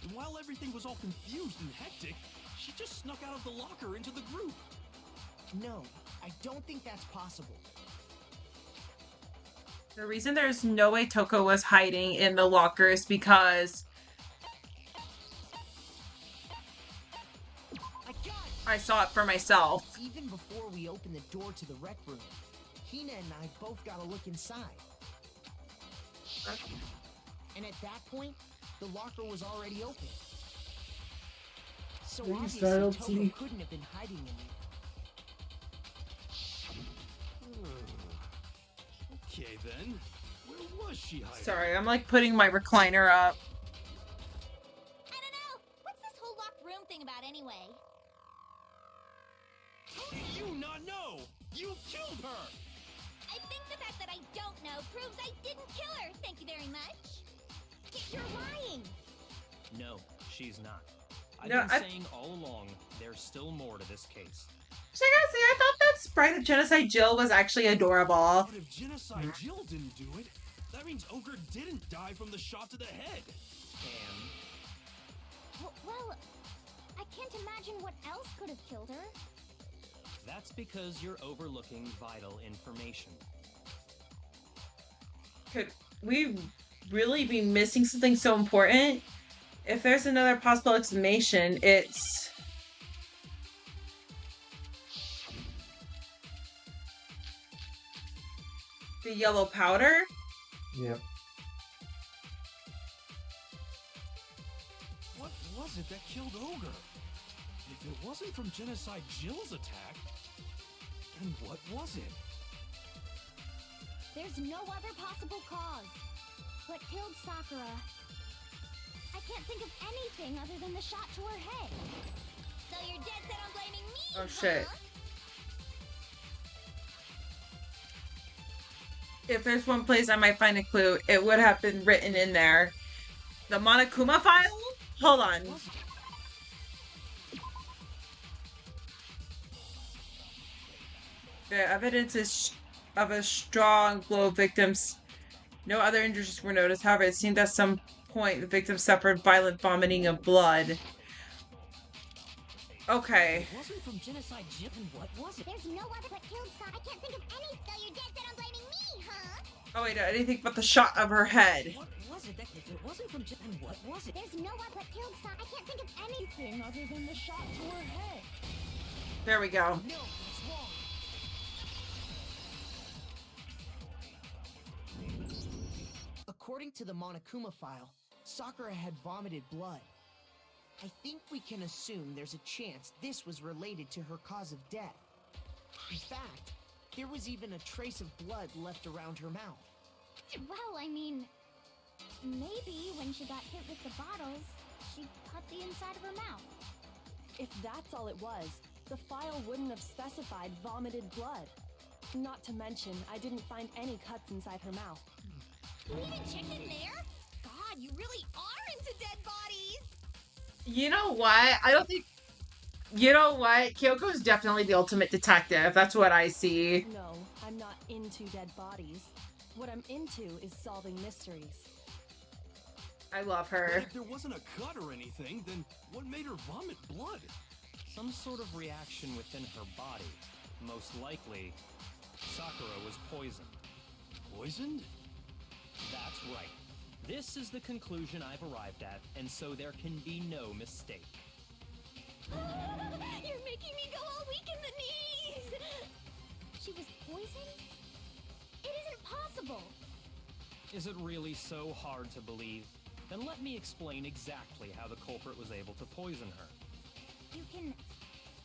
And while everything was all confused and hectic, she just snuck out of the locker into the group. No, I don't think that's possible. The reason there's no way Toko was hiding in the locker is because I got it! I saw it for myself. Even before we opened the door to the rec room, Hina and I both got a look inside. And at that point, the locker was already open. So Are you obviously startled, Toko T? couldn't have been hiding in Okay, then. Where was she hiding? Sorry, I'm like putting my recliner up. I don't know. What's this whole locked room thing about anyway? How do you not know? You killed her! I think the fact that I don't know proves I didn't kill her. Thank you very much. You're lying. No, she's not. I've No, been saying all along, there's still more to this case. So I gotta say, I thought that sprite of Genocide Jill was actually adorable. But if Genocide Jill didn't do it, that means Ogre didn't die from the shot to the head. And Well, I can't imagine what else could have killed her. that's because you're overlooking vital information. Could we really be missing something so important? If there's another possible explanation, it's... the yellow powder? Yep. What was it that killed Ogre? If it wasn't from Genocide Jill's attack, then what was it? There's no other possible cause. What killed Sakura? I can't think of anything other than the shot to her head. So you're dead set on blaming me, Oh, shit. huh? If there's one place I might find a clue, it would have been written in there. The Monokuma file? Hold on. The evidence is of a strong blow of victims. No other injuries were noticed. However, it seemed at some point the victim suffered violent vomiting of blood. Okay. It wasn't from Genocide Jill, and what was it? There's no other what killed Sakura. I can't think of any. So you're dead set on blaming me, huh? Oh wait, anything but the shot of her head. What was it that if it wasn't from Jill, and what was it? There's no other what killed Sakura. I can't think of anything other than the shot to her head. There we go. No, that's wrong. According to the Monokuma file, Sakura had vomited blood. I think we can assume there's a chance this was related to her cause of death. In fact, there was even a trace of blood left around her mouth. Well, I mean, maybe when she got hit with the bottles, she cut the inside of her mouth. If that's all it was, the file wouldn't have specified vomited blood. Not to mention, I didn't find any cuts inside her mouth. You even checked in there? God, you really are into dead bodies! You know what? I don't think... You know what? Kyoko's definitely the ultimate detective. That's what I see. No, I'm not into dead bodies. What I'm into is solving mysteries. I love But her. if there wasn't a cut or anything, then what made her vomit blood? Some sort of reaction within her body. Most likely, Sakura was poisoned. Poisoned? That's right. This is the conclusion I've arrived at, and so there can be no mistake. You're making me go all weak in the knees! She was poisoned? It isn't possible! Is it really so hard to believe? Then let me explain exactly how the culprit was able to poison her. You can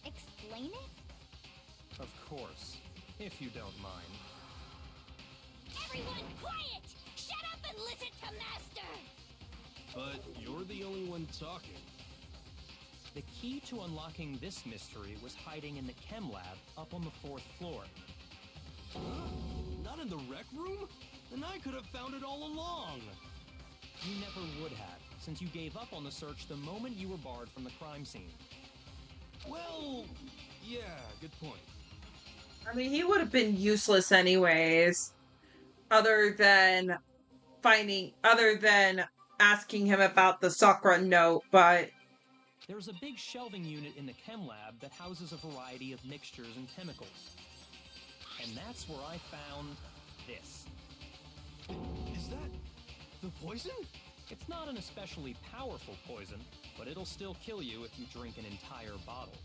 explain it? Of course, if you don't mind. Everyone quiet! Shut up and listen to Master! But you're the only one talking. The key to unlocking this mystery was hiding in the chem lab up on the 4th floor. Not in the rec room? Then I could have found it all along. You never would have, since you gave up on the search the moment you were barred from the crime scene. Well, yeah, good point. I mean, he would have been useless anyways. Other than asking him about the Sakura note, but... There's a big shelving unit in the chem lab that houses a variety of mixtures and chemicals. And that's where I found this. Is that the poison? It's not an especially powerful poison, but it'll still kill you if you drink an entire bottle.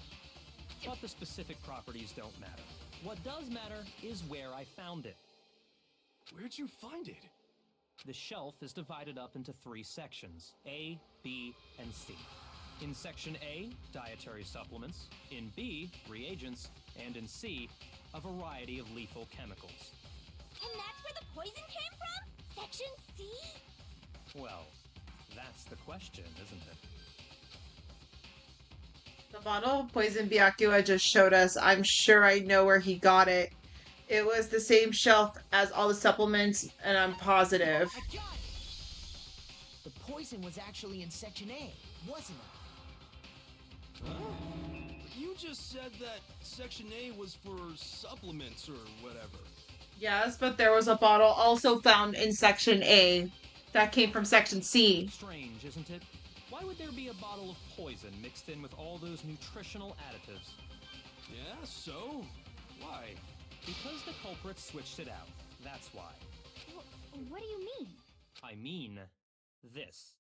But the specific properties don't matter. What does matter is where I found it. Where'd you find it? The shelf is divided up into 3 sections, A, B, and C. In Section A, dietary supplements. In B, reagents. And in C, a variety of lethal chemicals. And that's where the poison came from? Section C? Well, that's the question, isn't it? The bottle of poison Byakuya just showed us. I'm sure I know where he got it. It was the same shelf as all the supplements, and I'm positive. I got it! The poison was actually in Section A, wasn't it? Huh? You just said that Section A was for supplements or whatever. Yes, but there was a bottle also found in Section A that came from Section C. Strange, isn't it? Why would there be a bottle of poison mixed in with all those nutritional additives? Yeah, so? Why? Because the culprit switched it out. That's why. What do you mean? I mean, this.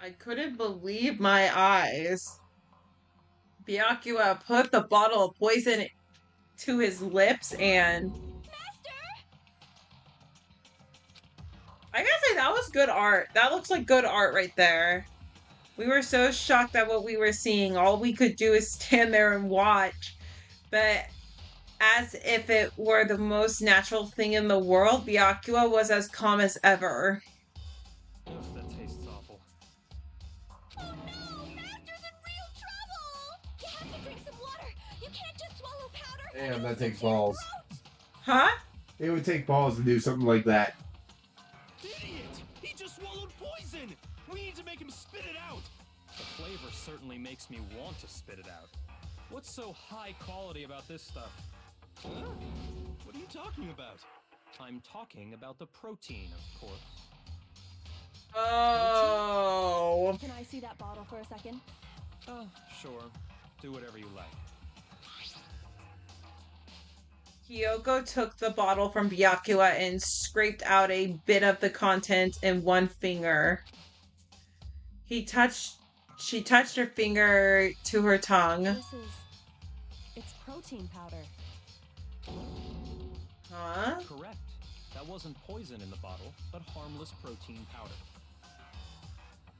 I couldn't believe my eyes. Byakuya put the bottle of poison to his lips and... I gotta say, that was good art. That looks like good art right there. We were so shocked at what we were seeing. All we could do is stand there and watch. But as if it were the most natural thing in the world, Byakuya was as calm as ever. Ugh, that tastes awful. Oh no! Master's in real trouble! You have to drink some water! You can't just swallow powder! Damn, that takes balls. Huh? It would take balls to do something like that. Idiot! He just swallowed poison! We need to make him spit it out! The flavor certainly makes me want to spit it out. What's so high quality about this stuff? Huh? What are you talking about? I'm talking about the protein, of course. Oh. Can I see that bottle for a second? Sure. Do whatever you like. Kyoko took the bottle from Byakuya and scraped out a bit of the content in one finger. She touched her finger to her tongue. It's protein powder. Huh? Correct. That wasn't poison in the bottle, but harmless protein powder.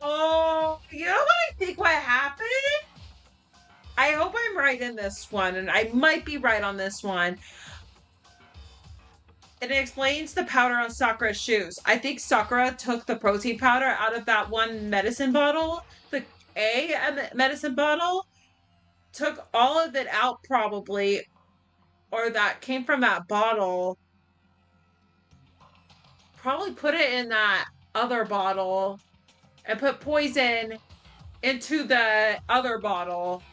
Oh, you know what I think what happened? I hope I'm right in this one, and I might be right on this one. It explains the powder on Sakura's shoes. I think Sakura took the protein powder out of that one medicine bottle, the medicine bottle, took all of it out probably, or that came from that bottle. Probably put it in that other bottle and put poison into the other bottle.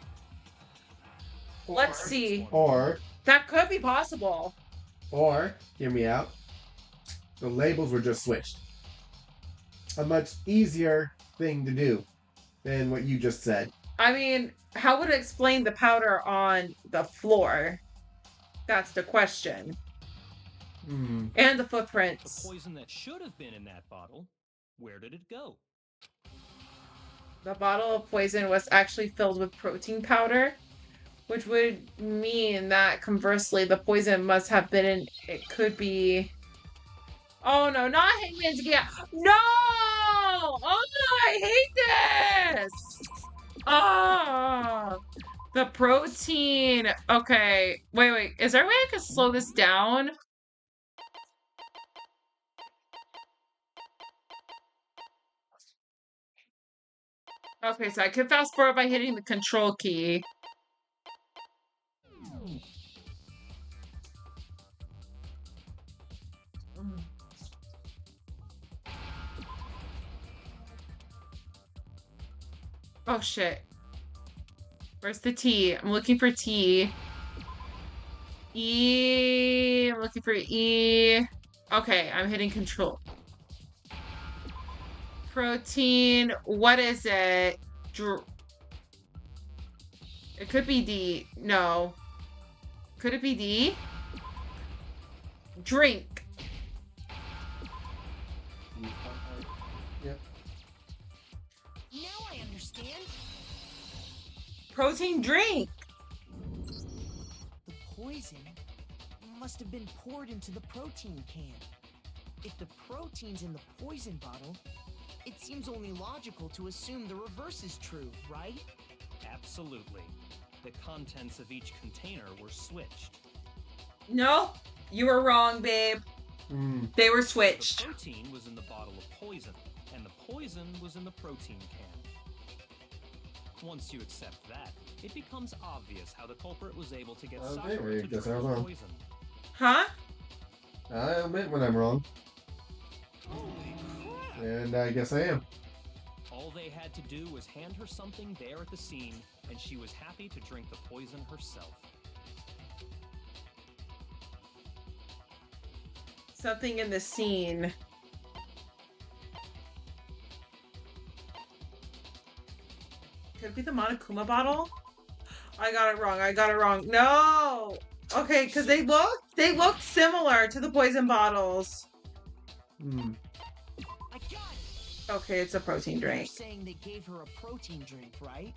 Let's see. Or, That could be possible. hear me out, the labels were just switched. A much easier thing to do than what you just said. I mean, how would it explain the powder on the floor? That's the question. And the The footprints. poison that should have been in that bottle, where did it go? The bottle of poison was actually filled with protein powder, which would mean that conversely, the poison must have been in. It could be. Oh no, not Hangman's Gap. No! Oh no, I hate this! Oh, the protein. Okay, wait. Is there a way I can slow this down? Okay, so I can fast forward by hitting the control key. Oh shit. Where's the T? I'm looking for T. E. I'm looking for E. Okay, I'm hitting control. Protein. What is it? It could be D. No. Could it be D? Drink. Yep. Now I understand. Protein drink. The poison must have been poured into the protein can. If the protein's in the poison bottle, it seems only logical to assume the reverse is true, right? Absolutely. The contents of each container were switched. No, you were wrong, babe. They were switched. The protein was in the bottle of poison, and the poison was in the protein can. Once you accept that, it becomes obvious how the culprit was able to get Sakura to guess I drink was the wrong. poison. Huh? I admit when I'm wrong. Holy crap! And I guess I am. All they had to do was hand her something there at the scene, and she was happy to drink the poison herself. Something in the scene. Could it be the Monokuma bottle? I got it wrong. No! Okay, because they look similar to the poison bottles. I got it! Okay, it's a protein You're drink. saying they gave her a protein drink, right?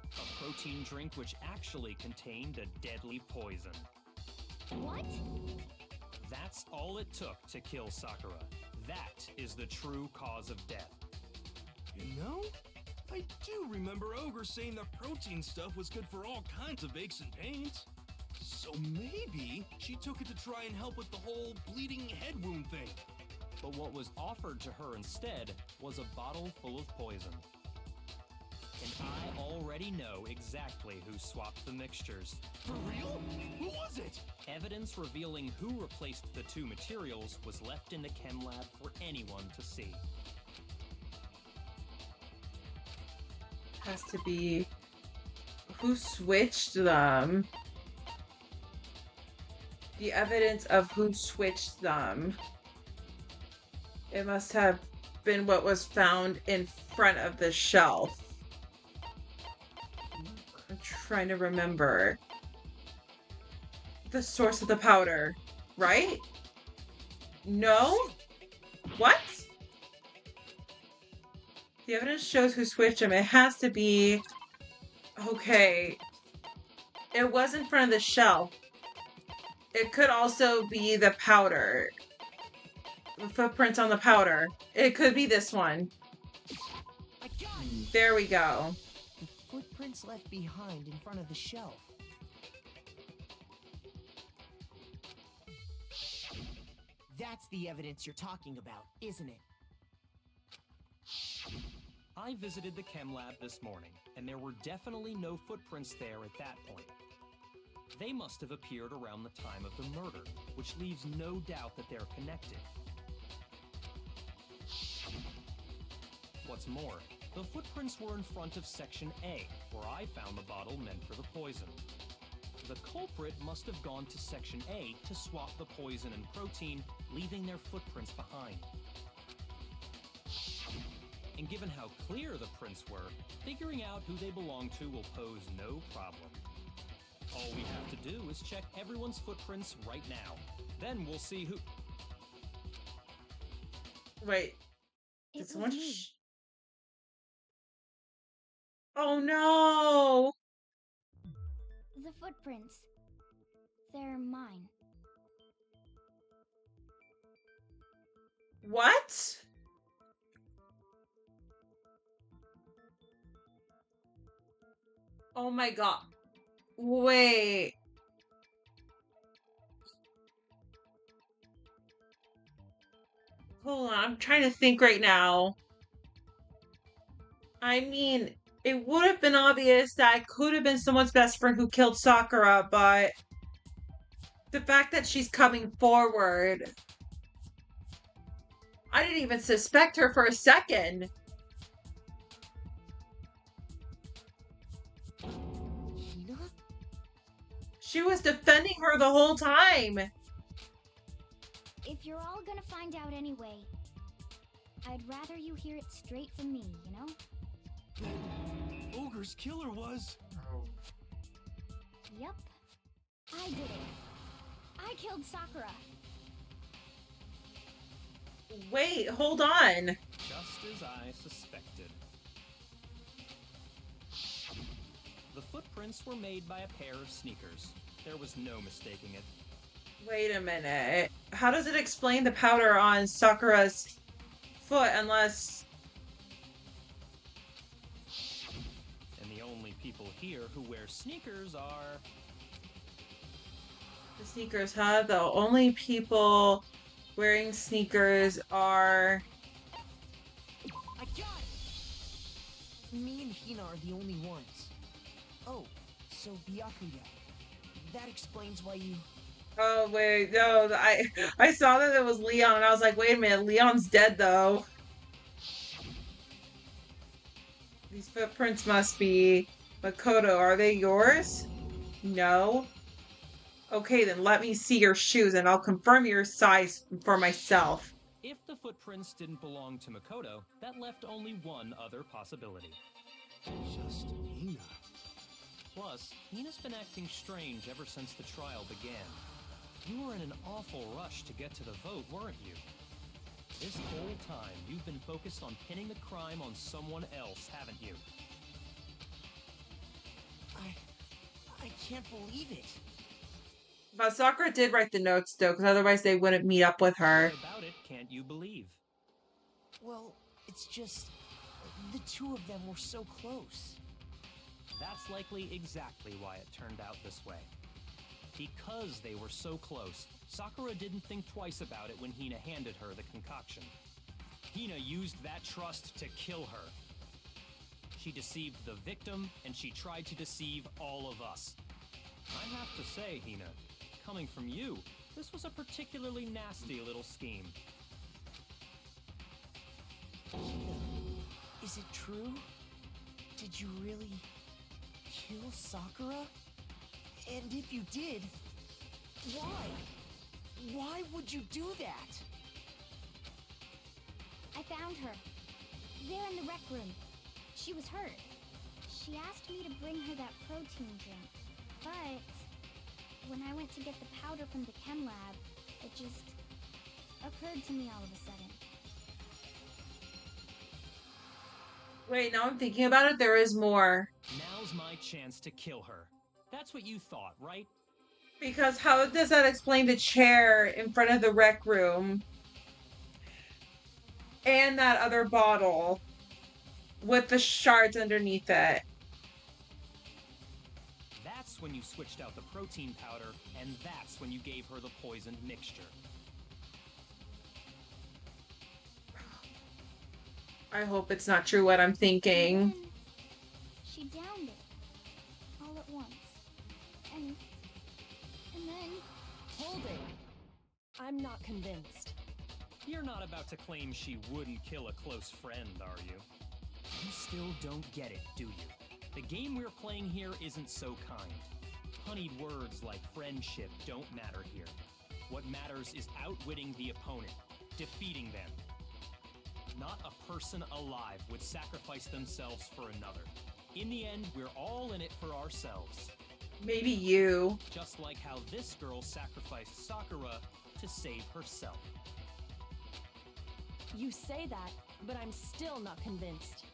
A protein drink which actually contained a deadly poison. What? That's all it took to kill Sakura. That is the true cause of death. You know, I do remember Ogre saying that protein stuff was good for all kinds of aches and pains. So maybe she took it to try and help with the whole bleeding head wound thing. But what was offered to her instead was a bottle full of poison. And I already know exactly who swapped the mixtures. For real? Who was it? Evidence revealing who replaced the two materials was left in the chem lab for anyone to see. Has to be who switched them. The evidence of who switched them. It must have been what was found in front of the shelf. I'm trying to remember. The source of the powder, right? No? What? The evidence shows who switched them. It has to be... Okay. It was in front of the shelf. It could also be the powder. The footprints on the powder. It could be this one. I got it! There we go. The footprints left behind in front of the shelf. That's the evidence you're talking about, isn't it? I visited the chem lab this morning, and there were definitely no footprints there at that point. They must have appeared around the time of the murder, which leaves no doubt that they're connected. What's more, the footprints were in front of Section A, where I found the bottle meant for the poison. The culprit must have gone to Section A to swap the poison and protein, leaving their footprints behind. And given how clear the prints were, figuring out who they belong to will pose no problem. All we have to do is check everyone's footprints right now. Then we'll see who... Wait. It Did was someone... me. Oh no! The footprints. They're mine. What? Oh my god. Wait. Hold on, I'm trying to think right now. I mean, it would have been obvious that it could have been someone's best friend who killed Sakura, but the fact that she's coming forward, I didn't even suspect her for a second. Hina? She was defending her the whole time. If you're all gonna find out anyway, I'd rather you hear it straight from me, you know? Ogre's killer was... Yep. I did it. I killed Sakura. Wait, hold on. Just as I suspected. The footprints were made by a pair of sneakers. There was no mistaking it. Wait a minute. How does it explain the powder on Sakura's foot unless... And the only people here who wear sneakers are... The sneakers, huh? The only people wearing sneakers are... I got it! Me and Hina are the only ones. Oh, so Byakuya. That explains why you... Oh, wait, no, I saw that it was Leon, and I was like, wait a minute, Leon's dead, though. These footprints must be... Makoto, are they yours? No. Okay, then let me see your shoes, and I'll confirm your size for myself. If the footprints didn't belong to Makoto, that left only one other possibility. Just Hina. Plus, Hina's been acting strange ever since the trial began. You were in an awful rush to get to the vote, weren't you? This whole time, you've been focused on pinning the crime on someone else, haven't you? I can't believe it. But Sakura did write the notes, though, because otherwise they wouldn't meet up with her. What about it can't you believe? Well, it's just... the two of them were so close. That's likely exactly why it turned out this way. Because they were so close, Sakura didn't think twice about it when Hina handed her the concoction. Hina used that trust to kill her. She deceived the victim, and she tried to deceive all of us. I have to say, Hina, coming from you, this was a particularly nasty little scheme. Hina, is it true? Did you really kill Sakura? And if you did, why? Why would you do that? I found her. There in the rec room. She was hurt. She asked me to bring her that protein drink. But when I went to get the powder from the chem lab, it just occurred to me all of a sudden. Wait, now I'm thinking about it, there is more. Now's my chance to kill her. That's what you thought, right? Because how does that explain the chair in front of the rec room? And that other bottle with the shards underneath it. That's when you switched out the protein powder, and that's when you gave her the poisoned mixture. I hope it's not true what I'm thinking. And then she downed it. All at once. And then... Hold it. I'm not convinced. You're not about to claim she wouldn't kill a close friend, are you? You still don't get it, do you? The game we're playing here isn't so kind. Honeyed words like friendship don't matter here. What matters is outwitting the opponent, defeating them. Not a person alive would sacrifice themselves for another. In the end, we're all in it for ourselves. Maybe you. Just like how this girl sacrificed Sakura to save herself. You say that, but I'm still not convinced.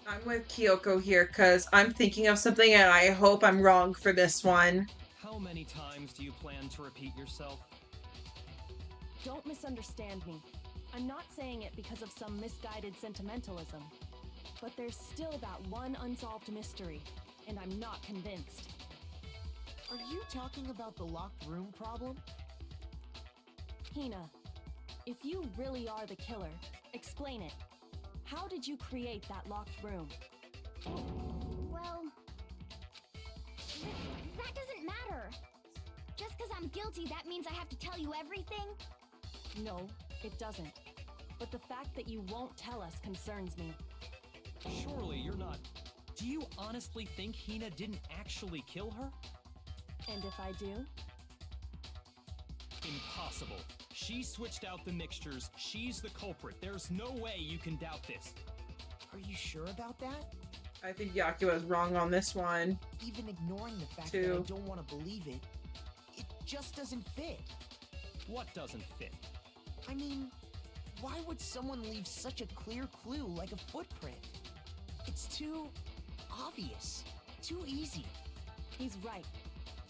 I'm with Kyoko here because I'm thinking of something and I hope I'm wrong for this one. How many times do you plan to repeat yourself? Don't misunderstand me. I'm not saying it because of some misguided sentimentalism. But there's still that one unsolved mystery, and I'm not convinced. Are you talking about the locked room problem? Hina, if you really are the killer, explain it. How did you create that locked room? Well... that doesn't matter. Just because I'm guilty, that means I have to tell you everything? No, it doesn't. But the fact that you won't tell us concerns me. Surely you're not... Do you honestly think Hina didn't actually kill her? And if I do? Impossible. She switched out the mixtures. She's the culprit. There's no way you can doubt this. Are you sure about that? I think Yaku was wrong on this one. Even ignoring the fact Two. that I don't want to believe it, it just doesn't fit. What doesn't fit? I mean, why would someone leave such a clear clue like a footprint? It's too obvious, too easy. He's right.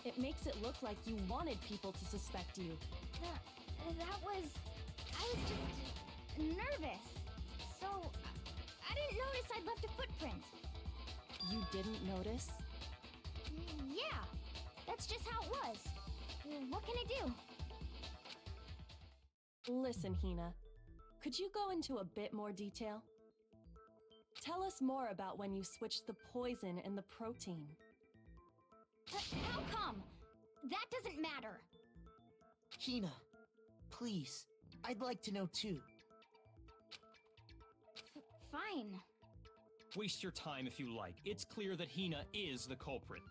It makes it look like you wanted people to suspect you. That was... I was just... nervous. So... I didn't notice I'd left a footprint. You didn't notice? Yeah, that's just how it was. What can I do? Listen, Hina, could you go into a bit more detail? Tell us more about when you switched the poison and the protein. How come? That doesn't matter. Hina, please, I'd like to know too. Fine. Waste your time if you like. It's clear that Hina is the culprit.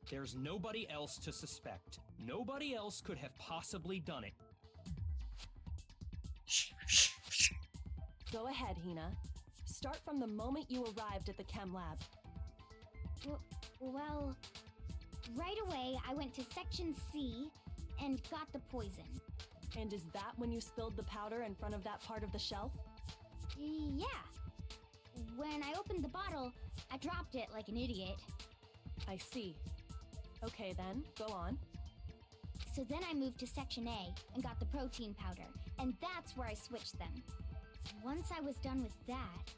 There's nobody else to suspect. Nobody else could have possibly done it. Go ahead, Hina. Start from the moment you arrived at the chem lab. Well, right away I went to Section C and got the poison. And is that when you spilled the powder in front of that part of the shelf? Yeah. When I opened the bottle, I dropped it like an idiot. I see. Okay then, go on. So then I moved to Section A and got the protein powder, and that's where I switched them. Once I was done with that,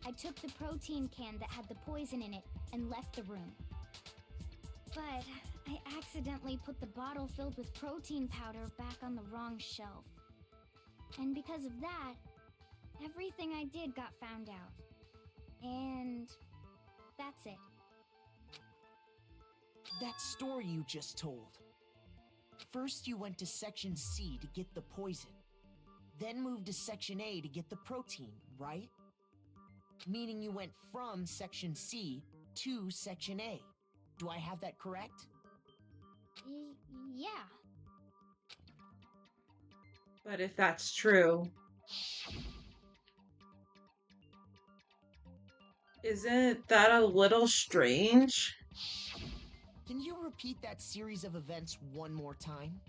I took the protein can that had the poison in it and left the room. But I accidentally put the bottle filled with protein powder back on the wrong shelf. And because of that, everything I did got found out. And that's it. That story you just told. First you went to Section C to get the poison, then moved to Section A to get the protein, right? Meaning you went from Section C to Section A. Do I have that correct? Yeah. But if that's true, isn't that a little strange? Can you repeat that series of events one more time?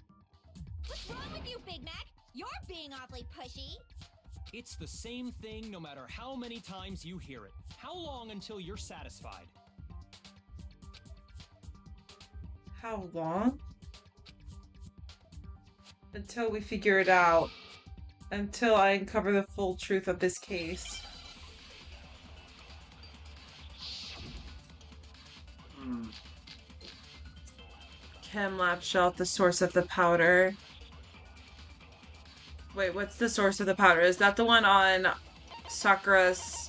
What's wrong with you, Big Mac? You're being awfully pushy. It's the same thing no matter how many times you hear it. How long until you're satisfied? How long? Until we figure it out. Until I uncover the full truth of this case. Chem lab shelf, the source of the powder. Wait, what's the source of the powder? Is that the one on Sakura's?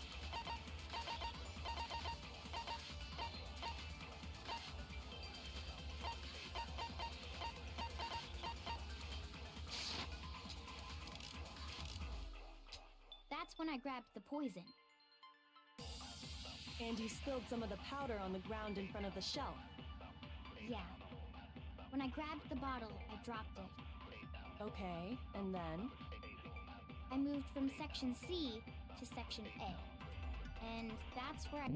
That's when I grabbed the poison. And you spilled some of the powder on the ground in front of the shelf. Yeah. When I grabbed the bottle, I dropped it. Okay, and then? I moved from Section C to Section A. And that's where I...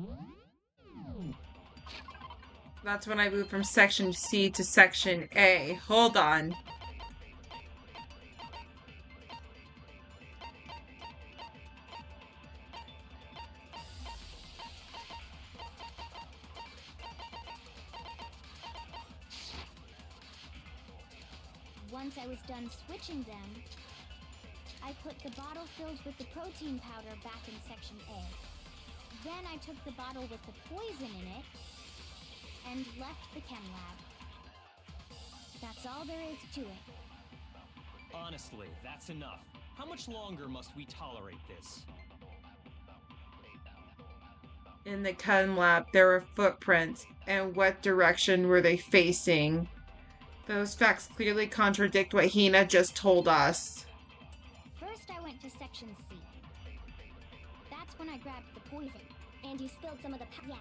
That's when I moved from Section C to Section A. Hold on. Once I was done switching them, I put the bottle filled with the protein powder back in Section A. Then I took the bottle with the poison in it and left the chem lab. That's all there is to it. Honestly, that's enough. How much longer must we tolerate this? In the chem lab, there were footprints. And what direction were they facing? Those facts clearly contradict what Hina just told us. First, I went to Section C. That's when I grabbed the poison. And you spilled some of the Yeah.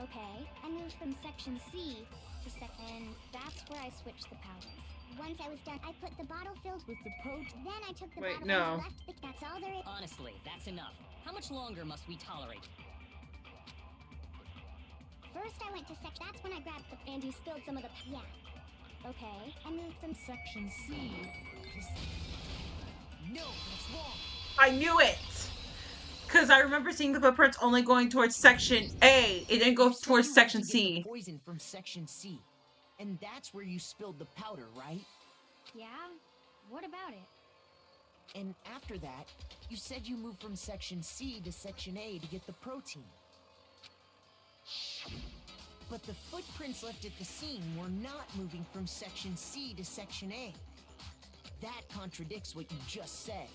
Okay. I moved from Section C to and that's where I switched the powders. Once I was done, I put the bottle filled with the protein. Then I took the Wait, bottle no. and left the... That's all there is. Honestly, that's enough. How much longer must we tolerate? First, I went to Section... That's when I grabbed the... And you spilled some of the... Yeah. Okay. I moved from Section C to... No, that's wrong. I knew it! Because I remember seeing the footprints only going towards Section A. It didn't go You said towards you went Section to get C. the poison from Section C. And that's where you spilled the powder, right? Yeah? What about it? And after that, you said you moved from Section C to Section A to get the protein. But the footprints left at the scene were not moving from Section C to Section A. That contradicts what you just said.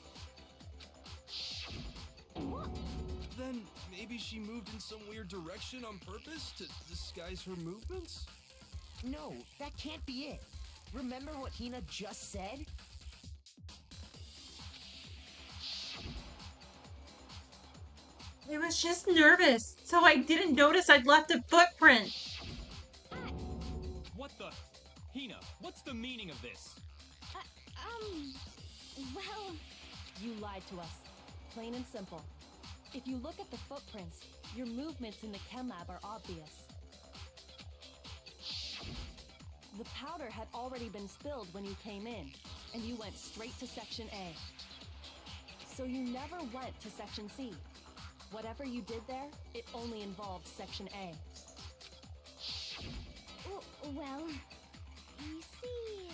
Then maybe she moved in some weird direction on purpose to disguise her movements? No, that can't be it. Remember what Hina just said? I was just nervous, so I didn't notice I'd left a footprint. What the? Hina, what's the meaning of this? Well, You lied to us. Plain and simple. If you look at the footprints, your movements in the chem lab are obvious. The powder had already been spilled when you came in, and you went straight to Section A. So you never went to Section C. Whatever you did there, it only involved Section A. well, you see...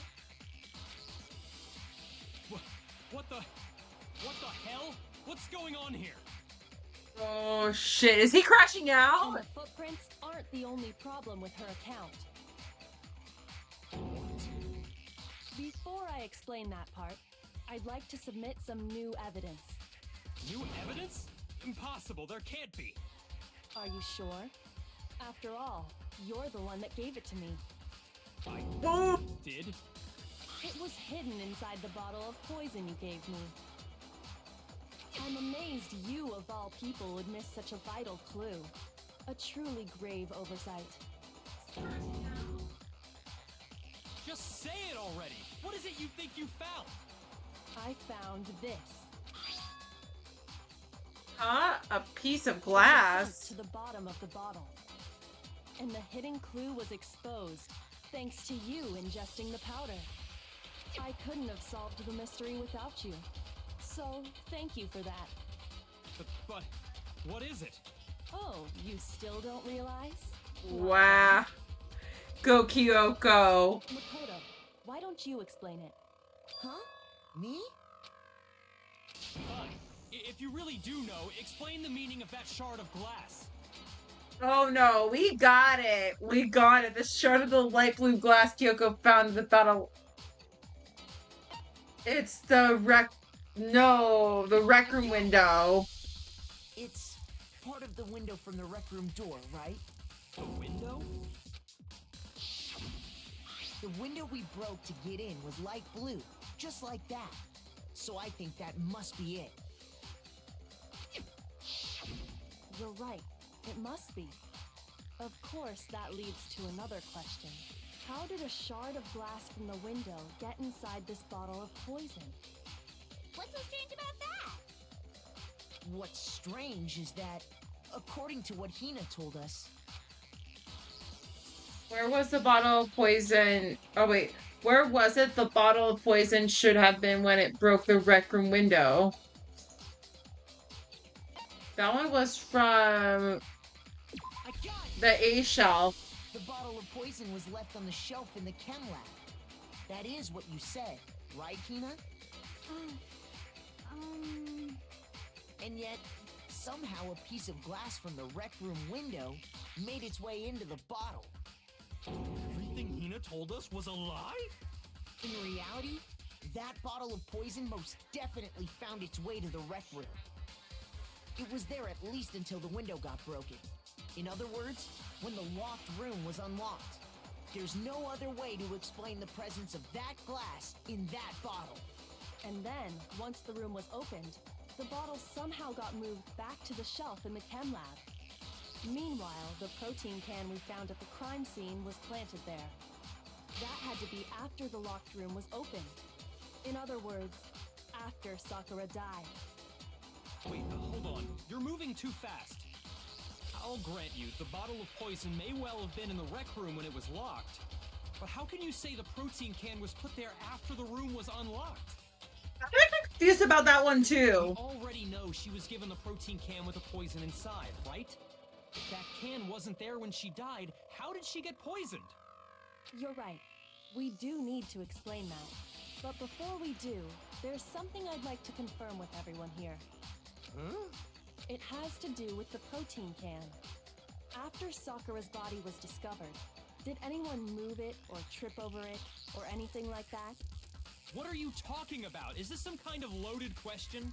What the hell? What's going on here? Oh shit, is he crashing And out? the footprints aren't the only problem with her account. Before I explain that part, I'd like to submit some new evidence. New evidence? Impossible, there can't be. Are you sure? After all, you're the one that gave it to me. I did? It was hidden inside the bottle of poison you gave me. I'm amazed you, of all people, would miss such a vital clue. A truly grave oversight. Just say it already! What is it you think you found? I found this. Huh? A piece of It was glass. sent to the bottom of the bottle. And the hidden clue was exposed, thanks to you ingesting the powder. I couldn't have solved the mystery without you. So, thank you for that. But what is it? Oh, you still don't realize? Wow. Go, Kyoko. Makoto, why don't you explain it? Huh? Me? Fine. If you really do know, explain the meaning of that shard of glass. Oh no, we got it. We got it. The shard of the light blue glass Kyoko found in the battle. It's the rec room window. It's part of the window from the rec room door, right? The window? The window we broke to get in was light blue, just like that. So I think that must be it. You're right. It must be. Of course, that leads to another question. How did a shard of glass from the window get inside this bottle of poison? What's so strange about that? What's strange is that, according to what Hina told us, Where was the bottle of poison? Oh wait, where was it the bottle of poison should have been when it broke the rec room window? That one was from I got it! the A shelf. The bottle of poison was left on the shelf in the chem lab. That is what you said, right, Hina? And yet, somehow a piece of glass from the rec room window made its way into the bottle. Everything Hina told us was a lie? In reality, that bottle of poison most definitely found its way to the rec room. It was there at least until the window got broken. In other words, when the locked room was unlocked. There's no other way to explain the presence of that glass in that bottle. And then, once the room was opened, the bottle somehow got moved back to the shelf in the chem lab. Meanwhile, the protein can we found at the crime scene was planted there. That had to be after the locked room was opened. In other words, after Sakura died. Wait, hold on. You're moving too fast. I'll grant you, the bottle of poison may well have been in the rec room when it was locked. But how can you say the protein can was put there after the room was unlocked? I'm confused about that one We too. already know she was given the protein can with the poison inside, right? If that can wasn't there when she died, how did she get poisoned? You're right. We do need to explain that. But before we do, there's something I'd like to confirm with everyone here. Huh? It has to do with the protein can. After Sakura's body was discovered, did anyone move it or trip over it or anything like that? What are you talking about? Is this some kind of loaded question?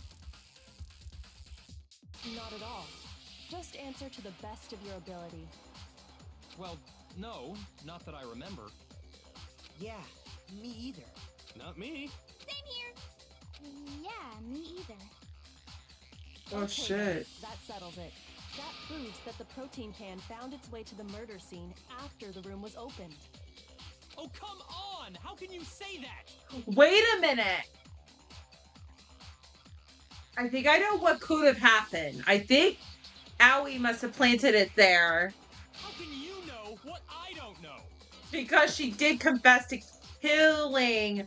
Not at all. Just answer to the best of your ability. Well, no, not that I remember. Yeah, me either. Not me. Same here. Yeah, me either. Oh Okay, shit. that settles it. That proves that the protein can found its way to the murder scene after the room was opened. Oh, come on! How can you say that? Wait a minute. I think I know what could have happened. I think Aoi must have planted it there How can you know what I don't know? because she did confess to killing.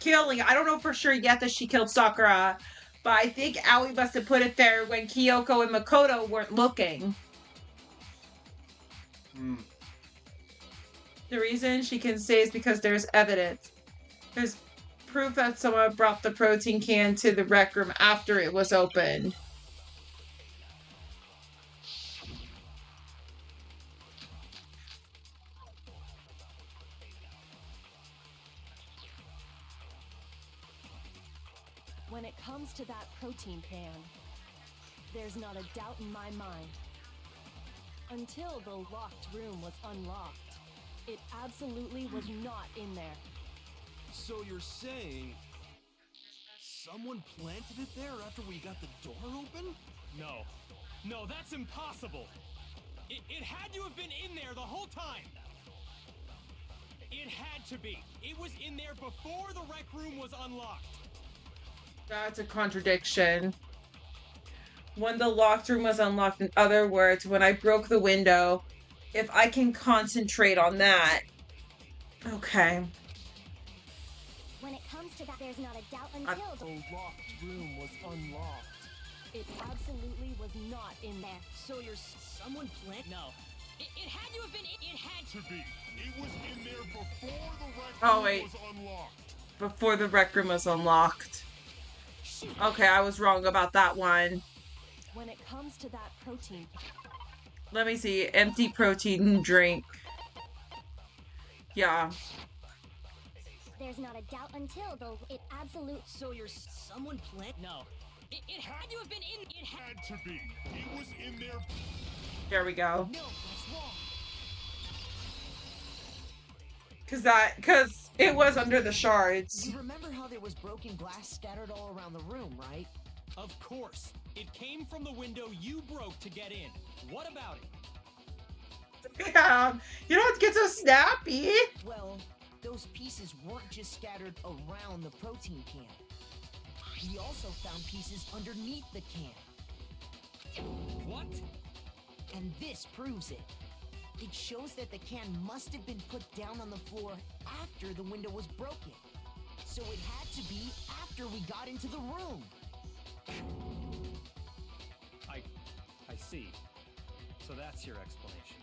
I don't know for sure yet that she killed Sakura, but I think Aoi must have put it there when Kyoko and Makoto weren't looking. Hmm. The reason she can say is because there's evidence. There's proof that someone brought the protein can to the rec room after it was opened. When it comes to that protein can, there's not a doubt in my mind. Until the locked room was unlocked, it absolutely was not in there. So you're saying someone planted it there after we got the door open? No. No, that's impossible! It had to have been in there the whole time! It had to be! It was in there before the rec room was unlocked! That's a contradiction. When the locked room was unlocked, in other words, when I broke the window, if I can concentrate on that. Okay. When it comes to that, there's not a doubt Until until the locked room was unlocked, it absolutely was not in there. So you're someone plant? No. It had to have been. It had To be. It was in there before the rec Oh, room wait. was unlocked. Before the rec room was unlocked. Okay, I was wrong about that one. When it comes to that protein, Let me see. Empty protein drink. Yeah. there's not a doubt until it absolute. So you're someone plant? No. It had to have been in. It had. Had to be. It was in there. There we go. No, that's wrong. Cause it was under the shards. You remember how there was broken glass scattered all around the room, right? Of course! It came from the window you broke to get in. What about it? Yeah. You don't have to get so snappy. Well, those pieces weren't just scattered around the protein can. We also found pieces underneath the can. What? And this proves it. It shows that the can must have been put down on the floor after the window was broken. So it had to be after we got into the room. I see. So that's your explanation.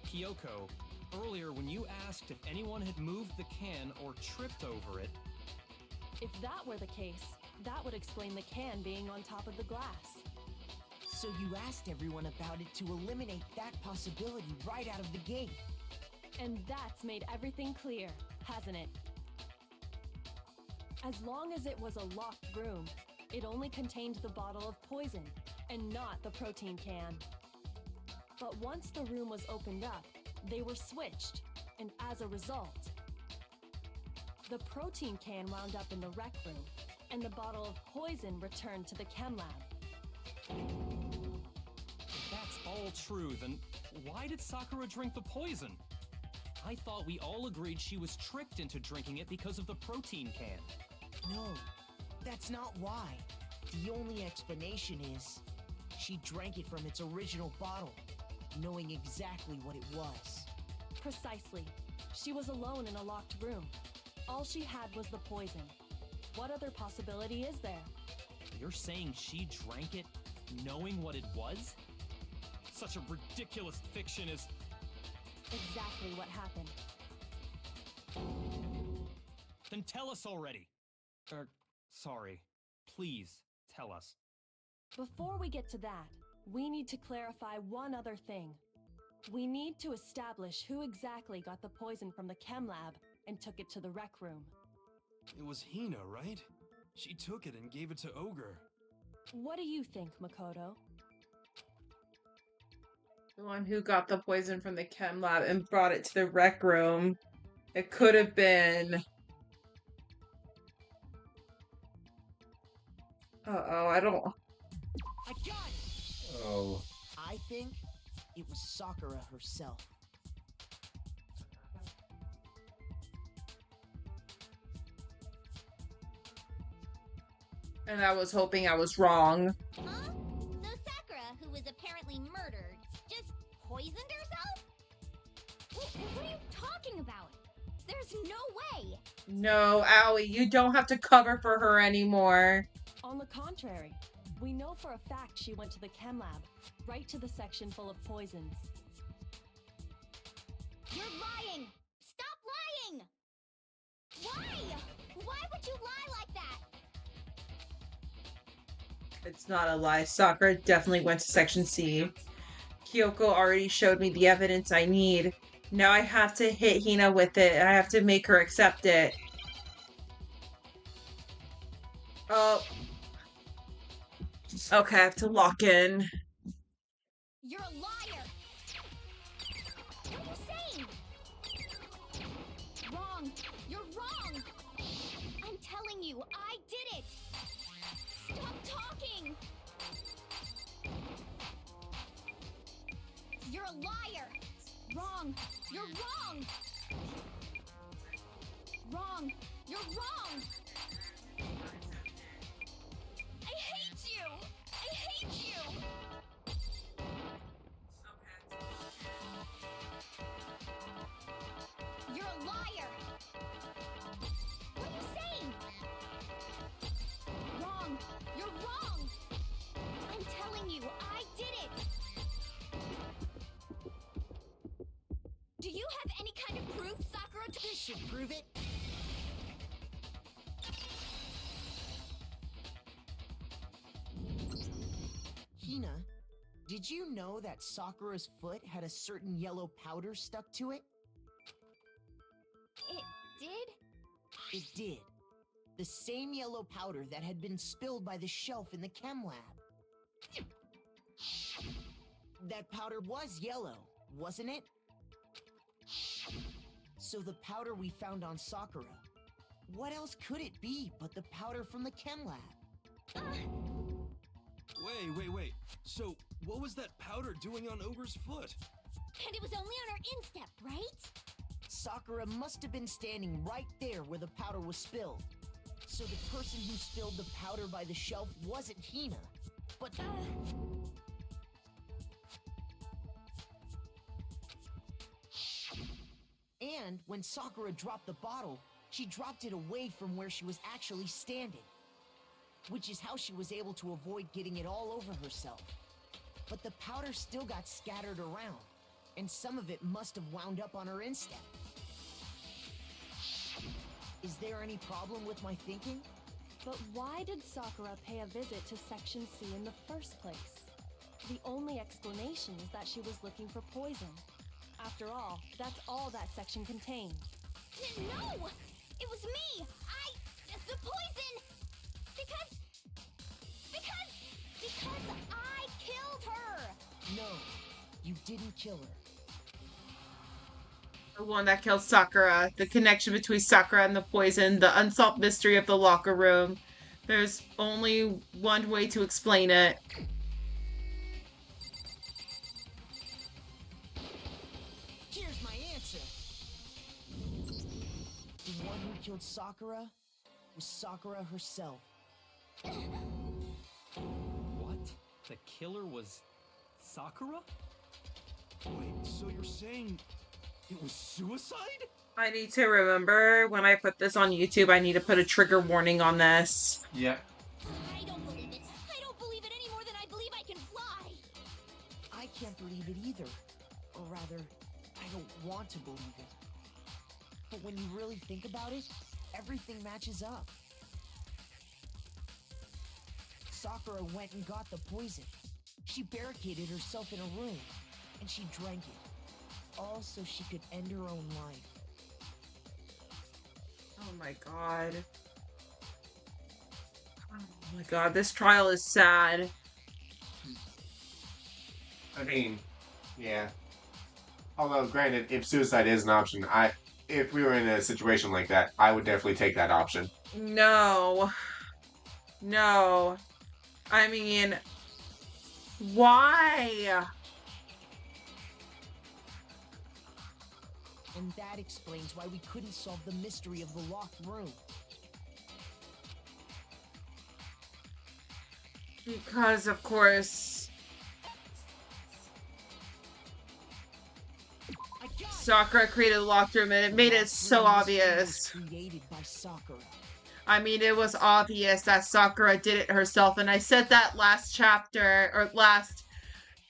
Kyoko, earlier when you asked if anyone had moved the can or tripped over it, if that were the case, that would explain the can being on top of the glass. So you asked everyone about it to eliminate that possibility right out of the gate. And that's made everything clear, hasn't it? As long as it was a locked room, it only contained the bottle of poison, and not the protein can. But once the room was opened up, they were switched, and as a result, the protein can wound up in the rec room, and the bottle of poison returned to the chem lab. if that's all true, then why did Sakura drink the poison? I thought we all agreed she was tricked into drinking it because of the protein can. No, that's not why. The only explanation is she drank it from its original bottle, knowing exactly what it was. Precisely. She was alone in a locked room. All she had was the poison. What other possibility is there? You're saying she drank it knowing what it was? Such a ridiculous fiction is... Exactly what happened. Then tell us already. Sorry. Please, tell us. Before we get to that, We need to clarify one other thing. We need to establish who exactly got the poison from the chem lab and took it to the rec room. It was Hina, right? She took it and gave it to Ogre. What do you think, Makoto? The one who got the poison from the chem lab and brought it to the rec room. It could have been... Uh-oh, I don't... I got it! Oh. I think it was Sakura herself. And I was hoping I was wrong. Huh? So Sakura, who was apparently murdered, just poisoned herself? What are you talking about? There's no way! No, Owie, you don't have to cover for her anymore. On the contrary, we know for a fact she went to the chem lab, right to the section full of poisons. You're lying! Stop lying! Why? Why would you lie like that? It's not a lie. Sakura definitely went to Section C. Kyoko already showed me the evidence I need. Now I have to hit Hina with it. I have to make her accept it. Oh. Okay, I have to lock in. You're a liar! What are you saying? Wrong! You're wrong! I'm telling you, I did it! Stop talking! You're a liar! Wrong! You're wrong! Wrong! You're wrong! I hate you! I hate you! You're a liar! What are you saying? Wrong! You're wrong! I'm telling you, I did it! Do you have any kind of proof, Sakura? This should prove it. Hina, did you know that Sakura's foot had a certain yellow powder stuck to it? It did? It did. The same yellow powder that had been spilled by the shelf in the chem lab. That powder was yellow, wasn't it? So the powder we found on Sakura, what else could it be but the powder from the chem lab? Wait. So, what was that powder doing on Ogre's foot? And it was only on her instep, right? Sakura must have been standing right there where the powder was spilled. So the person who spilled the powder by the shelf wasn't Hina, but... And when Sakura dropped the bottle, she dropped it away from where she was actually standing. Which is how she was able to avoid getting it all over herself. But the powder still got scattered around, and some of it must have wound up on her instep. Is there any problem with my thinking? But why did Sakura pay a visit to Section C in the first place? The only explanation is that she was looking for poison. After all, that's all that section contained. No! It was me! The poison! Because I killed her! No, you didn't kill her. The one that killed Sakura, the connection between Sakura and the poison, the unsolved mystery of the locker room. There's only one way to explain it. Here's my answer. The one who killed Sakura was Sakura herself. What? The killer was Sakura? Wait, so you're saying it was suicide? I need to remember when I put this on YouTube, I need to put a trigger warning on this. Yeah. I don't believe it. I don't believe it any more than I believe I can fly. I can't believe it either. Or rather, I don't want to believe it. But when you really think about it, everything matches up. Sakura went and got the poison. She barricaded herself in a room, and she drank it, all so she could end her own life. Oh my god. Oh my god, this trial is sad. I mean, yeah. Although, granted, if suicide is an option, if we were in a situation like that, I would definitely take that option. No. No. I mean, why? And that explains why we couldn't solve the mystery of the locked room. Because, of course, Sakura created a locked room and it made it so obvious. Created by Sakura. I mean, it was obvious that Sakura did it herself, and I said that last chapter, or last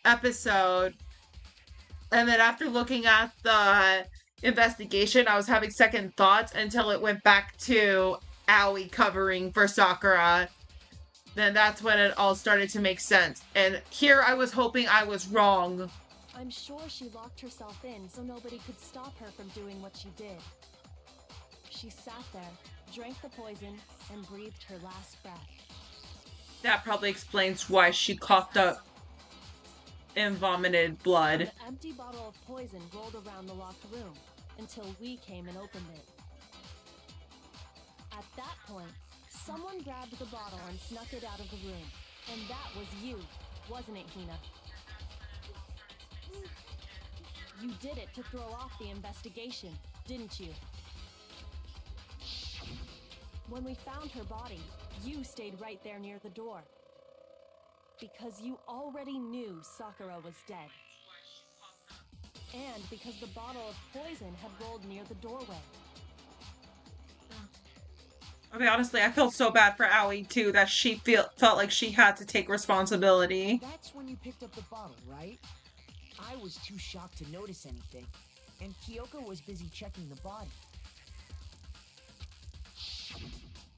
episode. And then after looking at the investigation, I was having second thoughts until it went back to Aoi covering for Sakura. Then that's when it all started to make sense. And here I was hoping I was wrong. I'm sure she locked herself in so nobody could stop her from doing what she did. She sat there, drank the poison, and breathed her last breath. That probably explains why she coughed up and vomited blood. An empty bottle of poison rolled around the locked room until we came and opened it. At that point, someone grabbed the bottle and snuck it out of the room. And that was you, wasn't it, Hina? You did it to throw off the investigation, didn't you? When we found her body, you stayed right there near the door. Because you already knew Sakura was dead. And because the bottle of poison had rolled near the doorway. Okay, honestly, I felt so bad for Aoi, too, that she felt like she had to take responsibility. That's when you picked up the bottle, right? I was too shocked to notice anything, and Kyoko was busy checking the body.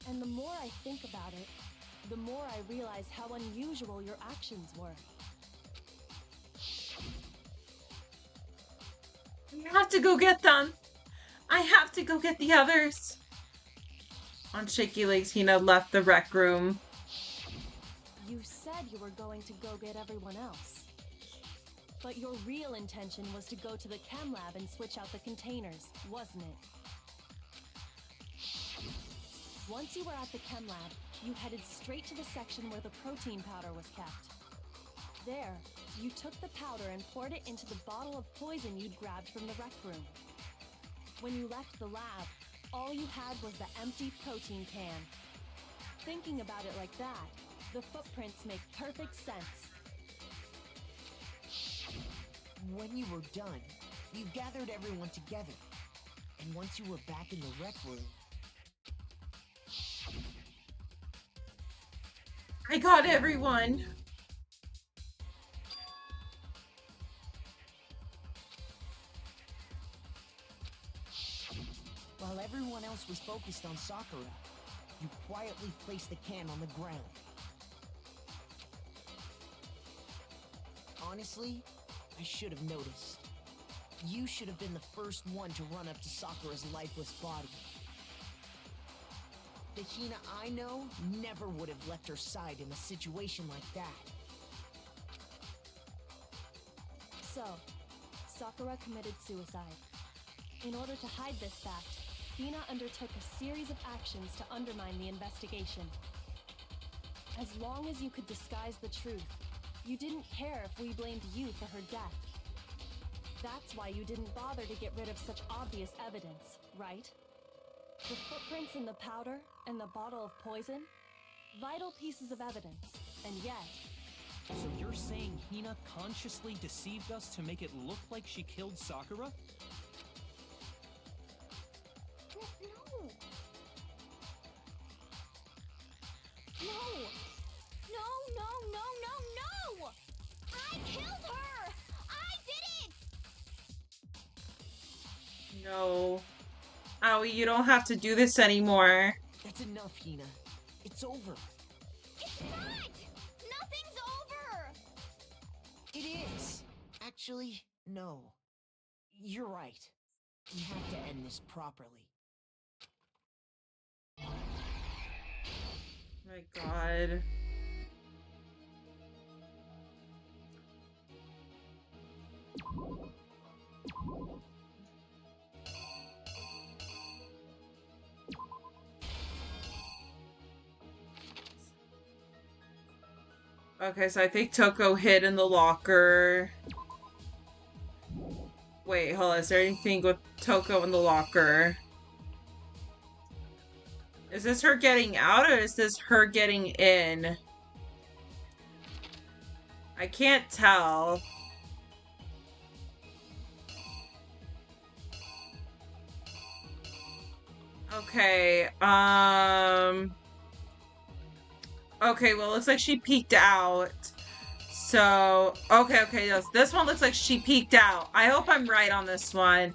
And the more I think about it, the more I realize how unusual your actions were. I have to go get them. I have to go get the others. On shaky legs, Hina left the rec room. You said you were going to go get everyone else. But your real intention was to go to the chem lab and switch out the containers, wasn't it? Once you were at the chem lab, you headed straight to the section where the protein powder was kept. There, you took the powder and poured it into the bottle of poison you'd grabbed from the rec room. When you left the lab, all you had was the empty protein can. Thinking about it like that, the footprints make perfect sense. When you were done, you gathered everyone together. And once you were back in the rec room... I got everyone. While everyone else was focused on Sakura, you quietly placed the can on the ground. Honestly, I should have noticed. You should have been the first one to run up to Sakura's lifeless body. The Hina I know never would have left her side in a situation like that. So, Sakura committed suicide. In order to hide this fact, Hina undertook a series of actions to undermine the investigation. As long as you could disguise the truth, you didn't care if we blamed you for her death. That's why you didn't bother to get rid of such obvious evidence, right? The footprints in the powder and the bottle of poison? Vital pieces of evidence, and yet... So you're saying Hina consciously deceived us to make it look like she killed Sakura? No. No! No, no, no, no, no! I killed her! I did it! No. Aoi, you don't have to do this anymore. That's enough, Hina. It's over. It's not! Nothing's over! It is. Actually, no. You're right. We have to end this properly. My God. Okay, so I think Toko hid in the locker. Wait, hold on. Is there anything with Toko in the locker? Is this her getting out or is this her getting in? I can't tell. Okay, okay, well, it looks like she peeked out. So, okay, yes, this one looks like she peeked out. I hope I'm right on this one.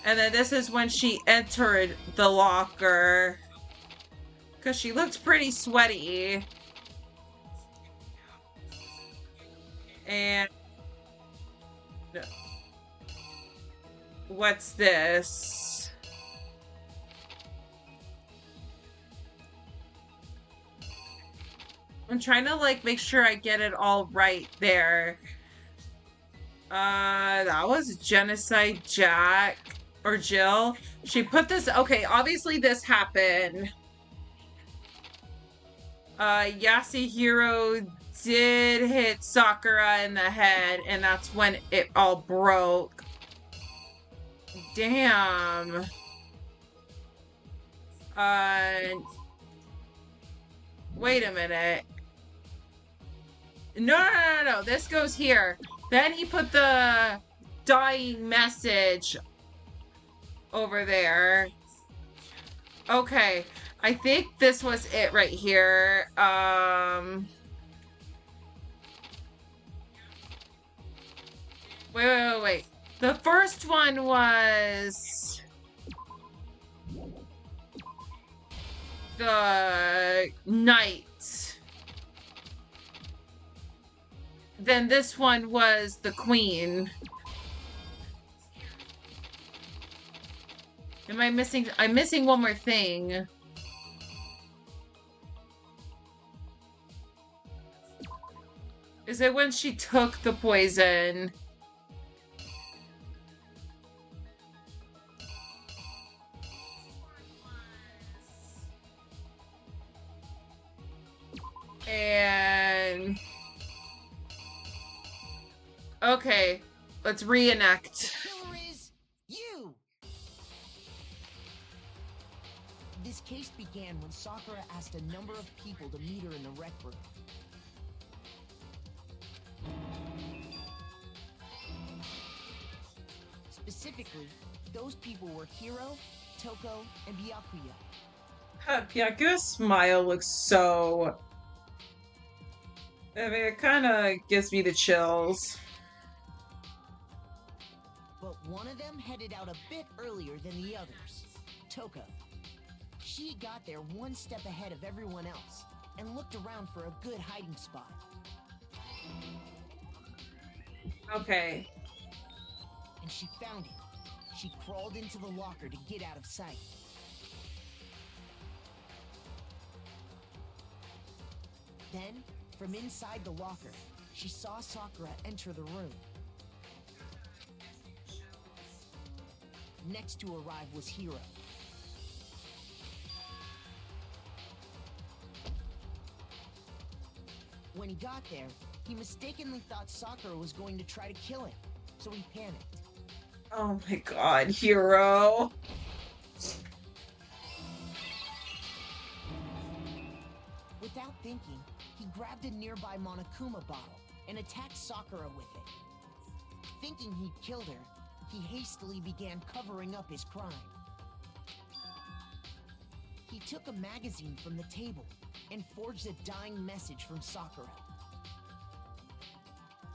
And then this is when she entered the locker. Because she looked pretty sweaty. And what's this? I'm trying to like make sure I get it all right there. That was Genocide Jack or Jill. She put this, okay, obviously this happened. Yasuhiro did hit Sakura in the head, and that's when it all broke. Damn. Wait a minute. No. This goes here. Then he put the dying message over there. Okay. I think this was it right here. Wait. The first one was the knight. Then this one was the queen. Am I missing? I'm missing one more thing. Is it when she took the poison? And okay, let's reenact. The killer is you. This case began when Sakura asked a number of people to meet her in the rec room. Specifically, those people were Hiro, Toko, and Byakuya. Byakuya's smile looks so... I mean, it kind of gives me the chills. But one of them headed out a bit earlier than the others, Toko. She got there one step ahead of everyone else and looked around for a good hiding spot. Okay. And she found it. She crawled into the locker to get out of sight. Then, from inside the locker, she saw Sakura enter the room. Next to arrive was Hiro. When he got there, he mistakenly thought Sakura was going to try to kill him, so he panicked. Oh my God, Hiro. Without thinking, he grabbed a nearby Monokuma bottle and attacked Sakura with it. Thinking he'd killed her, he hastily began covering up his crime. He took a magazine from the table and forged a dying message from Sakura.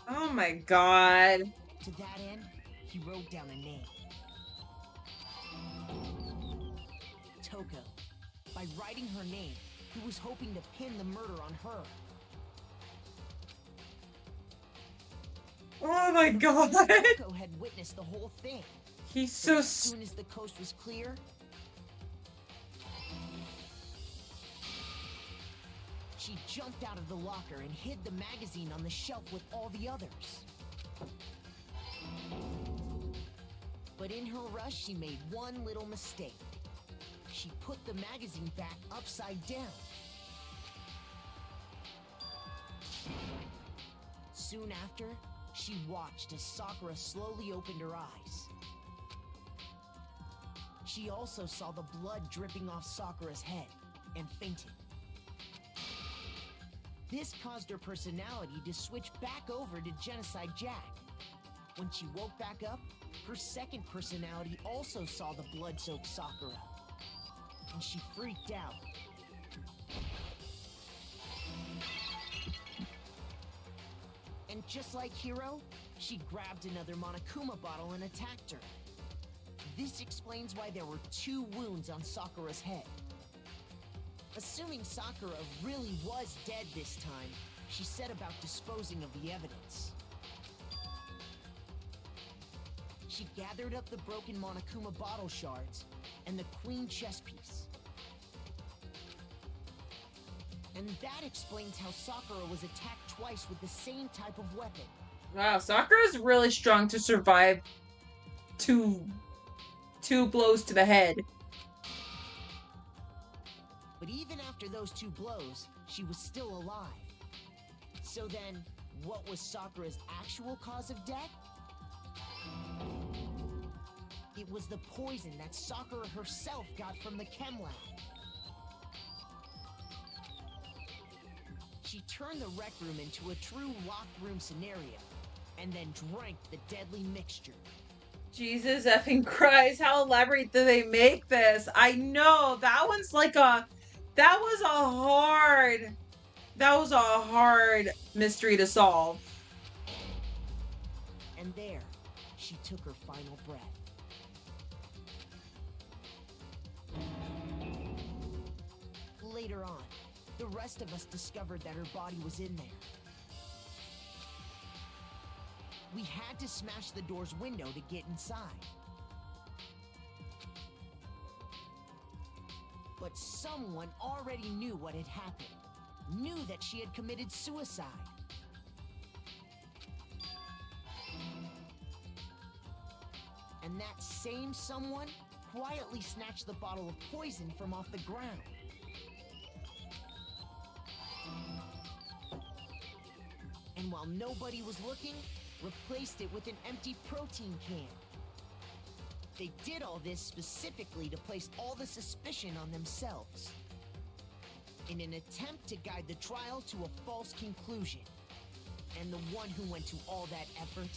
Oh my God. To that end, he wrote down a name. Toko. By writing her name, he was hoping to pin the murder on her. Oh my god. Zuko had witnessed the whole thing. He's So so as soon as the coast was clear, she jumped out of the locker and hid the magazine on the shelf with all the others. But in her rush, she made one little mistake. She put the magazine back upside down. Soon after, she watched as Sakura slowly opened her eyes. She also saw the blood dripping off Sakura's head and fainted. This caused her personality to switch back over to Genocide Jack. When she woke back up, her second personality also saw the blood-soaked Sakura, and she freaked out. And just like Hiro, she grabbed another Monokuma bottle and attacked her. This explains why there were 2 wounds on Sakura's head. Assuming Sakura really was dead this time, she set about disposing of the evidence. She gathered up the broken Monokuma bottle shards and the queen chess piece. And that explains how Sakura was attacked twice with the same type of weapon. Wow, Sakura's really strong to survive two blows to the head. But even after those 2 blows, she was still alive. So then, what was Sakura's actual cause of death? It was the poison that Sakura herself got from the chem lab. She turned the rec room into a true locked room scenario, and then drank the deadly mixture. Jesus effing Christ, how elaborate do they make this? I know, that was a hard mystery to solve. And there, she took her final breath. Later on, the rest of us discovered that her body was in there. We had to smash the door's window to get inside. But someone already knew what had happened, knew that she had committed suicide. And that same someone quietly snatched the bottle of poison from off the ground. And while nobody was looking, replaced it with an empty protein can. They did all this specifically to place all the suspicion on themselves, in an attempt to guide the trial to a false conclusion. And the one who went to all that effort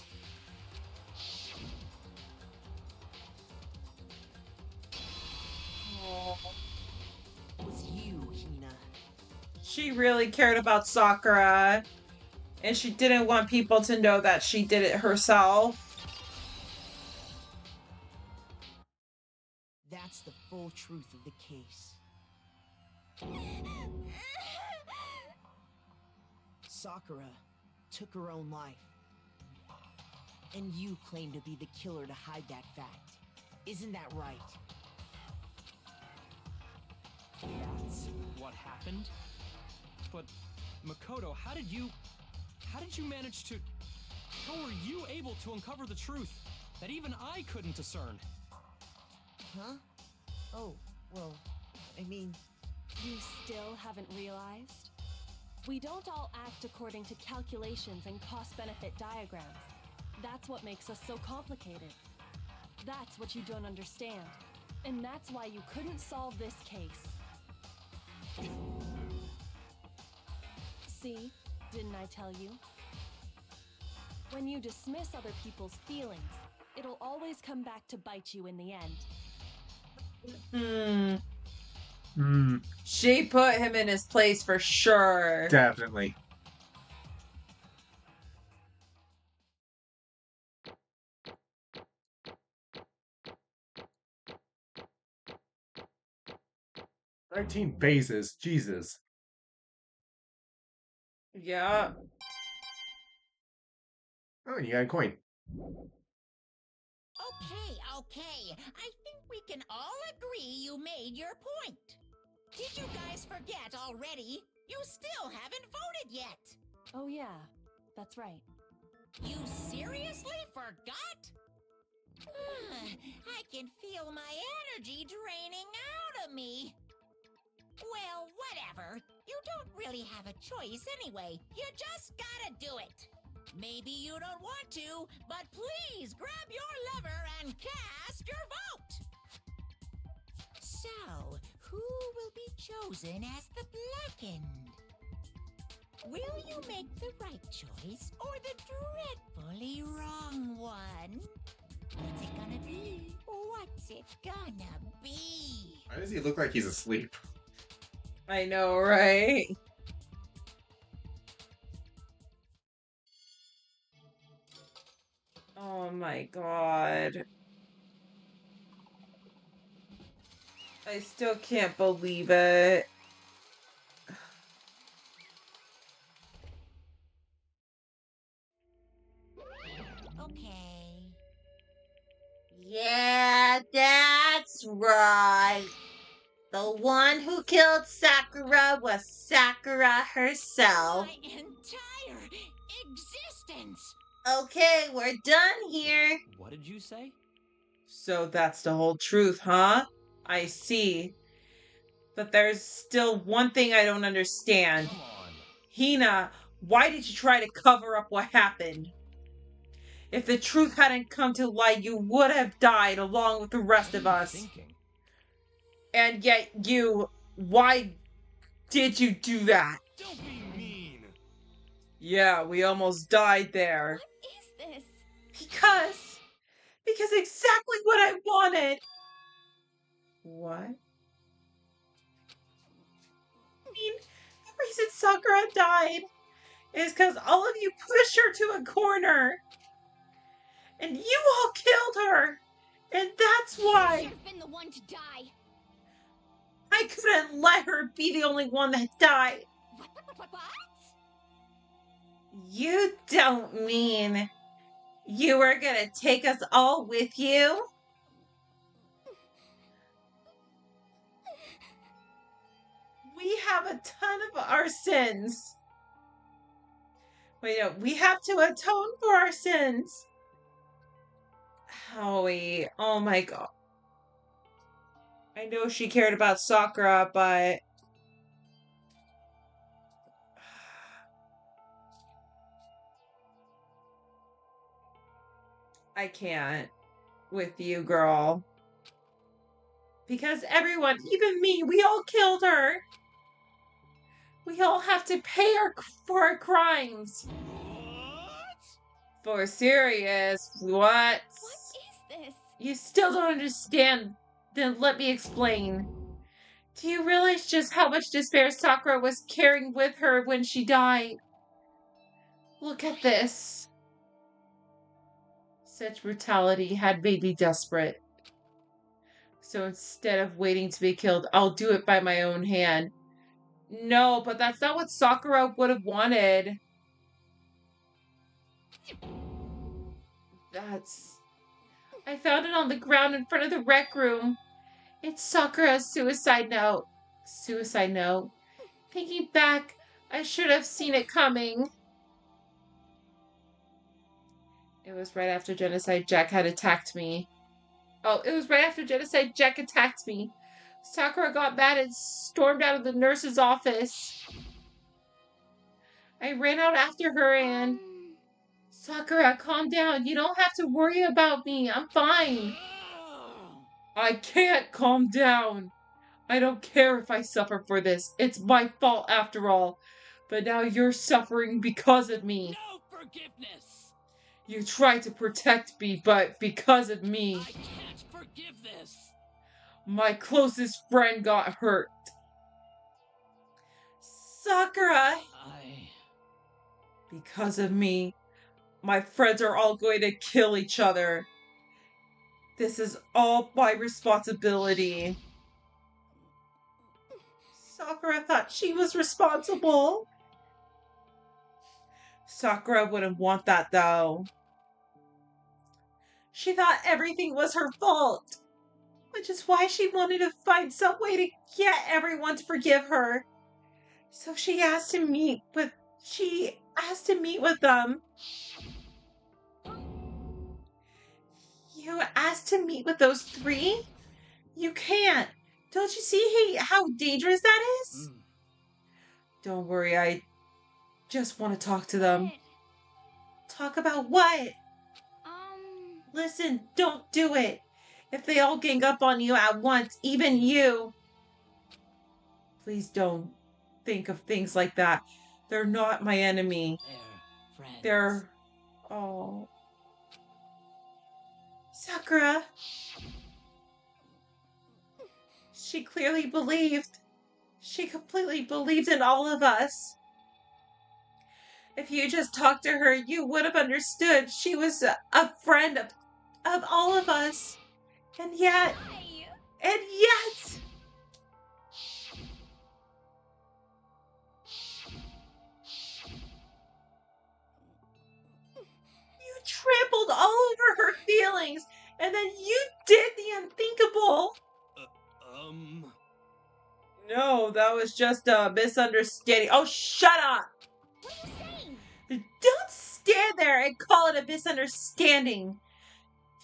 was you, Hina. She really cared about Sakura, and she didn't want people to know that she did it herself. That's the full truth of the case. Sakura took her own life. And you claim to be the killer to hide that fact. Isn't that right? That's what happened? But, Makoto, how did you manage to... How were you able to uncover the truth that even I couldn't discern? Huh? Oh, well, I mean... You still haven't realized? We don't all act according to calculations and cost-benefit diagrams. That's what makes us so complicated. That's what you don't understand. And that's why you couldn't solve this case. See? Didn't I tell you? When you dismiss other people's feelings, it'll always come back to bite you in the end. She put him in his place for sure. Definitely. "19 bases, Jesus." Yeah. Oh, you got a coin. Okay. I think we can all agree you made your point. Did you guys forget already? You still haven't voted yet. Oh, yeah, that's right. You seriously forgot? I can feel my energy draining out of me. Well, whatever. You don't really have a choice anyway. You just gotta do it. Maybe you don't want to, but please grab your lever and cast your vote. So, who will be chosen as the blackened? Will you make the right choice or the dreadfully wrong one? What's it gonna be? What's it gonna be? Why does he look like he's asleep? I know, right? Oh my god. I still can't believe it. Okay. Yeah, that's right. The one who killed Sakura was Sakura herself. My entire existence! Okay, we're done here. What did you say? So that's the whole truth, huh? I see. But there's still one thing I don't understand. Come on. Hina, why did you try to cover up what happened? If the truth hadn't come to light, you would have died along with the rest of What are you us. thinking? And yet why did you do that? Don't be mean. Yeah, we almost died there. What is this? Because exactly what I wanted. What? I mean, the reason Sakura died is because all of you pushed her to a corner. And you all killed her. And that's You why should have been the one to die. I couldn't let her be the only one that died. What? You don't mean you were gonna take us all with you? We have a ton of our sins. Wait, no, we have to atone for our sins. Howie, oh my god. I know she cared about Sakura, but I can't with you, girl. Because everyone, even me, we all killed her. We all have to pay for our crimes. What? For serious, what? What is this? You still don't understand? Then let me explain. Do you realize just how much despair Sakura was carrying with her when she died? Look at this. Such brutality had made me desperate. So instead of waiting to be killed, I'll do it by my own hand. No, but that's not what Sakura would have wanted. I found it on the ground in front of the rec room. It's Sakura's suicide note. Suicide note. Thinking back, I should have seen it coming. It was right after Genocide Jack had attacked me. Oh, it was right after Genocide Jack attacked me. Sakura got mad and stormed out of the nurse's office. I ran out after her and... Sakura, calm down. You don't have to worry about me. I'm fine. I can't calm down. I don't care if I suffer for this. It's my fault after all. But now you're suffering because of me. No forgiveness! You tried to protect me, but because of me. I can't forgive this! My closest friend got hurt. Sakura! Because of me, my friends are all going to kill each other. This is all my responsibility. Sakura thought she was responsible. Sakura wouldn't want that though. She thought everything was her fault, which is why she wanted to find some way to get everyone to forgive her. So she asked to meet with them. You asked to meet with those three? You can't. Don't you see how dangerous that is? Don't worry, I just want to talk to them. Talk about what? Listen, don't do it. If they all gang up on you at once, even you. Please don't think of things like that. They're not my enemy. They're friends. They're... Oh. Sakura. She clearly believed. She completely believed in all of us. If you just talked to her, you would have understood. She was a friend of all of us. And yet... You trampled all over her feelings, and then you did the unthinkable. No, that was just a misunderstanding. Oh, shut up! What are you saying? Don't stand there and call it a misunderstanding.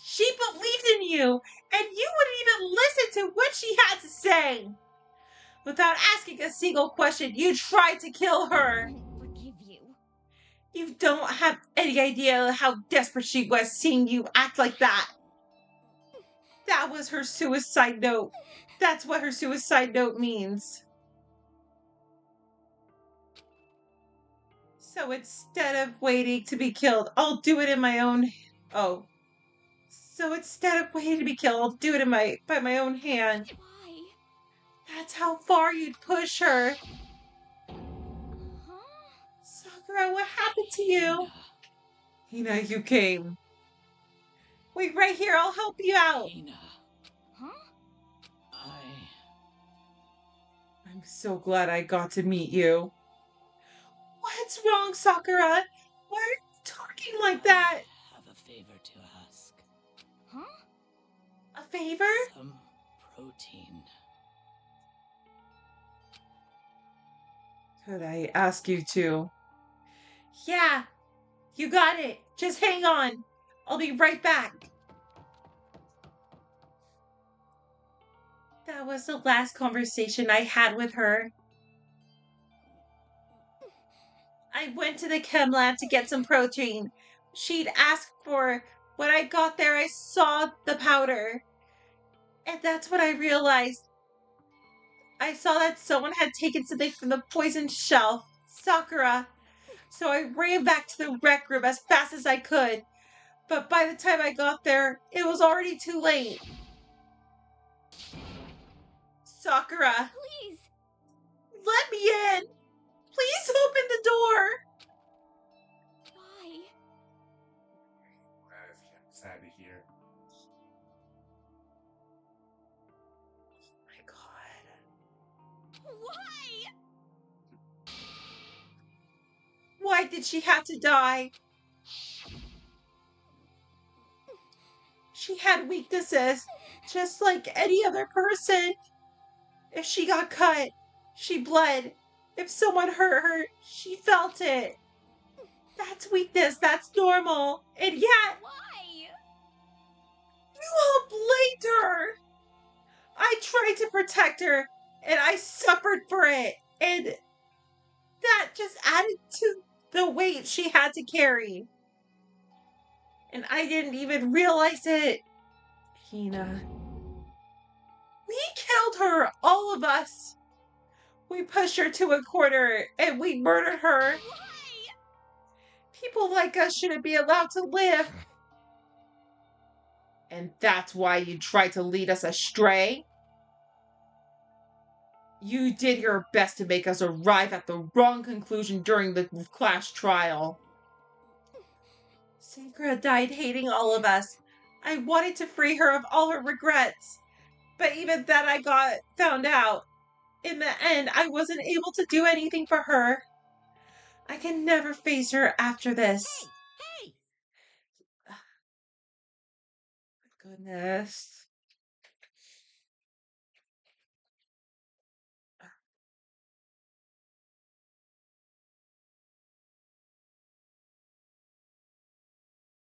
She believed in you, and you wouldn't even listen to what she had to say. Without asking a single question, you tried to kill her. I won't forgive you. You don't have any idea how desperate she was seeing you act like that. That was her suicide note. That's what her suicide note means. So instead of waiting to be killed, I'll do it in my own... Oh. So instead of waiting to be killed, I'll do it by my own hand. Why? That's how far you'd push her. Huh? Sakura, what happened to you? Hina, you came. Wait right here, I'll help you out. Hina, Huh? I'm so glad I got to meet you. What's wrong, Sakura? Why are you talking like that? I have a favor to ask. Huh? A favor? Some protein. Could I ask you to? Yeah, you got it. Just hang on. I'll be right back. That was the last conversation I had with her. I went to the chem lab to get some protein. She'd asked for... When I got there, I saw the powder. And that's when I realized. I saw that someone had taken something from the poisoned shelf. Sakura. So I ran back to the rec room as fast as I could. But by the time I got there, it was already too late. Sakura. Please. Let me in. Please open the door. Why? Sad to hear. Oh my God. Why? Why did she have to die? She had weaknesses, just like any other person. If she got cut, she bled. If someone hurt her, she felt it. That's weakness, that's normal. And yet, Why? you all blamed her. I tried to protect her, and I suffered for it. And that just added to the weight she had to carry. And I didn't even realize it. Hina. We killed her, all of us. We pushed her to a corner, and we murdered her. Why? People like us shouldn't be allowed to live. And that's why you tried to lead us astray? You did your best to make us arrive at the wrong conclusion during the class trial. Sakura died hating all of us. I wanted to free her of all her regrets. But even then I found out. In the end, I wasn't able to do anything for her. I can never face her after this. Hey! Goodness.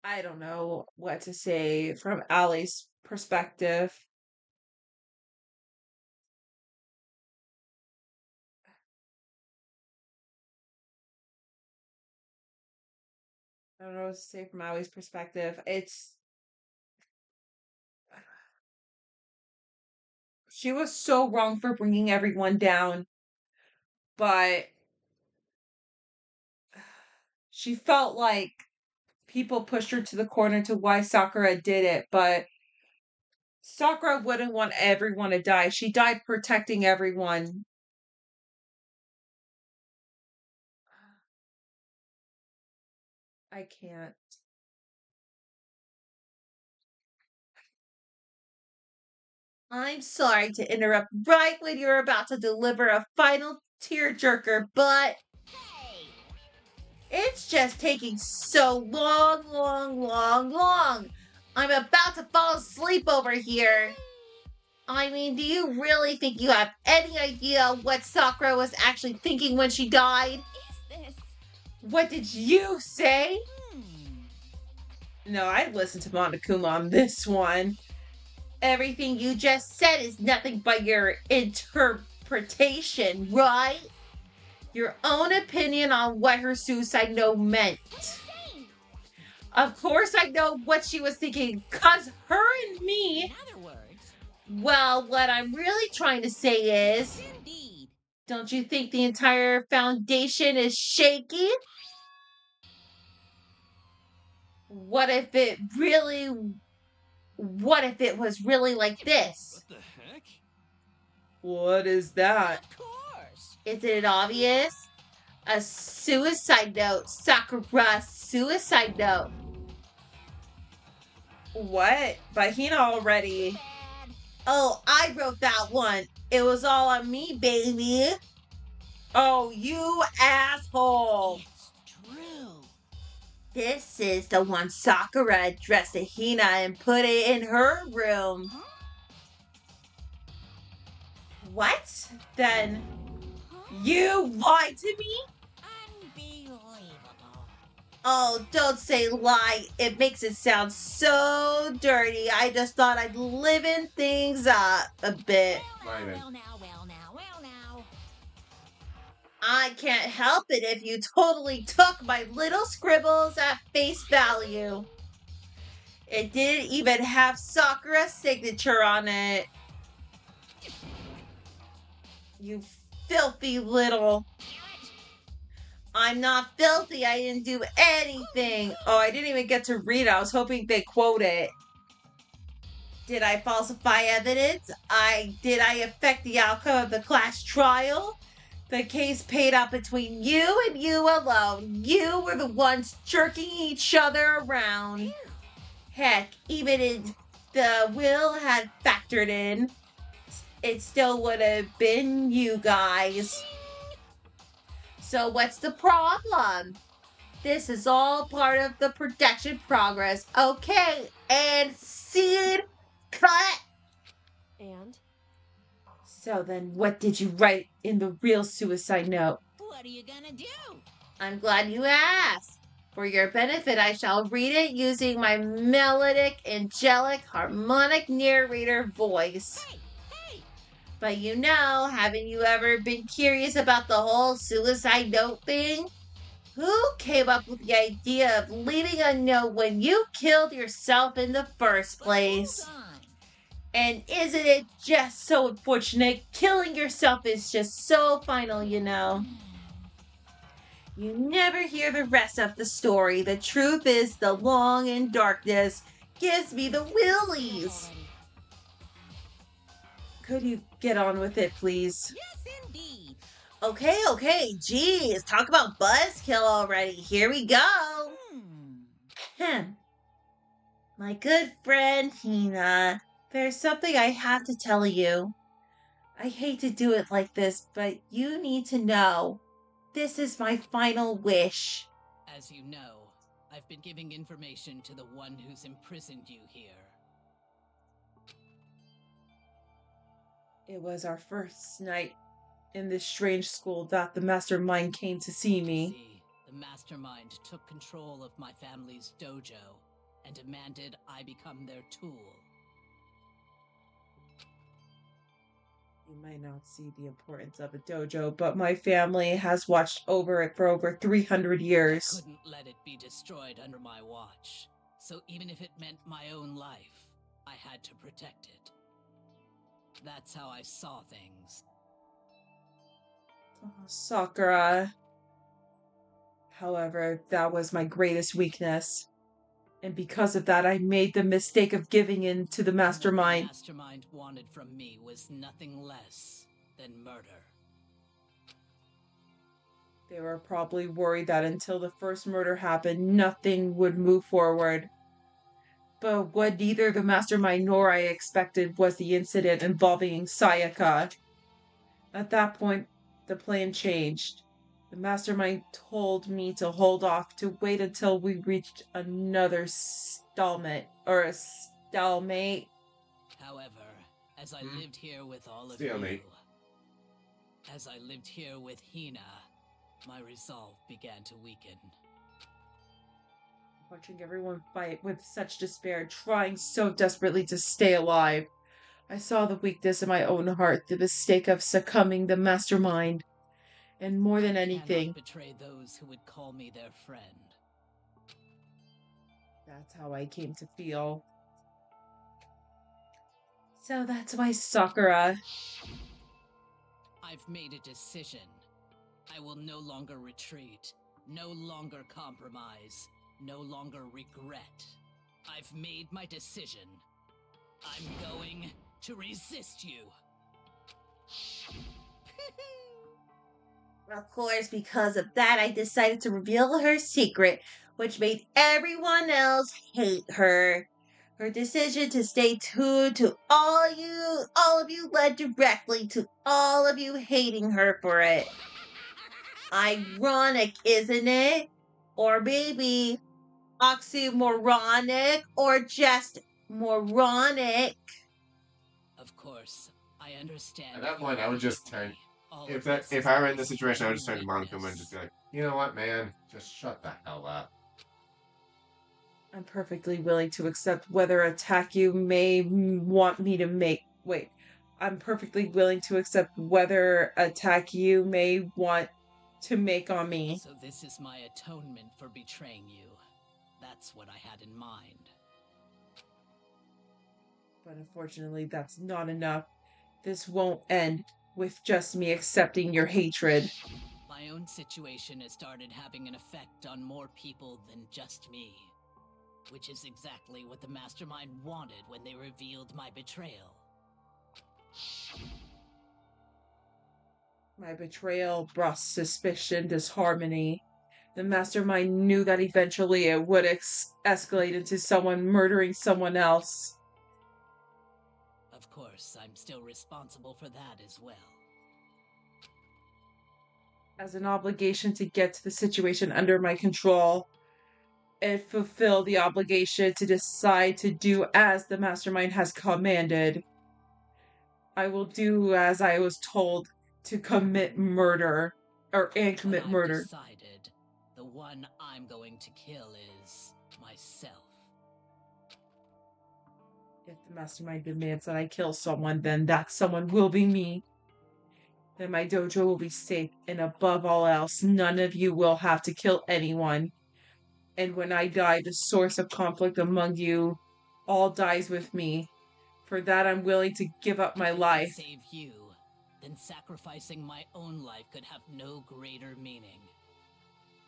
I don't know what to say from Allie's perspective. I don't know what to say from Allie's perspective. She was so wrong for bringing everyone down, but she felt like people pushed her to the corner to why Sakura did it, but Sakura wouldn't want everyone to die. She died protecting everyone. I can't. I'm sorry to interrupt right when you're about to deliver a final tearjerker, but it's just taking so long. I'm about to fall asleep over here. I mean, do you really think you have any idea what Sakura was actually thinking when she died? What is this? What did you say? No, I'd listen to Monokuma on this one. Everything you just said is nothing but your interpretation, right? Your own opinion on what her suicide note meant. Of course I know what she was thinking, cause her and me... In other words... Well, what I'm really trying to say is... Indeed. Don't you think the entire foundation is shaky? What if it was really like this? What the heck? What is that? Of course. Isn't it obvious? A suicide note. Sakura suicide note. What? By Hina already. Bad. Oh, I wrote that one. It was all on me, baby. Oh, you asshole. It's true. This is the one Sakura addressed to Hina and put it in her room. Huh? What? Then you lied to me? Unbelievable. Oh, don't say lie. It makes it sound so dirty. I just thought I'd liven things up a bit. Right then. Well now. I can't help it if you totally took my little scribbles at face value. It didn't even have Sakura's signature on it. You filthy little... I'm not filthy. I didn't do anything. Oh, I didn't even get to read it. I was hoping they quote it. Did I falsify evidence? Did I affect the outcome of the class trial? The case paid out between you and you alone. You were the ones jerking each other around. Heck, even if the will had factored in, it still would have been you guys. So what's the problem? This is all part of the production progress. Okay, and scene cut. And? So then what did you write in the real suicide note? What are you gonna do? I'm glad you asked. For your benefit, I shall read it using my melodic, angelic, harmonic narrator voice. Hey! But you know, haven't you ever been curious about the whole suicide note thing? Who came up with the idea of leaving a note when you killed yourself in the first place? Hold on. And isn't it just so unfortunate? Killing yourself is just so final, you know. You never hear the rest of the story. The truth is, the long and darkness gives me the willies. Could you get on with it, please? Yes, indeed. Okay, geez, talk about buzzkill already. Here we go. My good friend Hina, there's something I have to tell you. I hate to do it like this, but you need to know. this is my final wish. As you know, I've been giving information to the one who's imprisoned you here. It was our first night in this strange school that the mastermind came to see me. See, the mastermind took control of my family's dojo and demanded I become their tool. You might not see the importance of a dojo, but my family has watched over it for over 300 I years. couldn't let it be destroyed under my watch, so even if it meant my own life, I had to protect it. That's how I saw things. Oh, Sakura. However, that was my greatest weakness. And because of that, I made the mistake of giving in to the And what mastermind. the mastermind wanted from me was nothing less than murder. They were probably worried that until the first murder happened, nothing would move forward. But what neither the mastermind nor I expected was the incident involving Sayaka. At that point, the plan changed. The mastermind told me to hold off, to wait until we reached another stalemate. However, as I lived here with all of Stalemate. you, as I lived here with Hina, my resolve began to weaken. Watching everyone fight with such despair, trying so desperately to stay alive, I saw the weakness in my own heart, the mistake of succumbing the mastermind. And more than anything, Cannot betray those who would call me their friend. that's how I came to feel. So that's why Sakura. I've made a decision. I will no longer retreat, no longer compromise, no longer regret. I've made my decision. I'm going to resist you. Of course, because of that, I decided to reveal her secret, which made everyone else hate her. Her decision to stay tuned to all of you led directly to all of you hating her for it. Ironic, isn't it? Or maybe oxymoronic, or just moronic. Of course, I understand. At that you point, I would hate just me. turn. All If of this is I were in because this of situation, I your would just turn to Monokuma and weakness. just be like, you know what, man? Just shut the hell up. I'm perfectly willing to accept whether attack you may want me to make. Wait. I'm perfectly willing to accept whether attack you may want to make on me. So this is my atonement for betraying you. That's what I had in mind. But unfortunately, that's not enough. This won't end with just me accepting your hatred. My own situation has started having an effect on more people than just me. Which is exactly what the mastermind wanted when they revealed my betrayal. My betrayal brought suspicion, disharmony. The mastermind knew that eventually it would escalate into someone murdering someone else. Of course, I'm still responsible for that as well. As an obligation to get to the situation under my control, it fulfilled the obligation to decide to do as the mastermind has commanded. I will do as I was told to commit murder, and commit But murder. I've decided the one I'm going to kill is myself. If the mastermind demands that I kill someone, then that someone will be me. Then my dojo will be safe, and above all else, none of you will have to kill anyone. And when I die, the source of conflict among you all dies with me. For that, I'm willing to give up my If it life. could save you, then sacrificing my own life could have no greater meaning.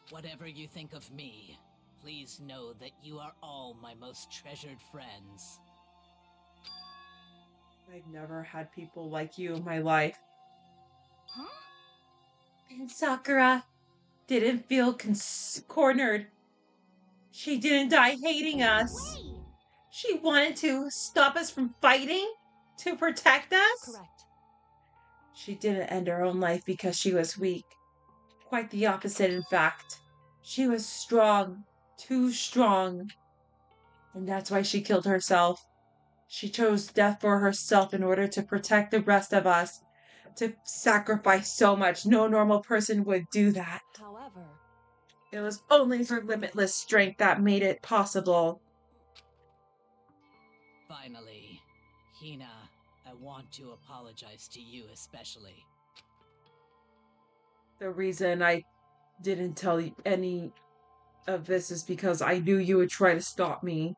Whatever you think of me, please know that you are all my most treasured friends. I've never had people like you in my life. Huh? And Sakura didn't feel cornered. She didn't die hating us. Wait! She wanted to stop us from fighting to protect us. Correct. She didn't end her own life because she was weak. Quite the opposite, in fact. She was strong, too strong. And that's why she killed herself. She chose death for herself in order to protect the rest of us. To sacrifice so much. No normal person would do that. However, It was only her limitless strength that made it possible. Finally, Hina, I want to apologize to you especially. The reason I didn't tell you any of this is because I knew you would try to stop me.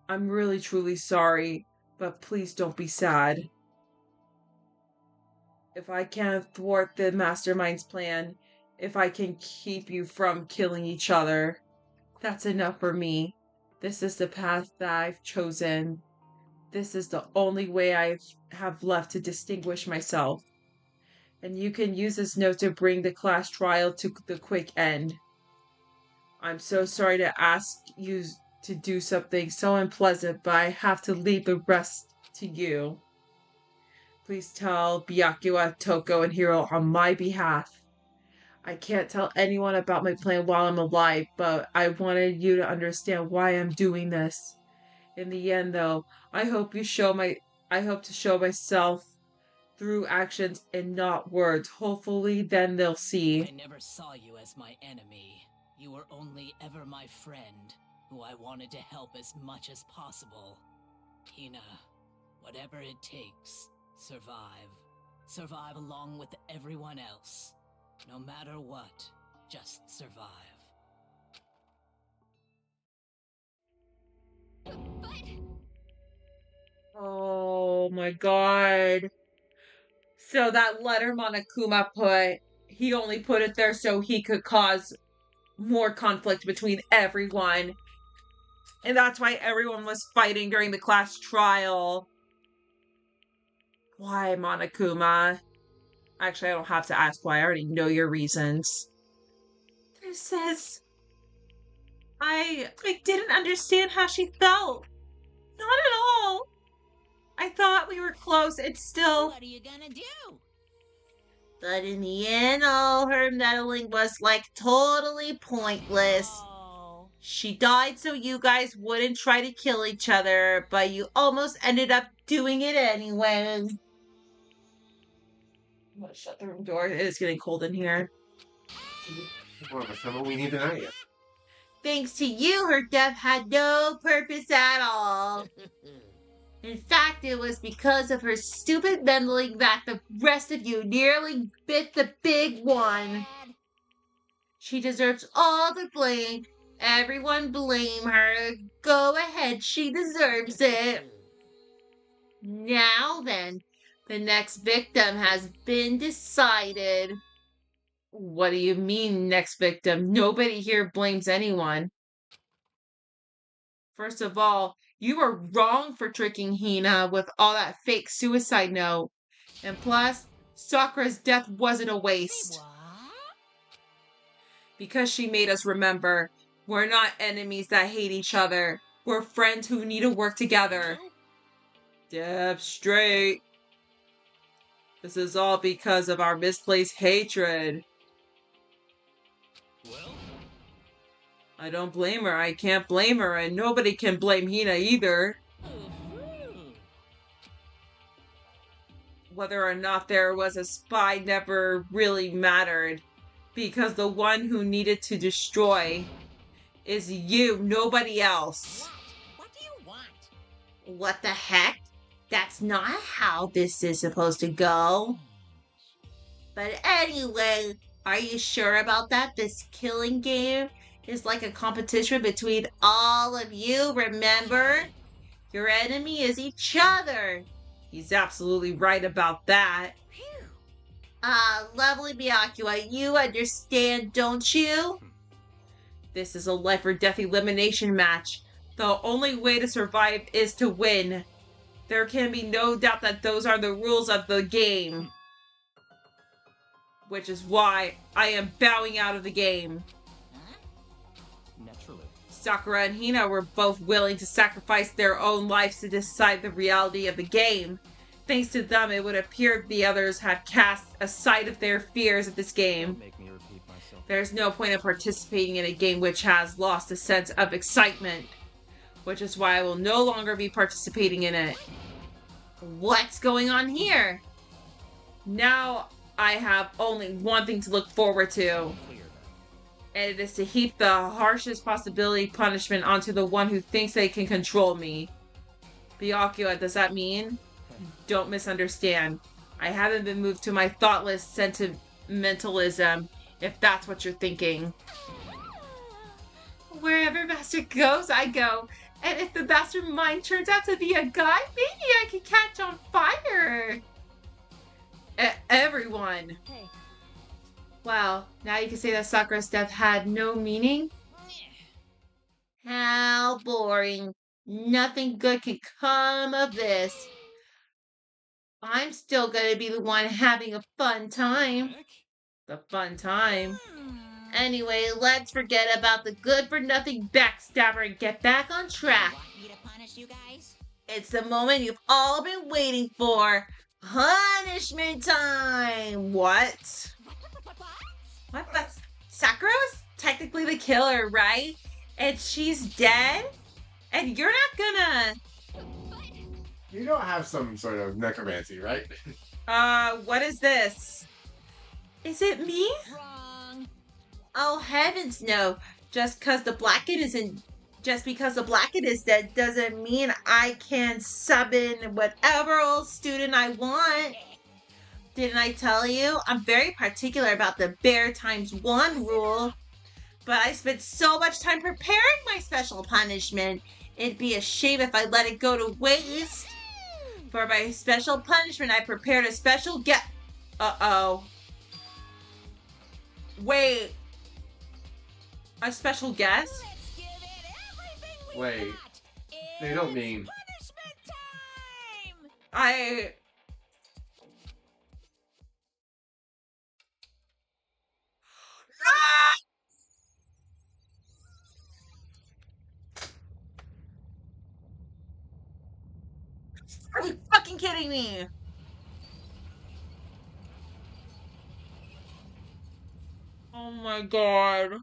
I'm really truly sorry, but please don't be sad. If I can thwart the mastermind's plan, if I can keep you from killing each other, that's enough for me. This is the path that I've chosen. This is the only way I have left to distinguish myself. And you can use this note to bring the class trial to the quick end. I'm so sorry to ask you to do something so unpleasant, but I have to leave the rest to you. Please tell Byakuya, Toko, and Hiro on my behalf. I can't tell anyone about my plan while I'm alive, but I wanted you to understand why I'm doing this. In the end, though, I hope to show myself through actions and not words. Hopefully, then they'll see. I never saw you as my enemy. You were only ever my friend, who I wanted to help as much as possible. Hina, whatever it takes, survive. Survive along with everyone else. No matter what, just survive. But Oh my god. So that letter Monokuma put, he only put it there so he could cause more conflict between everyone. And that's why everyone was fighting during the class trial. Why, Monokuma? Actually, I don't have to ask why. I already know your reasons. This says I didn't understand how she felt. Not at all. I thought we were close. It's still. What are you gonna do? But in the end, all her meddling was like totally pointless. Oh. She died so you guys wouldn't try to kill each other, but you almost ended up doing it anyway. I'm gonna shut the room door. It is getting cold in here. Well, that's not what we need tonight yet. Thanks to you, her death had no purpose at all. In fact, it was because of her stupid meddling that the rest of you nearly bit the big one. She deserves all the blame. Everyone blame her. Go ahead, she deserves it. Now then, the next victim has been decided. What do you mean, next victim? Nobody here blames anyone. First of all, you were wrong for tricking Hina with all that fake suicide note. And plus, Sakura's death wasn't a waste. Because she made us remember, we're not enemies that hate each other. We're friends who need to work together. Dev straight. This is all because of our misplaced hatred. Well, I don't blame her. I can't blame her, and nobody can blame Hina either. Whether or not there was a spy never really mattered, because the one who needed to destroy is you, nobody else. What do you want? What the heck? That's not how this is supposed to go. But anyway, are you sure about that? This killing game is like a competition between all of you, remember? Your enemy is each other. He's absolutely right about that. Lovely Byakuya, you understand, don't you? This is a life or death elimination match. The only way to survive is to win. There can be no doubt that those are the rules of the game. Which is why I am bowing out of the game. Naturally. Sakura and Hina were both willing to sacrifice their own lives to decide the reality of the game. Thanks to them, it would appear the others had cast aside of their fears of this game. Don't make me repeat There's no point in participating in a game which has lost a sense of excitement, which is why I will no longer be participating in it. What's going on here? Now I have only one thing to look forward to, and it is to heap the harshest possibility punishment onto the one who thinks they can control me. Byakuya, does that mean? Don't misunderstand. I haven't been moved to my thoughtless sentimentalism, if that's what you're thinking. Wherever Master goes, I go. And if the mastermind turns out to be a guy, maybe I can catch on fire. Everyone. Hey, Wow, now you can say that Sakura's death had no meaning? How boring. Nothing good can come of this. I'm still gonna be the one having a fun time. Heck? The fun time. Anyway, let's forget about the good for nothing backstabber and get back on track. Want me to punish you guys? It's the moment you've all been waiting for. Punishment time! What? What? That's Sakura's technically the killer, right? And she's dead? And you're not gonna... You don't have some sort of necromancy, right? What is this? Is it me? Wrong. Oh, heavens no. Just because the Blacken is dead doesn't mean I can summon whatever old student I want. Didn't I tell you? I'm very particular about the bear times one rule. But I spent so much time preparing my special punishment. It'd be a shame if I let it go to waste. For my special punishment, I prepared a special Uh-oh. Wait. A special guest? Let's give it everything we Wait. got. They don't It's mean- punishment time. I... Ah! Are you fucking kidding me? Oh my god.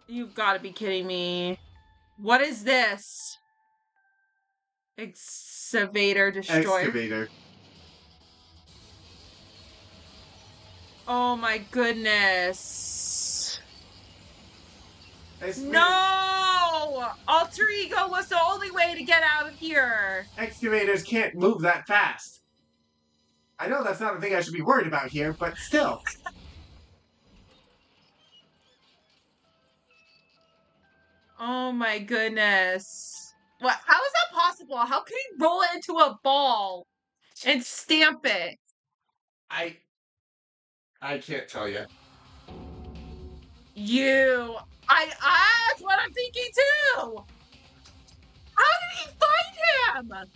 You've got to be kidding me. What is this? Excavator destroyer. Excavator. Oh my goodness. Excavator. No! Alter ego was the only way to get out of here. Excavators can't move that fast. I know that's not a thing I should be worried about here, but still. Oh my goodness. What? How is that possible? How can he roll it into a ball and stamp it? I can't tell you. That's what I'm thinking too. How did he find him?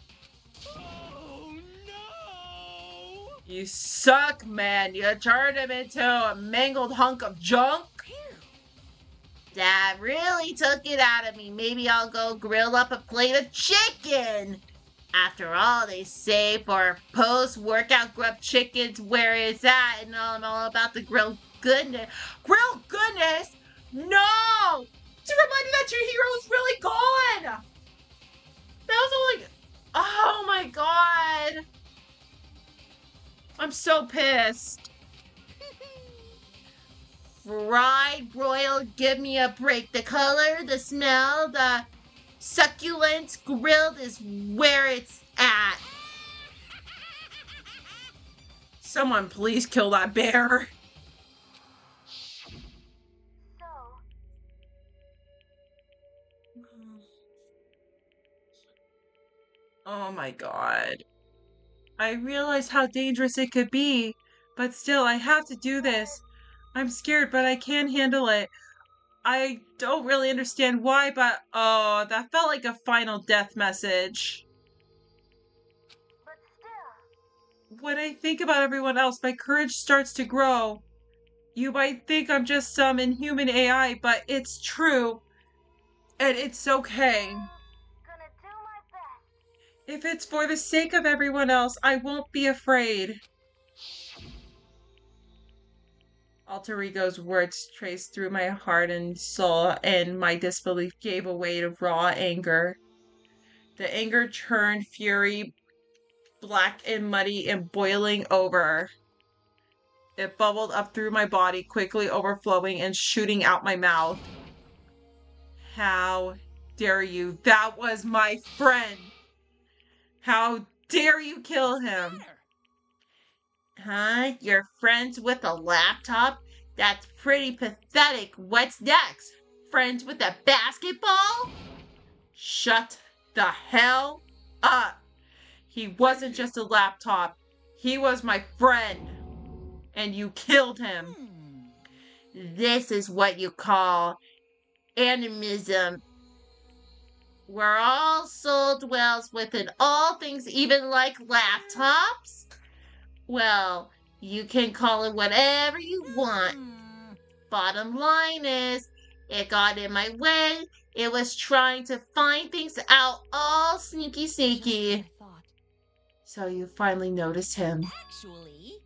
Oh no! You suck, man. You turned him into a mangled hunk of junk. That really took it out of me. Maybe I'll go grill up a plate of chicken. After all, they say for post-workout grub chicken's where it's at, and I'm all about the grilled goodness. Grilled goodness? No! To remind you that your hero is really gone! That was only... Oh my god! I'm so pissed. Fried, broiled, give me a break. The color, the smell, the succulence, grilled is where it's at. Someone please kill that bear. Oh my god. I realize how dangerous it could be, but still, I have to do this. I'm scared, but I can handle it. I don't really understand why, but oh, that felt like a final death message. But still, When I think about everyone else, my courage starts to grow. You might think I'm just some inhuman AI, but it's true. And it's okay. gonna do my best. If it's for the sake of everyone else, I won't be afraid. Alter Ego's words traced through my heart and soul, and my disbelief gave way to raw anger. The anger turned fury, black and muddy and boiling over. It bubbled up through my body, quickly overflowing and shooting out my mouth. How dare you? That was my friend! How dare you kill him? Huh? You're friends with a laptop? That's pretty pathetic. What's next? Friends with a basketball? Shut the hell up. He wasn't just a laptop. He was my friend. And you killed him. This is what you call animism. Where all soul dwells within all things, even like laptops? Well, you can call it whatever you want. Bottom line is, it got in my way. It was trying to find things out all sneaky sneaky. So you finally noticed him. Actually,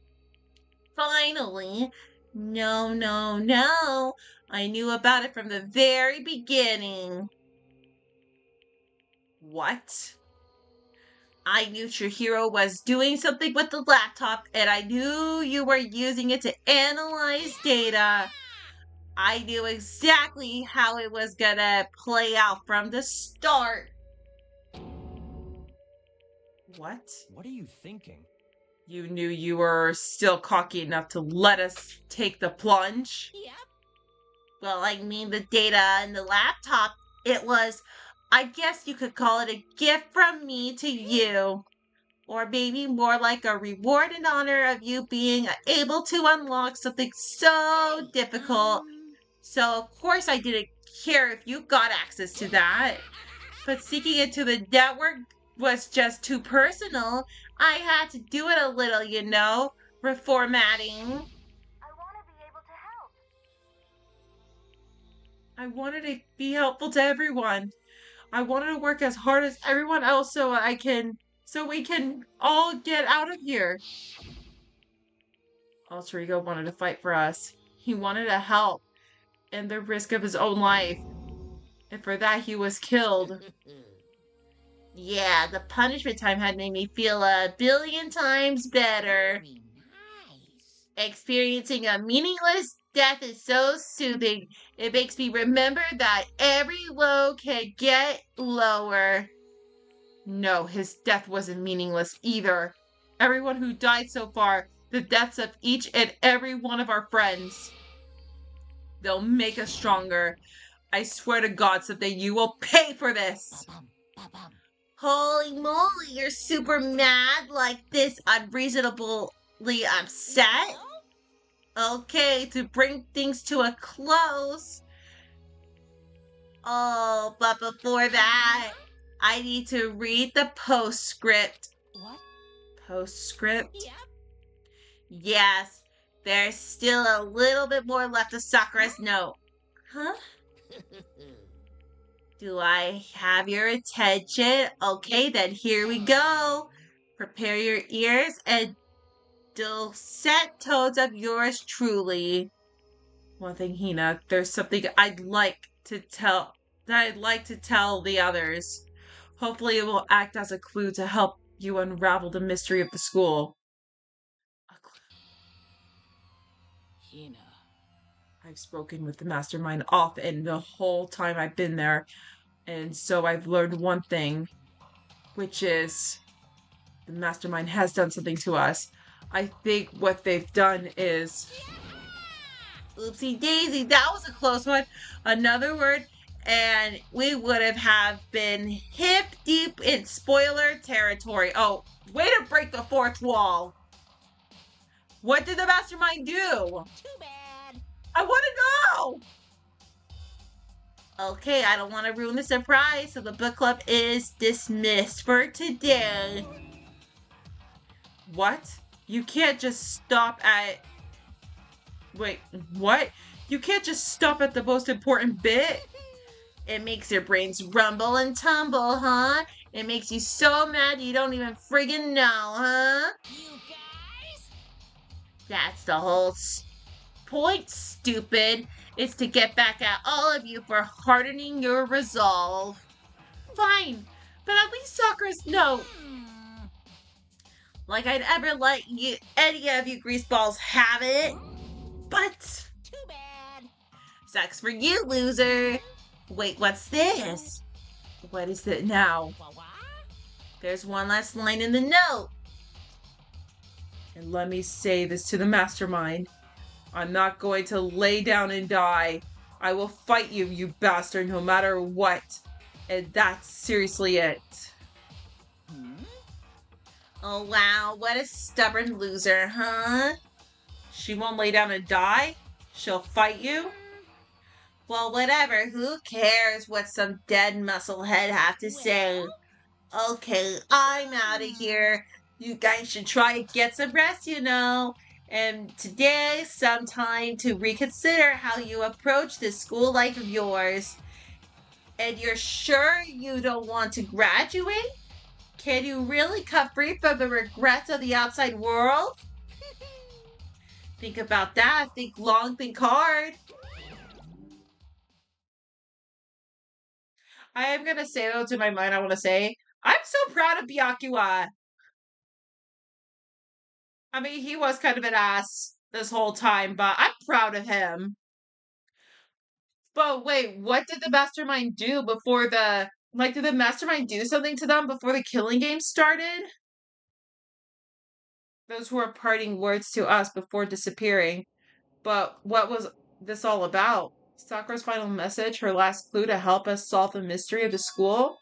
Finally? No, no, no. I knew about it from the very beginning. What? I knew Chihiro was doing something with the laptop, and I knew you were using it to analyze data. I knew exactly how it was gonna play out from the start. What? What are you thinking? You knew you were still cocky enough to let us take the plunge? yep. Well, I mean, the data in the laptop, it was, I guess you could call it a gift from me to you. Or maybe more like a reward in honor of you being able to unlock something so difficult. So, of course, I didn't care if you got access to that. But seeking into the network was just too personal. I had to do it a little, reformatting. I want to be able to help. I wanted to be helpful to everyone. I wanted to work as hard as everyone else so we can all get out of here. Alter Ego wanted to fight for us. He wanted to help, and the risk of his own life. And for that, he was killed. Yeah, the punishment time had made me feel 1,000,000,000 times better. Very nice. Experiencing a meaningless death is so soothing. It makes me remember that every low can get lower. No, his death wasn't meaningless either. Everyone who died so far, the deaths of each and every one of our friends. They'll make us stronger. I swear to God, someday you will pay for this. Ba-bum, ba-bum. Holy moly, you're super mad like this, unreasonably upset? Okay, to bring things to a close. Oh, but before that, I need to read the postscript. What? Postscript? Yep. Yes, there's still a little bit more left of Sakura's note. Huh? Do I have your attention? Okay, then here we go. Prepare your ears and dulcet tones of yours truly. One thing, Hina, there's something I'd like to tell the others. Hopefully it will act as a clue to help you unravel the mystery of the school. A clue. Hina. I've spoken with the mastermind often the whole time I've been there, and so I've learned one thing, which is the mastermind has done something to us. I think what they've done is... Oopsie daisy, that was a close one. Another word, and we would have been hip deep in spoiler territory. Oh, way to break the fourth wall. What did the mastermind do? Too bad. I want to know! Okay, I don't want to ruin the surprise, so the book club is dismissed for today. What? You can't just stop at... Wait, what? You can't just stop at the most important bit? It makes your brains rumble and tumble, huh? It makes you so mad you don't even friggin' know, huh? You guys? That's the whole point, stupid. It's to get back at all of you for hardening your resolve. Fine, but at least Sakura's no. Like I'd ever let you, any of you greaseballs have it. But Too bad. sucks for you, loser. Wait, what's this? What is it now? What? There's one last line in the note. And let me say this to the mastermind. I'm not going to lay down and die. I will fight you, you bastard, no matter what. And that's seriously it. Oh wow, what a stubborn loser, huh? She won't lay down and die? She'll fight you? Well, whatever, who cares what some dead musclehead have to say? Okay, I'm out of here. You guys should try and get some rest, you know. And today's some time to reconsider how you approach this school life of yours. And you're sure you don't want to graduate? Can you really cut free from the regrets of the outside world? Think about that. Think long, think hard. I am going to say, though, to my mind, I want to say, I'm so proud of Byakuya. I mean, he was kind of an ass this whole time, but I'm proud of him. But wait, what did the mastermind do before the... Like, did the mastermind do something to them before the killing game started? Those were parting words to us before disappearing. But what was this all about? Sakura's final message, her last clue to help us solve the mystery of the school?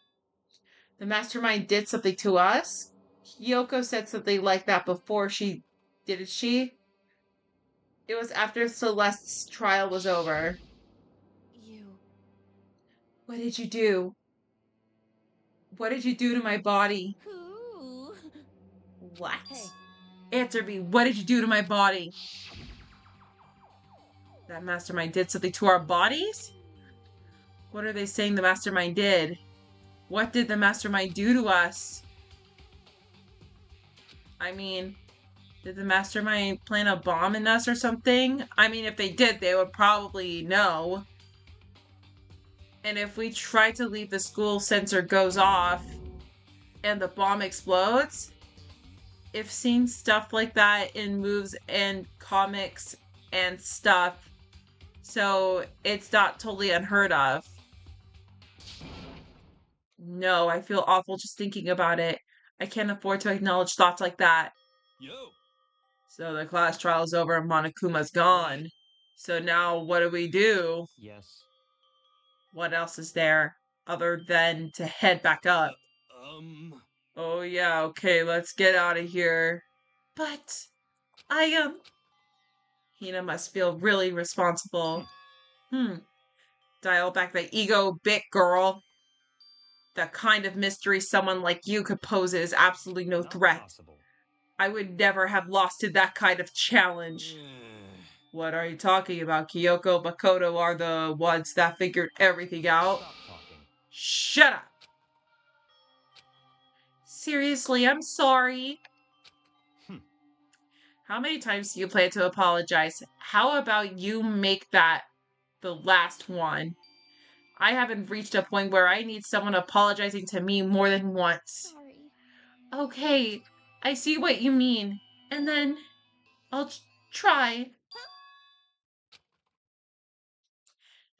The mastermind did something to us? Kyoko said something like that before didn't she? It was after Celeste's trial was over. You. What did you do? What did you do to my body? Ooh. What? Hey. Answer me, what did you do to my body? That mastermind did something to our bodies? What are they saying the mastermind did? What did the mastermind do to us? I mean, did the mastermind plant a bomb in us or something? I mean, if they did, they would probably know. And if we try to leave, the school sensor goes off and the bomb explodes? If seen stuff like that in movies and comics and stuff, so it's not totally unheard of. No, I feel awful just thinking about it. I can't afford to acknowledge thoughts like that. Yo. So the class trial is over and Monokuma's gone. So now what do we do? Yes. What else is there other than to head back up? Oh yeah, okay, let's get out of here. But Hina must feel really responsible. Dial back the ego bit, girl. The kind of mystery someone like you could pose is absolutely no threat. Possible. I would never have lost to that kind of challenge. What are you talking about? Kyoko, Makoto are the ones that figured everything out. Stop talking. Shut up! Seriously, I'm sorry. How many times do you plan to apologize? How about you make that the last one? I haven't reached a point where I need someone apologizing to me more than once. Sorry. Okay, I see what you mean. And then I'll try.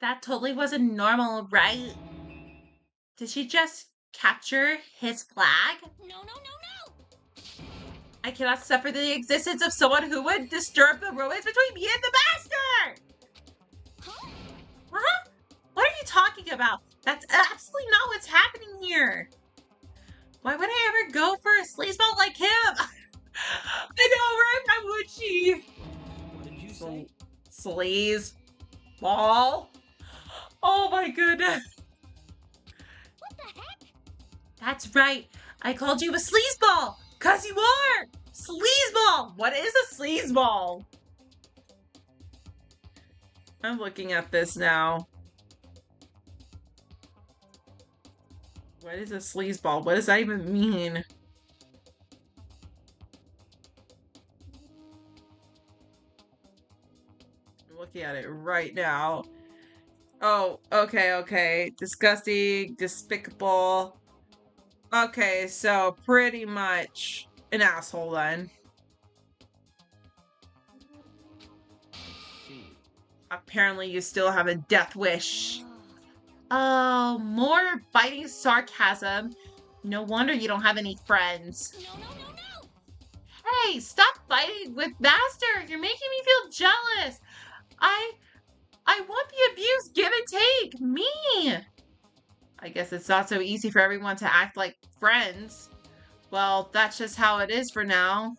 That totally wasn't normal, right? Did she just capture his flag? No, no, no, no! I cannot suffer the existence of someone who would disturb the romance between me and the master! Huh? What are you talking about? That's absolutely not what's happening here. Why would I ever go for a sleazeball like him? I know, right? Why would she? What did you say? Sleaze ball? Oh my goodness. What the heck? That's right. I called you a sleazeball. 'Cause you are. Sleazeball. What is a sleazeball? I'm looking at this now. What is a sleazeball? What does that even mean? I'm looking at it right now. Oh, okay. Disgusting, despicable. Okay, so pretty much an asshole then. Apparently you still have a death wish. Oh, more biting sarcasm. No wonder you don't have any friends. No. Hey, stop fighting with Master. You're making me feel jealous. I want the abuse give and take. Me. I guess it's not so easy for everyone to act like friends. Well, that's just how it is for now.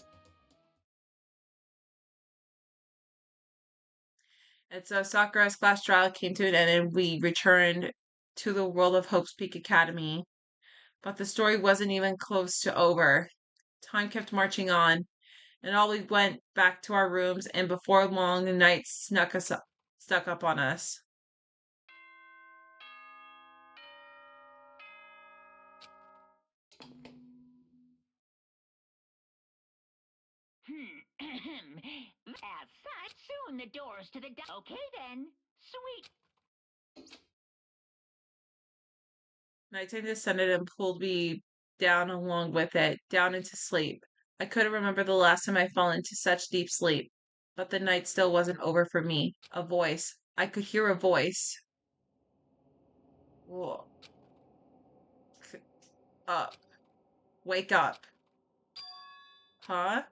And so Sakura's class trial came to an end and we returned to the world of Hope's Peak Academy. But the story wasn't even close to over. Time kept marching on, and all we went back to our rooms, and before long the night stuck up on us. As such, soon the doors to the okay then. Sweet. Nighttime descended and pulled me down along with it, down into sleep. I couldn't remember the last time I fell into such deep sleep, but the night still wasn't over for me. A voice. I could hear a voice. Whoa. Up. Wake up. Huh?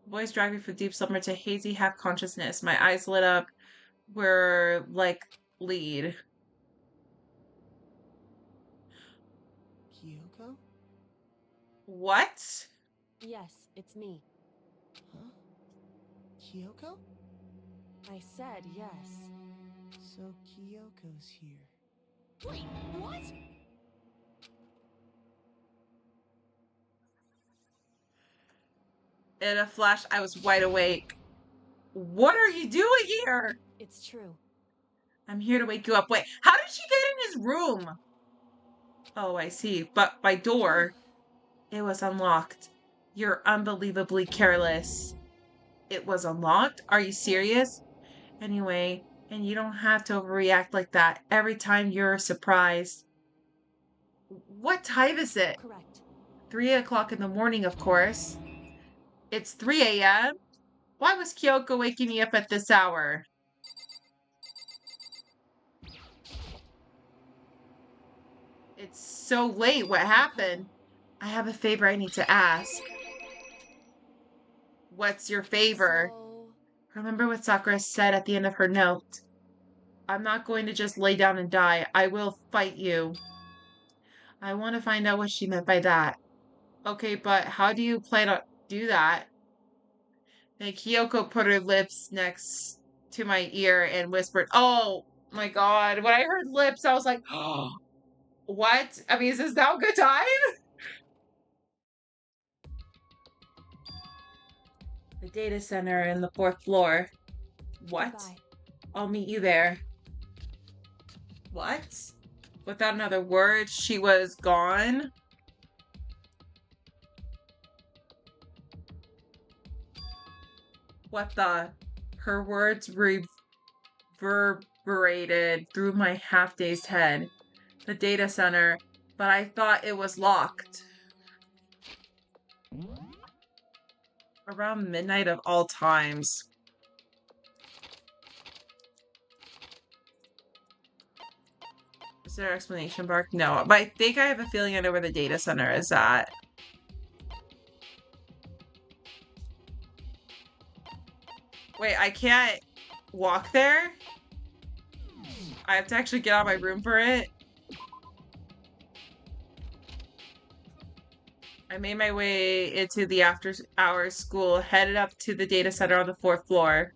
The voice dragged me from deep slumber to hazy half consciousness. My eyes lit up, were like lead. Kyoko? What? Yes, it's me. Huh? Kyoko? I said yes. So Kyoko's here. Wait, what? In a flash, I was wide awake. What are you doing here? It's true. I'm here to wake you up. Wait, how did she get in his room? Oh, I see. But my door, it was unlocked. You're unbelievably careless. It was unlocked? Are you serious? Anyway, and you don't have to overreact like that every time you're surprised. What time is it? Correct. 3 o'clock in the morning, of course. It's 3 a.m.? Why was Kyoko waking me up at this hour? It's so late. What happened? I have a favor I need to ask. What's your favor? So, Remember what Sakura said at the end of her note. I'm not going to just lay down and die. I will fight you. I want to find out what she meant by that. Okay, but how do you plan to do that? And Kyoko put her lips next to my ear and whispered, "Oh my God." When I heard lips, I was like, "Oh, what? I mean, is this now a good time?" The data center in the fourth floor. What? goodbye. I'll meet you there. What? Without another word, she was gone. What the? Her words reverberated through my half-dazed head. The data center, but I thought it was locked. Around midnight of all times. Is there an explanation mark? No, but I think I have a feeling I know where the data center is at. Wait, I can't walk there? I have to actually get out of my room for it? I made my way into the after-hours school, headed up to the data center on the fourth floor.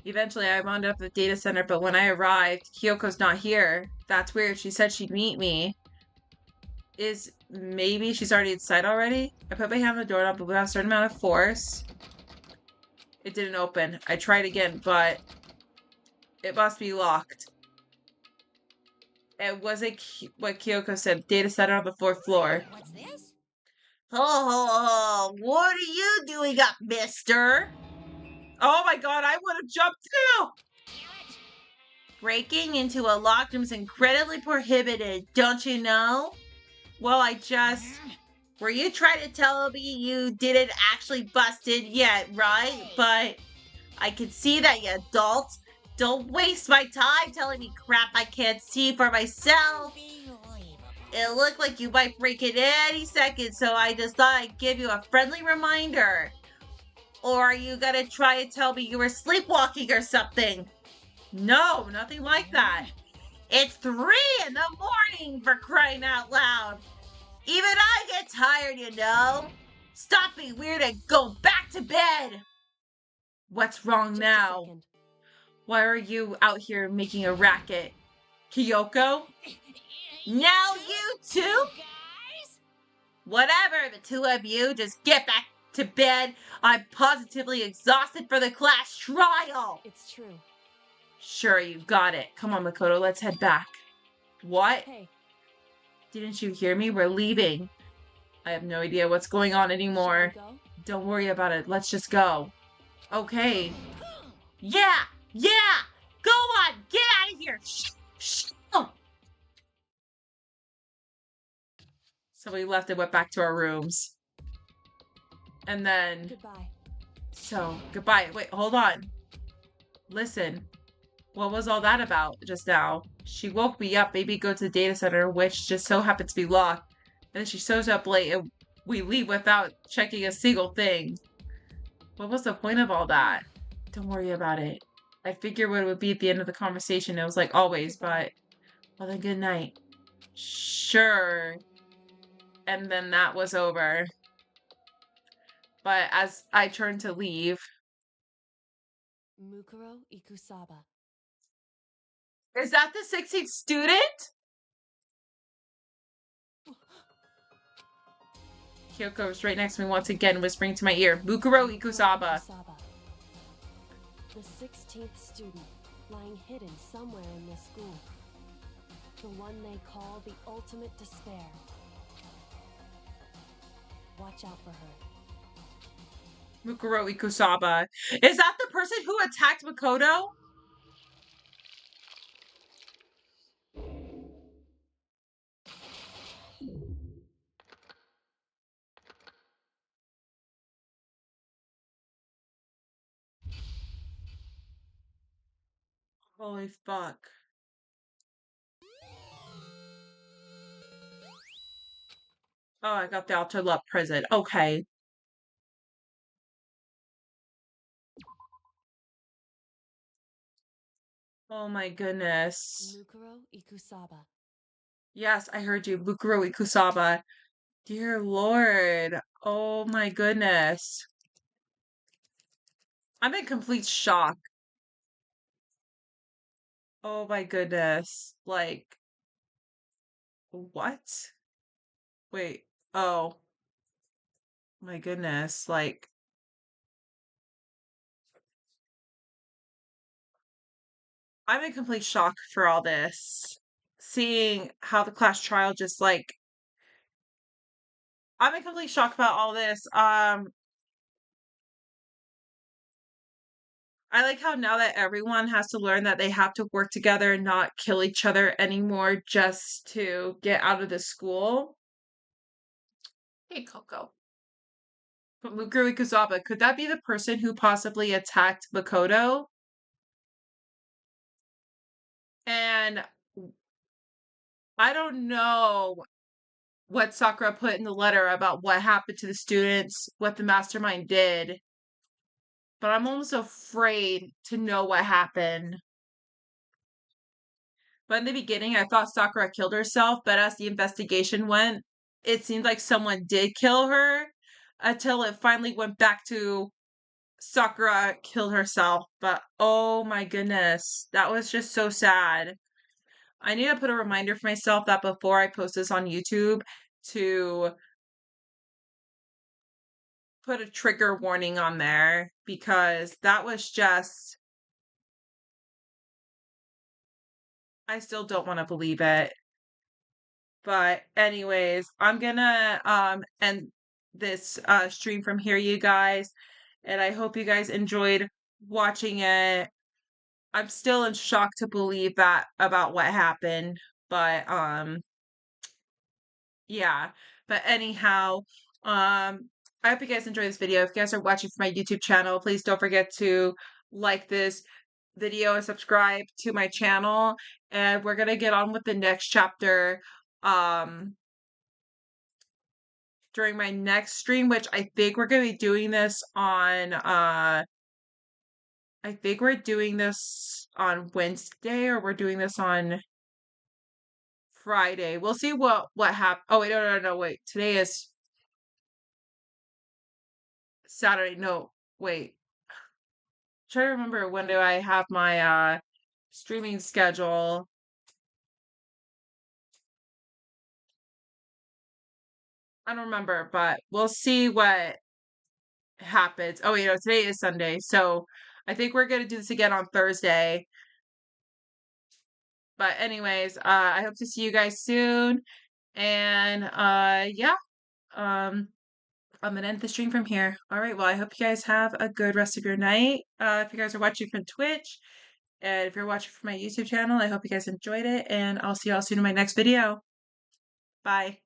Eventually, I wound up at the data center, but when I arrived, Kyoko's not here. That's weird. She said she'd meet me. Maybe she's already inside already? I put my hand on the doorknob, but without a certain amount of force, it didn't open. I tried again, but it must be locked. It wasn't what Kyoko said. Data center on the fourth floor. What's this? Ho ho ho! What are you doing up, mister? Oh my god, I would have jumped too! Breaking into a locked room is incredibly prohibited, don't you know? Well, I just. Were you trying to tell me you didn't actually bust in yet, right? But I can see that, you adult. Don't waste my time telling me crap I can't see for myself. It looked like you might break it any second, so I just thought I'd give you a friendly reminder. Or are you gonna try and tell me you were sleepwalking or something? No, nothing like that. It's 3 in the morning, for crying out loud. Even I get tired, you know. Stop being weird and go back to bed. What's wrong Just a now? second. Why are you out here making a racket? Kyoko? Now you two? Whatever, the two of you, just get back to bed. I'm positively exhausted for the class trial. It's true. Sure, you got it. Come on, Makoto, let's head back. What? Hey, Didn't you hear me? We're leaving. I have no idea what's going on shall we anymore. go? Don't worry about it. Let's just go. Okay. Yeah, go on, get out of here. Shh. Oh. So we left and went back to our rooms. And then, Goodbye. so, goodbye. Wait, hold on. Listen, what was all that about just now? She woke me up, maybe go to the data center, which just so happens to be locked. Then she shows up late and we leave without checking a single thing. What was the point of all that? Don't worry about it. I figured what it would be at the end of the conversation. It was like always, but well then good night. Sure. And then that was over. But as I turned to leave, Mukuro Ikusaba. is that the 16th student? Kyoko was right next to me once again, whispering to my ear, Mukuro Ikusaba. The 16th student, lying hidden somewhere in this school. The one they call the ultimate despair. Watch out for her. Mukuro Ikusaba. Is that the person who attacked Makoto? Holy fuck. Oh, I got the Alter Love present. Okay. Oh my goodness. Mukuro Ikusaba. Yes, I heard you. Mukuro Ikusaba. Dear Lord. Oh my goodness. I'm in complete shock. Oh my goodness. Like, what? Wait. Oh my goodness. Like, I'm in complete shock for all this. Seeing how the class trial just like, I'm in complete shock about all this. I like how now that everyone has to learn that they have to work together and not kill each other anymore just to get out of the school. Hey, Coco. But Mukuro Ikusaba, could that be the person who possibly attacked Makoto? And I don't know what Sakura put in the letter about what happened to the students, what the mastermind did, but I'm almost afraid to know what happened. But in the beginning, I thought Sakura killed herself, but as the investigation went, it seemed like someone did kill her until it finally went back to Sakura killed herself. But oh my goodness, that was just so sad. I need to put a reminder for myself that before I post this on YouTube to put a trigger warning on there because that was just I still don't want to believe it. But anyways, I'm gonna end this stream from here, you guys. And I hope you guys enjoyed watching it. I'm still in shock to believe that about what happened, but yeah. But anyhow, I hope you guys enjoy this video. If you guys are watching from my YouTube channel, please don't forget to like this video and subscribe to my channel. And we're gonna get on with the next chapter during my next stream, which I think we're gonna be doing this on I think we're doing this on Wednesday or we're doing this on Friday. We'll see what happened. Oh wait, no, wait. Today is Saturday. No, wait. Try to remember when do I have my streaming schedule. I don't remember, but we'll see what happens. Oh, today is Sunday. So I think we're gonna do this again on Thursday. But anyways, I hope to see you guys soon. And yeah, I'm gonna end the stream from here. All right, well, I hope you guys have a good rest of your night. If you guys are watching from Twitch, and if you're watching from my YouTube channel, I hope you guys enjoyed it, and I'll see y'all soon in my next video. Bye.